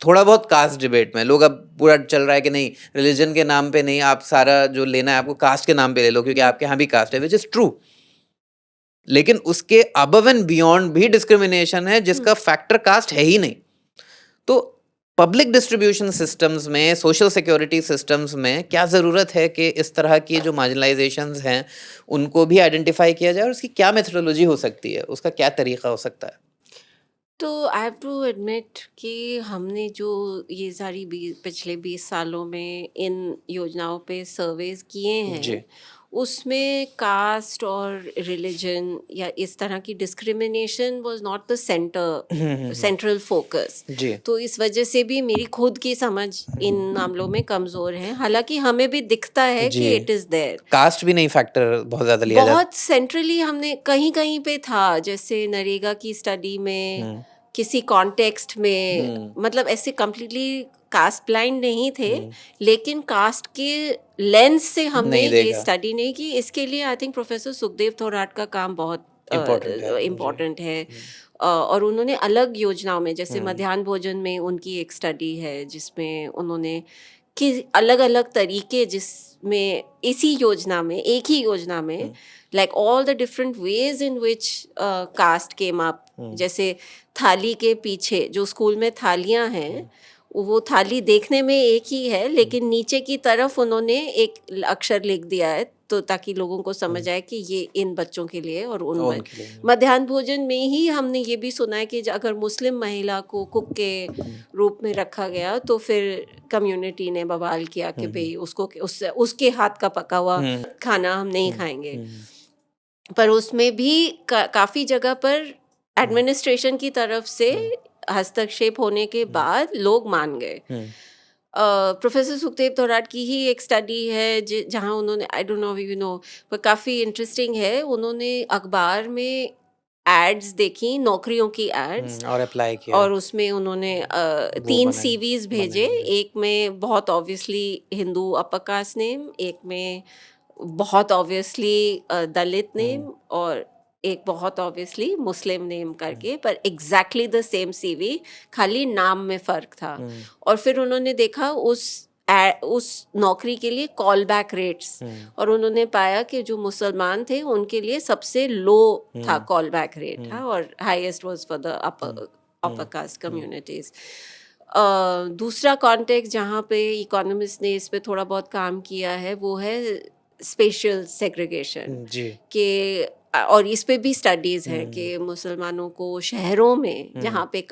थोड़ा बहुत कास्ट डिबेट में। लोग अब पूरा चल रहा है कि नहीं, रिलीजन के नाम पे नहीं, आप सारा जो लेना है आपको कास्ट के नाम पे ले लो क्योंकि हुँ, आपके यहाँ भी कास्ट है, विच इज ट्रू। लेकिन उसके अबव एंड बियॉन्ड भी डिस्क्रिमिनेशन है हुँ। जिसका फैक्टर कास्ट है ही नहीं। तो पब्लिक डिस्ट्रीब्यूशन सिस्टम्स में, सोशल सिक्योरिटी सिस्टम्स में क्या ज़रूरत है कि इस तरह की जो मार्जिनलाइजेशंस हैं उनको भी आइडेंटिफाई किया जाए और उसकी क्या मेथोडोलॉजी हो सकती है, उसका क्या तरीका हो सकता है? तो आई हैव टू एडमिट कि हमने जो ये सारी पिछले 20 सालों में इन योजनाओं पे सर्वेज किए जी। हैं, उसमें कास्ट और रिलीजन या इस तरह की discrimination was not the central focus. जी। तो इस वजह से भी मेरी खुद की समझ इन मामलों में कमज़ोर है, हालांकि हमें भी दिखता है जी। कि इट इज़ देयर। कास्ट भी नहीं फैक्टर बहुत ज़्यादा लिया जाता। बहुत सेंट्रली हमने कहीं-कहीं पे था, जैसे नरेगा की स्टडी में, हुँ, किसी कॉन्टेक्स्ट में, हुँ, मतलब ऐसे कंप्लीटली कास्ट ब्लाइंड नहीं थे, हुँ। लेकिन कास्ट के लेंस से हमने नहीं ये देखा। स्टडी नहीं की। इसके लिए I think professor Sukhdev Thorat का काम बहुत इम्पोर्टेंट है। जी। इम्पोर्टेंट है। हुँ, और उन्होंने अलग योजनाओं में, जैसे हुँ, मध्याह्न भोजन में उनकी एक स्टडी है जिसमें उन्होंने कि अलग-अलग तरीके, जिसमें इसी योजना में, एक ही योजना में, हुँ, like all the different ways in which caste came up. हुँ, जैसे थाली के पीछे जो स्कूल में थालियां हुँ, हैं, वो थाली देखने में एक ही है, हुँ, लेकिन नीचे की तरफ उन्होंने एक अक्षर लिख दिया है, तो ताकि लोगों को समझ हुँ। आए कि ये इन बच्चों के लिए और उनके लिए। मध्याह्न भोजन में ही हमने ये भी सुना है कि अगर मुस्लिम महिला को कुक के हुँ, रूप में रखा गया तो फिर कम्युनिटी ने बवाल किया कि हुँ, हुँ, भई उसको उसके हाथ का पका हुआ हुँ, खाना हम नहीं हुँ, खाएँगे। हुँ, पर उसमें भी काफ़ी जगह पर हुँ, एडमिनिस्ट्रेशन की तरफ से हुँ, हस्तक्षेप होने के हुँ, बाद लोग मान गए। हुँ, प्रोफेसर सुखदेव थोराट की ही एक स्टडी है जहाँ उन्होंने, I don't know you know, पर काफ़ी इंटरेस्टिंग है। उन्होंने अखबार में एड्स देखी, नौकरियों की हुँ, एड्स, और अप्लाई किया। और उसमें उन्होंने वो 3 बनाए, सीवीज़ भेजे। बनाए। जी। एक में बहुत obviously Hindu upper caste name, एक में बहुत ऑब्वियसली दलित हुँ, नेम, और एक बहुत ऑब्वियसली मुस्लिम नेम हुँ, करके, पर एग्ज़ैक्टली द सेम सीवी, खाली नाम में फ़र्क था। हुँ, और फिर उन्होंने देखा उस नौकरी के लिए कॉल बैक रेट्स, हुँ, और उन्होंने पाया कि जो मुसलमान थे उनके लिए सबसे लो था hmm, call back rate, hmm, था, और highest was for the hmm, upper upper hmm, caste hmm, communities. दूसरा कॉन्टेक्स्ट जहाँ पे इकोनॉमिस्ट ने इस पे थोड़ा बहुत काम किया है, वो है स्पेशल सेग्रीगेशन जी। के। और इस पे भी स्टडीज़ हैं हुँ, कि मुसलमानों को शहरों में, हुँ, जहाँ पे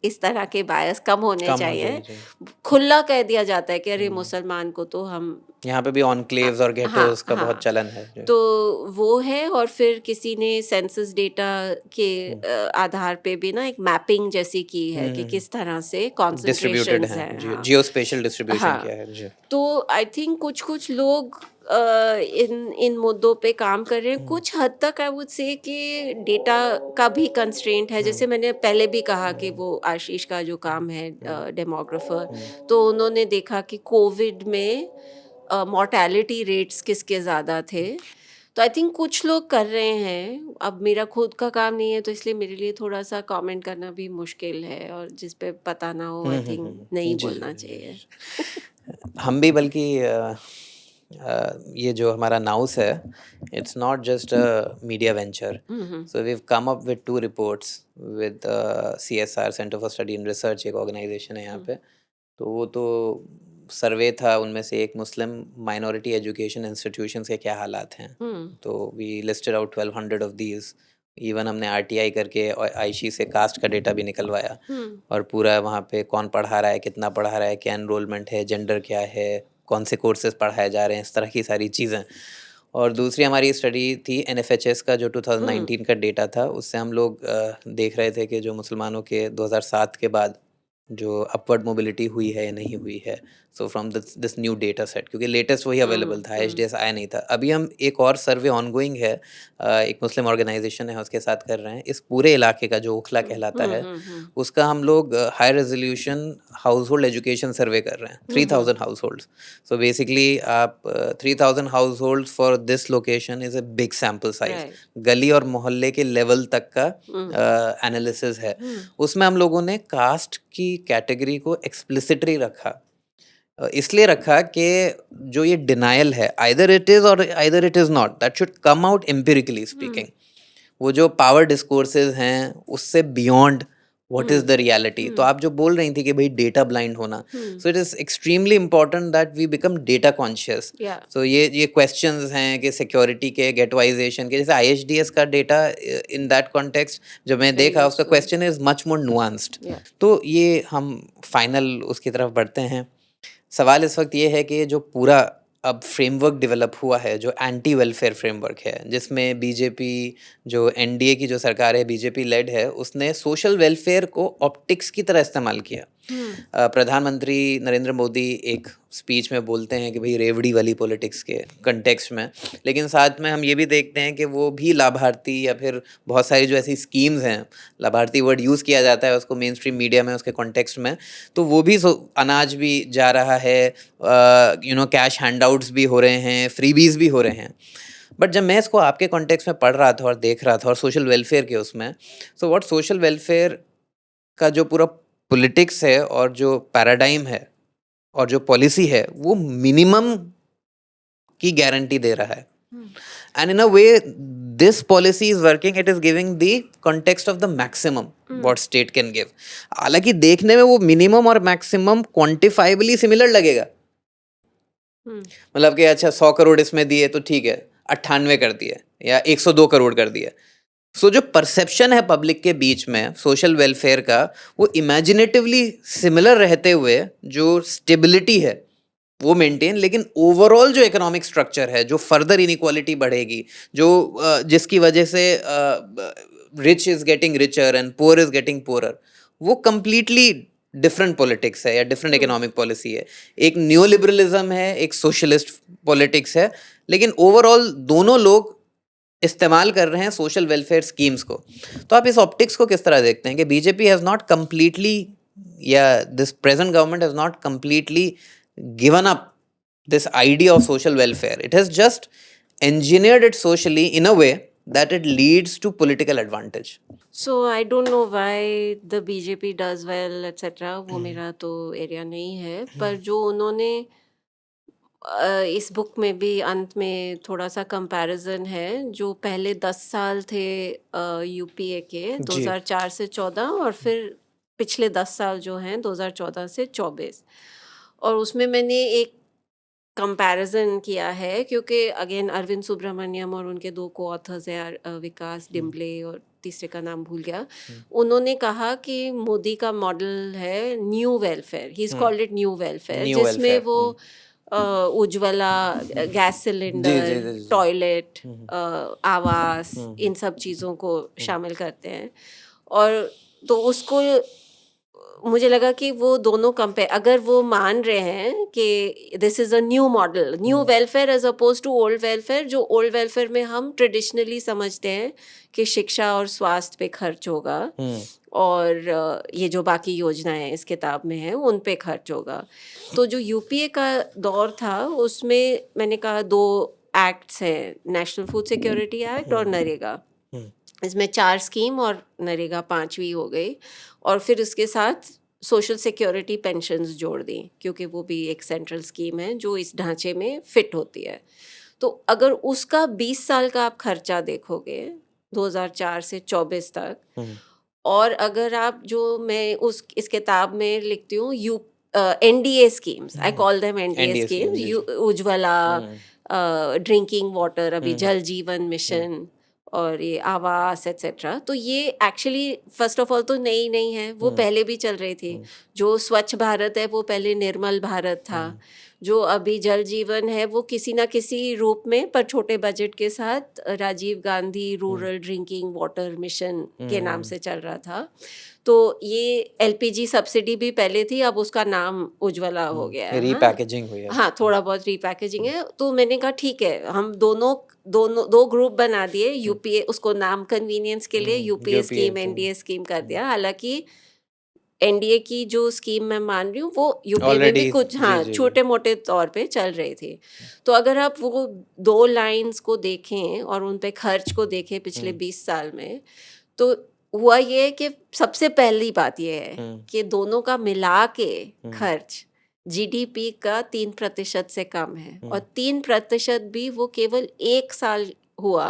इस तरह के बायस कम होने कम हो चाहिए, जाएगी, जी। खुला कह दिया जाता है कि अरे हुँ, मुसलमान को तो हम यहाँ पे भी एन्क्लेव्स और हाँ, गेटोज़ का बहुत हाँ। चलन है। जी। तो वो है, और फिर किसी ने सेंसस डेटा के हुँ, आधार पे भी ना एक मैपिंग जैसी की है कि हुँ, किस तरह से डिस्ट्रिब्यूटेड कॉन्सेंट्रेशंस हैं। हैं। जी, हाँ, जियोस्पेशियल डिस्ट्रीब्यूशन हाँ। क्या है? जी। तो आई थिंक कुछ-कुछ लोग इन इन मुद्दों पे काम कर रहे हैं। कुछ हद तक आई वुड से कि डेटा का भी कंस्ट्रेंट है। जैसे मैंने पहले भी कहा कि वो आशीष का जो काम है डेमोग्राफर, तो उन्होंने देखा कि कोविड में मॉर्टेलिटी रेट्स किसके ज़्यादा थे। तो आई थिंक कुछ लोग कर रहे हैं। अब मेरा खुद का काम नहीं है तो इसलिए मेरे लिए थोड़ा-सा कमेंट करना भी मुश्किल है, और जिस पे पता ना हो आई थिंक नहीं जी, जी, बोलना जी, चाहिए। हम भी बल्कि ये जो हमारा नाउस है, it's not just a media venture. Hmm, hmm. So we have come up with 2 reports with CSR, centre for study and research, एक ऑर्गेनाइजेशन है यहाँ हुँ, पे। तो वो तो सर्वे था, उनमें से एक मुस्लिम माइनॉरिटी एजुकेशन इंस्टीट्यूशंस के क्या हालात हैं। हुँ, तो we listed out 1200 of these. Even हमने आरटीआई करके और आईशी से कास्ट का डेटा भी निकलवाया, हुँ, और पूरा वहाँ पे कौन पढ़ा रहा है, कितना पढ़ा रहा है, क्या एनरोलमेंट है, जेंडर क्या है, कौन से कोर्सेज पढ़ाए जा रहे हैं, इस तरह की सारी चीज़ें। और दूसरी हमारी स्टडी थी एनएफएचएस का, जो हुँ, 2019 का डेटा था। उससे हम लोग देख रहे थे कि जो मुसलमानों के 2007 के बाद जो अपवर्ड मोबिलिटी हुई है या नहीं हुई है। So from this this new data set, क्योंकि लेटेस्ट वही हुँ, अवेलेबल था, हुँ, एचडीएस आया नहीं था। अभी हम एक और सर्वे ऑनगोइंग है, एक मुस्लिम ऑर्गेनाइजेशन है उसके साथ कर रहे हैं। इस पूरे इलाके का जो ओखला हुँ, कहलाता हुँ, है, हुँ, हुँ, उसका हम लोग high resolution household education survey कर रहे हैं, हुँ, हुँ, 3000 हाउस होल्ड। सो बेसिकली आप 3000 household for this location is a big sample size. Right, गली और मोहल्ले के लेवल तक का हुँ, एनालिसिस है। हुँ, उसमें हम लोगों ने कास्ट की कैटेगरी को एक्सप्लिसिटली रखा। इसलिए रखा कि जो ये डिनायल है, आइदर इट इज और either it is not, that should come out empirically hmm, speaking. वो जो पावर डिस्कोर्सेज हैं उससे beyond what is hmm, the reality. तो हुँ, आप जो बोल रही थी कि भाई डेटा ब्लाइंड होना, हुँ, so it is extremely important that we become data conscious. या सो ये क्वेश्चंस हैं कि सिक्योरिटी के, गेटवाइजेशन के, जैसे आईएचडीएस का डेटा, इन दैट कॉन्टेक्स्ट जो मैं वेरी देखा, उसका useful, question is much more nuanced. या तो ये हम फाइनल उसकी तरफ बढ़ते हैं। सवाल इस वक्त ये है कि जो पूरा अब फ्रेमवर्क डेवलप हुआ है, जो एंटी वेलफेयर फ्रेमवर्क है, जिसमें बीजेपी, जो एनडीए की जो सरकार है, बीजेपी लेड है, उसने सोशल वेलफेयर को ऑप्टिक्स की तरह इस्तेमाल किया। हुँ, प्रधानमंत्री नरेंद्र मोदी एक स्पीच में बोलते हैं कि भाई रेवड़ी वाली पॉलिटिक्स के कंटेक्स्ट में, लेकिन साथ में हम ये भी देखते हैं कि वो भी लाभार्थी, या फिर बहुत सारी जो ऐसी स्कीम्स हैं, लाभार्थी वर्ड यूज़ किया जाता है उसको मेन स्ट्रीम मीडिया में उसके कॉन्टेक्स्ट में, तो वो भी अनाज भी जा रहा है, कैश हैंडआउट्स भी हो रहे हैं, फ्रीबीज भी हो रहे हैं। बट जब मैं इसको आपके कॉन्टेक्स्ट में पढ़ रहा था और देख रहा था, और सोशल वेलफेयर के उसमें, सो व्हाट सोशल वेलफेयर का जो पूरा पॉलिटिक्स है और जो पैराडाइम है और जो पॉलिसी है, वो मिनिमम की गारंटी दे रहा है। हुँ, and in a way this policy is working, it is giving the context of the maximum hmm, what state can give. हालांकि देखने में वो मिनिमम और मैक्सिमम क्वांटिफाइबली सिमिलर लगेगा। हुँ, मतलब कि अच्छा 100 करोड़ इसमें दिए तो ठीक है, 98 कर दिए या 102 करोड़ कर दिए। सो जो परसेप्शन है पब्लिक के बीच में सोशल वेलफेयर का, वो इमेजिनेटिवली सिमिलर रहते हुए जो स्टेबिलिटी है वो मेंटेन, लेकिन ओवरऑल जो इकोनॉमिक स्ट्रक्चर है, जो फर्दर इनइक्वालिटी बढ़ेगी, जो जिसकी वजह से rich is getting richer and poor is getting poorer, वो कंप्लीटली डिफरेंट पॉलिटिक्स है या डिफरेंट हुँ, इकोनॉमिक पॉलिसी है। एक न्यू लिबरलिज्म है, एक सोशलिस्ट पॉलिटिक्स है, लेकिन ओवरऑल दोनों लोग इस्तेमाल कर रहे हैं सोशल वेलफेयर स्कीम्स को। तो आप इस ऑप्टिक्स को किस तरह देखते हैं कि बीजेपी हैज़ नॉट कंप्लीटली, या this present government has not completely given up this idea of social welfare? It has just engineered it socially in a way that it leads to political advantage. So I don't know why the BJP does well etcetera, वो मेरा तो area नहीं है। पर जो उन्होंने इस book में भी अंत में थोड़ा-सा कंपैरिज़न है, जो पहले 10 साल थे यूपीए के जी। 2004 से 14, और फिर पिछले 10 साल जो हैं 2014 से 24। और उसमें मैंने एक कंपैरिज़न किया है, क्योंकि अगेन अरविंद सुब्रमण्यम और उनके 2 को-ऑथर्स हैं, विकास डिम्बले और तीसरे का नाम भूल गया। उन्होंने कहा कि मोदी का मॉडल है new welfare, he is called it new welfare, new जिसमें वेलफेयर। वो उज्ज्वला, गैस जी, जी, सिलेंडर, जी, जी। टॉयलेट, आवास, इन सब चीज़ों को शामिल करते हैं। और तो उसको मुझे लगा कि वो दोनों कंपेयर, अगर वो मान रहे हैं कि this is a new model, new welfare as oppose to old welfare, जो ओल्ड वेलफेयर में हम ट्रेडिशनली समझते हैं कि शिक्षा और स्वास्थ्य पे खर्च होगा और ये जो बाकी योजनाएं इस किताब में हैं उन पे खर्च होगा। तो जो यूपीए का दौर था उसमें मैंने कहा 2 एक्ट्स हैं, नेशनल फूड सिक्योरिटी एक्ट और नरेगा। इसमें 4 स्कीम और नरेगा 5वीं हो गई, और फिर इसके साथ सोशल सिक्योरिटी पेंशन्स जोड़ दी क्योंकि वो भी एक सेंट्रल स्कीम है जो इस ढांचे में फिट होती है। तो अगर उसका 20 साल का आप खर्चा देखोगे 2004 से 24 तक, और अगर आप जो मैं इस किताब में लिखती हूँ NDA schemes, I call them NDA NDA schemes, जी, स्कीम्स, उज्ज्वला, ड्रिंकिंग वाटर, अभी जल जीवन मिशन और ये आवास एटसेट्रा, तो ये एक्चुअली फर्स्ट ऑफ ऑल तो नई नहीं है, वो पहले भी चल रही थी। जो स्वच्छ भारत है वो पहले निर्मल भारत था, जो अभी जल जीवन है वो किसी ना किसी रूप में पर छोटे बजट के साथ Rajiv Gandhi rural drinking water mission के नाम से चल रहा था। तो ये एलपीजी सब्सिडी भी पहले थी, अब उसका नाम उज्ज्वला हो गया है। रीपैकेजिंग हुई है। हाँ, थोड़ा बहुत रीपैकेजिंग है। तो मैंने कहा ठीक है, हम दोनों दोनों 2 ग्रुप बना दिए, यूपीए उसको नाम कन्वीनियंस के लिए यूपीए स्कीम एनडीए स्कीम कर दिया। हालांकि एनडीए की जो स्कीम मैं मान रही हूँ वो यूपीए में भी ऑलरेडी, कुछ जी, हाँ जी, जी। छोटे मोटे तौर पे चल रही थी। तो अगर आप वो 2 लाइंस को देखें और उन पे खर्च को देखें पिछले 20 साल में, तो हुआ ये कि सबसे पहली बात ये है कि दोनों का मिला के खर्च जीडीपी का 3% से कम है, और 3% भी वो केवल 1 साल हुआ,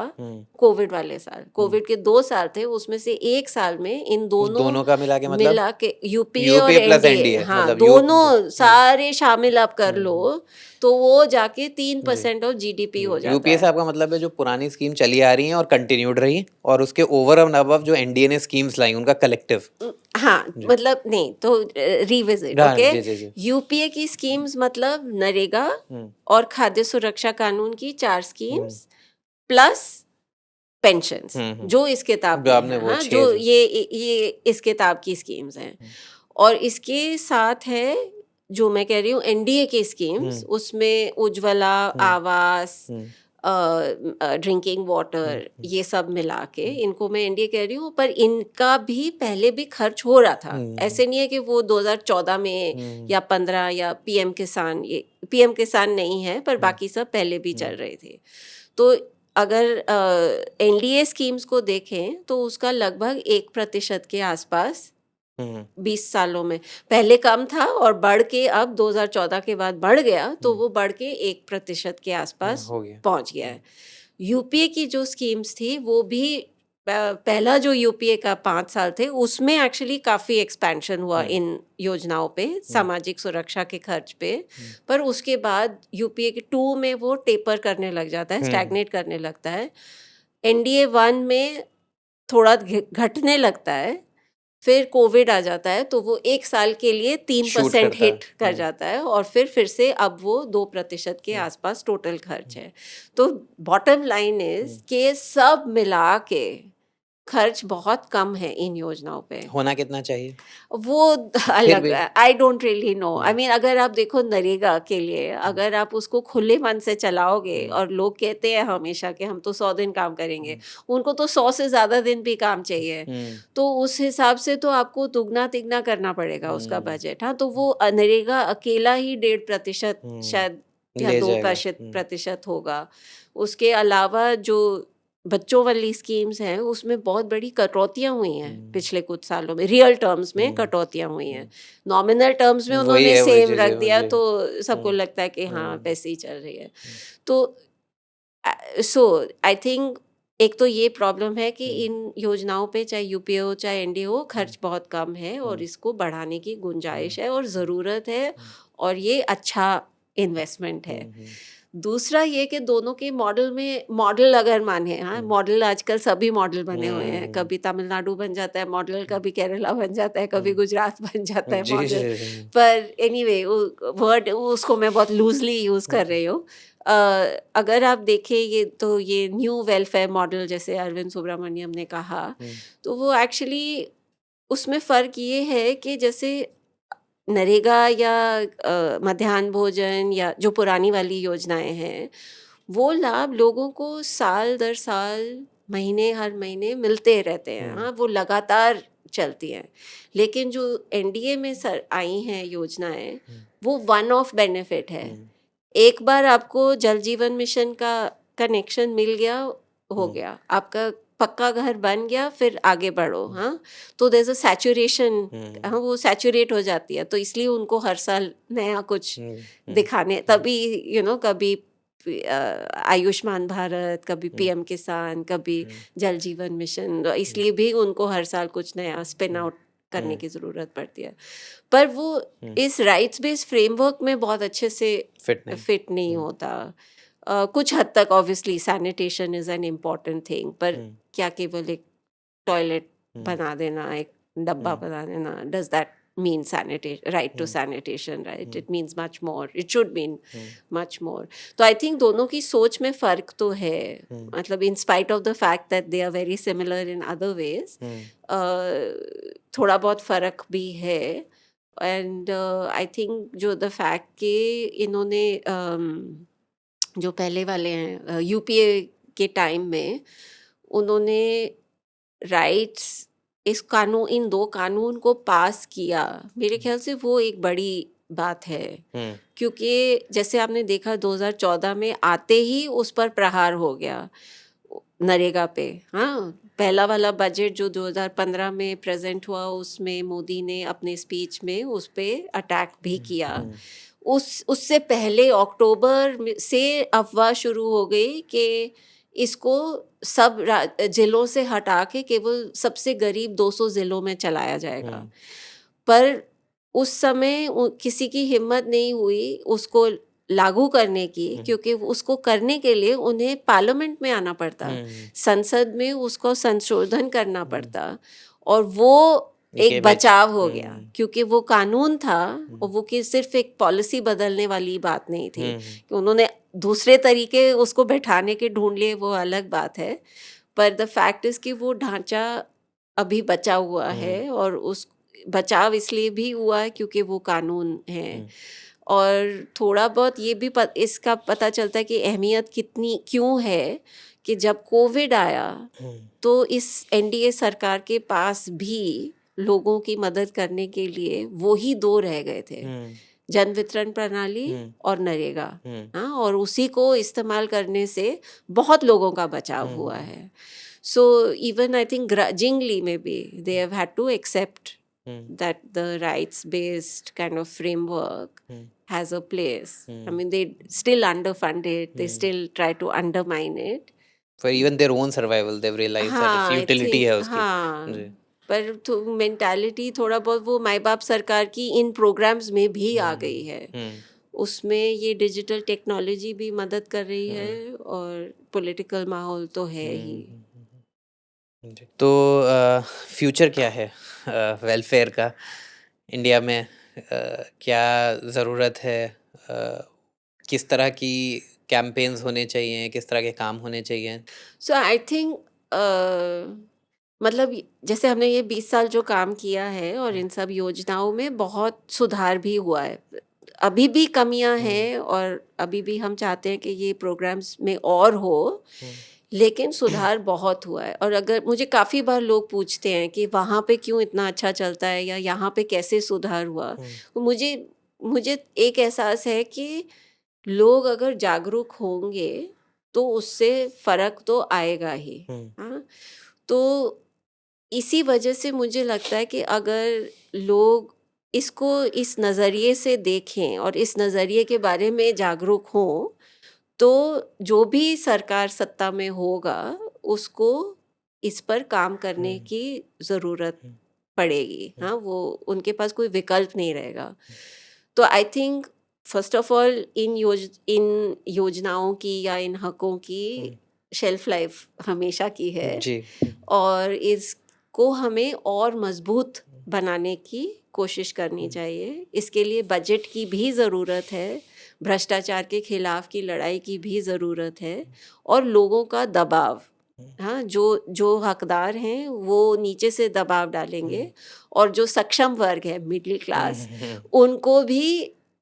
कोविड वाले साल। कोविड के 2 साल थे, उसमें से 1 साल में इन दोनों का मिला के मतलब मिला के यूपीए और प्लस एनडीए, एनडीए, हाँ मतलब दोनों सारे शामिल आप कर लो तो वो जाके 3% ऑफ जीडीपी हो जाता यूपीए से है। आपका मतलब है जो पुरानी स्कीम चली आ रही है और कंटिन्यूड रही, और उसके ओवर एंड अबव जो एनडीए ने स्कीम्स लाई उनका कलेक्टिव। हाँ, मतलब नहीं तो रिविजिट, हाँ, ओके। जी, जी, जी। यूपीए की स्कीम्स मतलब नरेगा और खाद्य सुरक्षा कानून की 4 स्कीम्स प्लस पेंशन्स, जो इस किताब जो में आपने है, वो हाँ, 6 जो ये इस किताब की स्कीम्स हैं। और इसके साथ है जो मैं कह रही हूँ एनडीए की स्कीम्स, उसमें उज्ज्वला, आवास, ड्रिंकिंग वाटर, ये सब मिला के इनको मैं एनडीए कह रही हूँ, पर इनका भी पहले भी खर्च हो रहा था। ऐसे नहीं है कि वो 2014 में या 15 या पीएम किसान, ये पीएम किसान नहीं है, पर बाकी सब पहले भी चल रहे थे। तो अगर एनडीए स्कीम्स को देखें तो उसका लगभग 1% के आसपास 20 सालों में, पहले कम था और बढ़ के अब 2014 के बाद बढ़ गया, तो वो बढ़ के 1% के आसपास हो गया। पहुंच गया है। यूपीए की जो स्कीम्स थी वो भी पहला जो यूपीए का 5 साल थे उसमें एक्चुअली काफ़ी एक्सपेंशन हुआ इन योजनाओं पे, सामाजिक सुरक्षा के खर्च पे, पर उसके बाद यूपीए के 2 में वो टेपर करने लग जाता है, स्टैग्नेट करने लगता है। एनडीए 1 में थोड़ा घटने लगता है, फिर कोविड आ जाता है तो वो 1 साल के लिए 3% हिट कर जाता है, और फिर से अब वो 2% के आसपास टोटल खर्च है। तो बॉटम लाइन इज के सब मिला के खर्च बहुत कम है इन योजनाओं पे। होना कितना चाहिए वो फिर अलग, भी? I don't really know. I mean अगर आप देखो नरेगा के लिए, अगर आप उसको खुले मन से चलाओगे, और लोग कहते हैं हमेशा कि हम तो 100 दिन काम करेंगे, उनको तो 100 से ज्यादा दिन भी काम चाहिए, तो उस हिसाब से तो आपको दुगना तिगना करना पड़ेगा उसका बजट। हाँ, तो वो नरेगा अकेला ही 1.5% शायद या ले 2% जाएगा। प्रतिशत होगा। उसके अलावा जो बच्चों वाली स्कीम्स हैं उसमें बहुत बड़ी कटौतियां हुई हैं पिछले कुछ सालों में, रियल टर्म्स में कटौतियां हुई हैं। नॉमिनल टर्म्स में वही उन्होंने है, वही सेम चीज़ रख है, दिया जी। तो सबको लगता है कि हाँ वैसे ही चल रही है। तो सो आई थिंक एक तो ये प्रॉब्लम है कि इन योजनाओं पे चाहे यूपीए हो चाहे एनडीए हो, खर्च बहुत कम है और इसको बढ़ाने की गुंजाइश है और ज़रूरत है, और ये अच्छा इन्वेस्टमेंट है। दूसरा ये कि दोनों के मॉडल अगर माने, हाँ मॉडल आजकल सभी मॉडल बने हुए हैं, कभी तमिलनाडु बन जाता है मॉडल, कभी केरला बन जाता है, कभी गुजरात बन जाता है जी, मॉडल, जी, जी। पर एनीवे वर्ड उसको मैं बहुत लूजली यूज़ कर रही हूँ। अगर आप देखें ये तो ये न्यू वेलफेयर मॉडल जैसे अरविंद सुब्रमण्यम ने कहा, तो वो एक्चुअली उसमें फ़र्क ये है कि जैसे नरेगा या मध्याह्न भोजन या जो पुरानी वाली योजनाएँ हैं, वो लाभ लोगों को साल दर साल, हर महीने मिलते रहते हैं। हुँ, हाँ, वो लगातार चलती हैं। लेकिन जो एनडीए में आई हैं योजनाएँ, हुँ, वो वन ऑफ बेनिफिट है। हुँ, एक बार आपको जल जीवन मिशन का कनेक्शन मिल गया, हो हुँ, गया। आपका पक्का घर बन गया, फिर आगे बढ़ो, हुँ, हाँ? तो देयर इज़ अ सैचुरेशन, हुँ, हाँ, वो सैचुरेट हो जाती है। तो इसलिए उनको हर साल नया कुछ हुँ, हुँ, दिखाने, हुँ, तभी कभी आयुष्मान भारत, कभी हुँ, पीएम किसान, कभी हुँ, जल जीवन मिशन, तो हुँ, इसलिए भी उनको हर साल कुछ नया स्पिन हुँ, आउट करने हुँ, की ज़रूरत पड़ती है। पर वो हुँ, इस राइट्स बेस्ड फ्रेमवर्क में बहुत अच्छे से फिट नहीं। फिट नहीं हुँ, होता। कुछ हद तक obviously sanitation is an important thing, पर हुँ, क्या केवल एक टॉयलेट हुँ, बना देना, एक डब्बा हुँ, बना देना, does that mean right to hmm, sanitation, right? Hmm, it means much more, it should mean hmm, much more. तो आई थिंक दोनों की सोच में फ़र्क तो है। हुँ, मतलब in spite of the fact that they are very similar in other ways, हुँ, थोड़ा बहुत फ़र्क भी है। एंड आई थिंक जो द फैक्ट कि इन्होंने जो पहले वाले हैं यूपीए के टाइम में, उन्होंने राइट्स, इस कानून, इन 2 कानून को पास किया, मेरे ख़्याल से वो एक बड़ी बात है। हुँ, क्योंकि जैसे आपने देखा 2014 में आते ही उस पर प्रहार हो गया, नरेगा पे, हाँ? पहला वाला बजट जो 2015 में प्रेज़ेंट हुआ, उसमें मोदी ने अपने स्पीच में उस पे अटैक भी हुँ, किया। हुँ, उससे पहले अक्टूबर में से अफ़वाह शुरू हो गई कि इसको सब ज़िलों से हटा के केवल सबसे गरीब 200 ज़िलों में चलाया जाएगा। हुँ, पर उस समय किसी की हिम्मत नहीं हुई उसको लागू करने की, हुँ, क्योंकि उसको करने के लिए उन्हें पार्लियामेंट में आना पड़ता, हुँ, संसद में उसको संशोधन करना हुँ, पड़ता, और वो इनके एक इमेज। बचाव हो गया, हुँ, क्योंकि वो कानून था, और हुँ, वो कि सिर्फ एक पॉलिसी बदलने वाली बात नहीं थी हुँ, कि उन्होंने दूसरे तरीके उसको बैठाने के ढूंढ लिए, वो अलग बात है। पर द फैक्ट इज़ कि वो ढांचा अभी बचा हुआ हुँ, है, और उस बचाव इसलिए भी हुआ है क्योंकि वो कानून है। हुँ, और थोड़ा बहुत ये भी इसका पता चलता है कि अहमियत कितनी क्यों है, कि जब कोविड आया, हुँ, तो इस एनडीए सरकार के पास भी लोगों की मदद करने के लिए वो ही 2 रह गए थे, हुँ, जन वितरण प्रणाली हुँ, और नरेगा। हुँ, हाँ, और उसी को इस्तेमाल करने से बहुत लोगों का बचाव हुँ, हुआ हुँ, है। So even I think grudgingly maybe they have had to accept hmm, that the rights based kind of framework hmm, has a place. I hmm, mean, they still underfund it, they hmm. still try to undermine it. For even their own survival they have realised that हाँ, आई futility think, है उसकी। हाँ, जी। पर तो mentality थोड़ा बहुत वो माई बाप सरकार की इन प्रोग्राम्स में भी आ हुँ, गई है। हुँ, उसमें ये डिजिटल टेक्नोलॉजी भी मदद कर रही हुँ, है, और पॉलिटिकल माहौल तो है ही। हुँ, हुँ, जी। तो फ्यूचर क्या है वेलफेयर का इंडिया में? क्या ज़रूरत है? किस तरह की कैम्पेन्स होने चाहिए? किस तरह के काम होने चाहिए? सो आई थिंक मतलब जैसे हमने ये 20 साल जो काम किया है, और हुँ, इन सब योजनाओं में बहुत सुधार भी हुआ है। अभी भी कमियां हुँ, हैं, और अभी भी हम चाहते हैं कि ये प्रोग्राम्स में और हो, हुँ, लेकिन सुधार बहुत हुआ है। और अगर मुझे काफ़ी बार लोग पूछते हैं कि वहाँ पे क्यों इतना अच्छा चलता है, या यहाँ पे कैसे सुधार हुआ, हुँ, तो मुझे मुझे एक एहसास है कि लोग अगर जागरूक होंगे, तो उससे फ़र्क तो आएगा ही। हुँ, हाँ, तो इसी वजह से मुझे लगता है कि अगर लोग इसको इस नज़रिए से देखें, और इस नज़रिए के बारे में जागरूक हों, तो जो भी सरकार सत्ता में होगा, उसको इस पर काम करने हुँ, की ज़रूरत हुँ, पड़ेगी। हुँ, हाँ, वो उनके पास कोई विकल्प नहीं रहेगा। तो I think first of all in योजनाओं की या इन हकों की हुँ, शेल्फ लाइफ हमेशा की है, जी। और इसको हमें और मजबूत बनाने की कोशिश करनी हुँ, चाहिए। इसके लिए बजट की भी ज़रूरत है, भ्रष्टाचार के खिलाफ की लड़ाई की भी ज़रूरत है, और लोगों का दबाव, हाँ, जो हकदार हैं वो नीचे से दबाव डालेंगे और जो सक्षम वर्ग है मिडिल क्लास उनको भी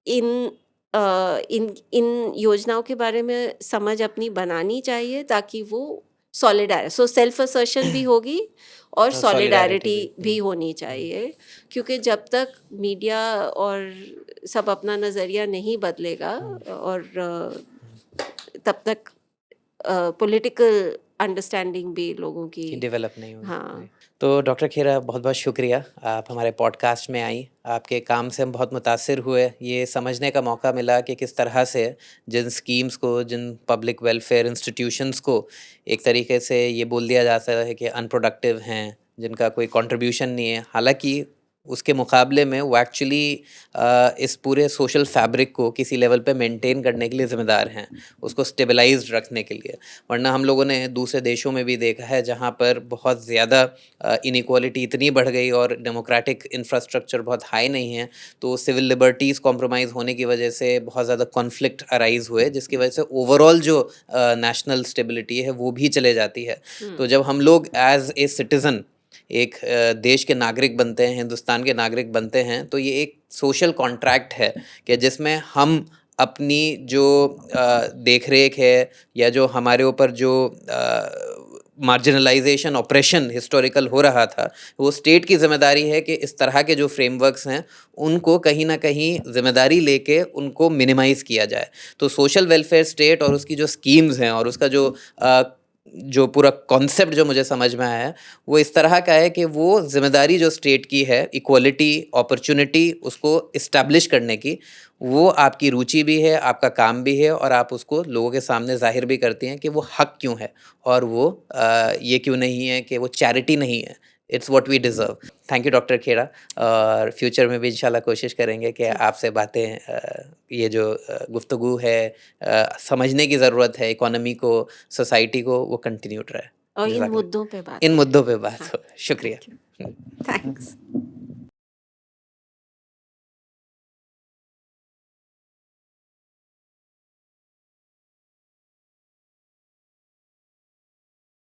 इन इन इन योजनाओं के बारे में समझ अपनी बनानी चाहिए ताकि वो सो सेल्फ असर्शन भी होगी और सॉलिडारिटी सॉलिडारिटी भी भी होनी चाहिए क्योंकि जब तक मीडिया और सब अपना नज़रिया नहीं बदलेगा और तब तक पॉलिटिकल अंडरस्टैंडिंग भी लोगों की कि डेवलप नहीं हुई। हाँ तो डॉक्टर खेरा बहुत-बहुत शुक्रिया, आप हमारे पॉडकास्ट में आई। आपके काम से हम बहुत मुतासिर हुए। ये समझने का मौका मिला कि किस तरह से जिन स्कीम्स को, जिन पब्लिक वेलफेयर इंस्टीट्यूशंस को एक तरीके से ये बोल दिया जाता है कि अनप्रोडक्टिव हैं, जिनका कोई कंट्रीब्यूशन नहीं है। हालाँकि उसके मुकाबले में वो एक्चुअली इस पूरे सोशल फैब्रिक को किसी लेवल पे मेंटेन करने के लिए ज़िम्मेदार हैं, उसको स्टेबलाइज़्ड रखने के लिए। वरना हम लोगों ने दूसरे देशों में भी देखा है जहाँ पर बहुत ज़्यादा इनइक्वालिटी इतनी बढ़ गई और डेमोक्रेटिक इंफ्रास्ट्रक्चर बहुत हाई नहीं है, तो सिविल लिबर्टीज़ कॉम्प्रोमाइज़ होने की वजह से बहुत ज़्यादा कॉन्फ्लिक्ट अराइज़ हुए, जिसकी वजह से ओवरऑल जो नेशनल स्टेबिलिटी है वो भी चले जाती है। तो जब हम लोग एज़ ए सिटिज़न एक देश के नागरिक बनते हैं, हिंदुस्तान के नागरिक बनते हैं, तो ये एक सोशल कॉन्ट्रैक्ट है कि जिसमें हम अपनी जो देख-रेख है या जो हमारे ऊपर जो मार्जिनलाइज़ेशन, ऑप्रेशन हिस्टोरिकल हो रहा था, वो स्टेट की ज़िम्मेदारी है कि इस तरह के जो फ्रेमवर्क्स हैं, उनको कहीं न कहीं ज़िम्मेदारी लेके उनको मिनिमाइज़ किया जाए। तो सोशल वेलफेयर स्टेट और उसकी जो स्कीम्स हैं और उसका जो पूरा कॉन्सेप्ट जो मुझे समझ में आया है, वो इस तरह का है कि वो ज़िम्मेदारी जो स्टेट की है, इक्वालिटी, अपॉर्च्युनिटी उसको एस्टेब्लिश करने की, वो आपकी रुचि भी है, आपका काम भी है और आप उसको लोगों के सामने ज़ाहिर भी करती हैं कि वो हक क्यों है और वो ये क्यों नहीं है कि वो चैरिटी नहीं है। It's what we deserve. Thank you doctor Khera, और फ्यूचर में भी इंशाल्लाह कोशिश करेंगे कि ठीक आपसे बातें ये जो गुफ्तगू है, समझने की ज़रूरत है इकोनॉमी को, सोसाइटी को, वो कंटिन्यूड रहे। और इन जज़ाकल्लाह। मुद्दों पे बात इन हो मुद्दों पे हाँ बात हो। शुक्रिया। Thank you thanks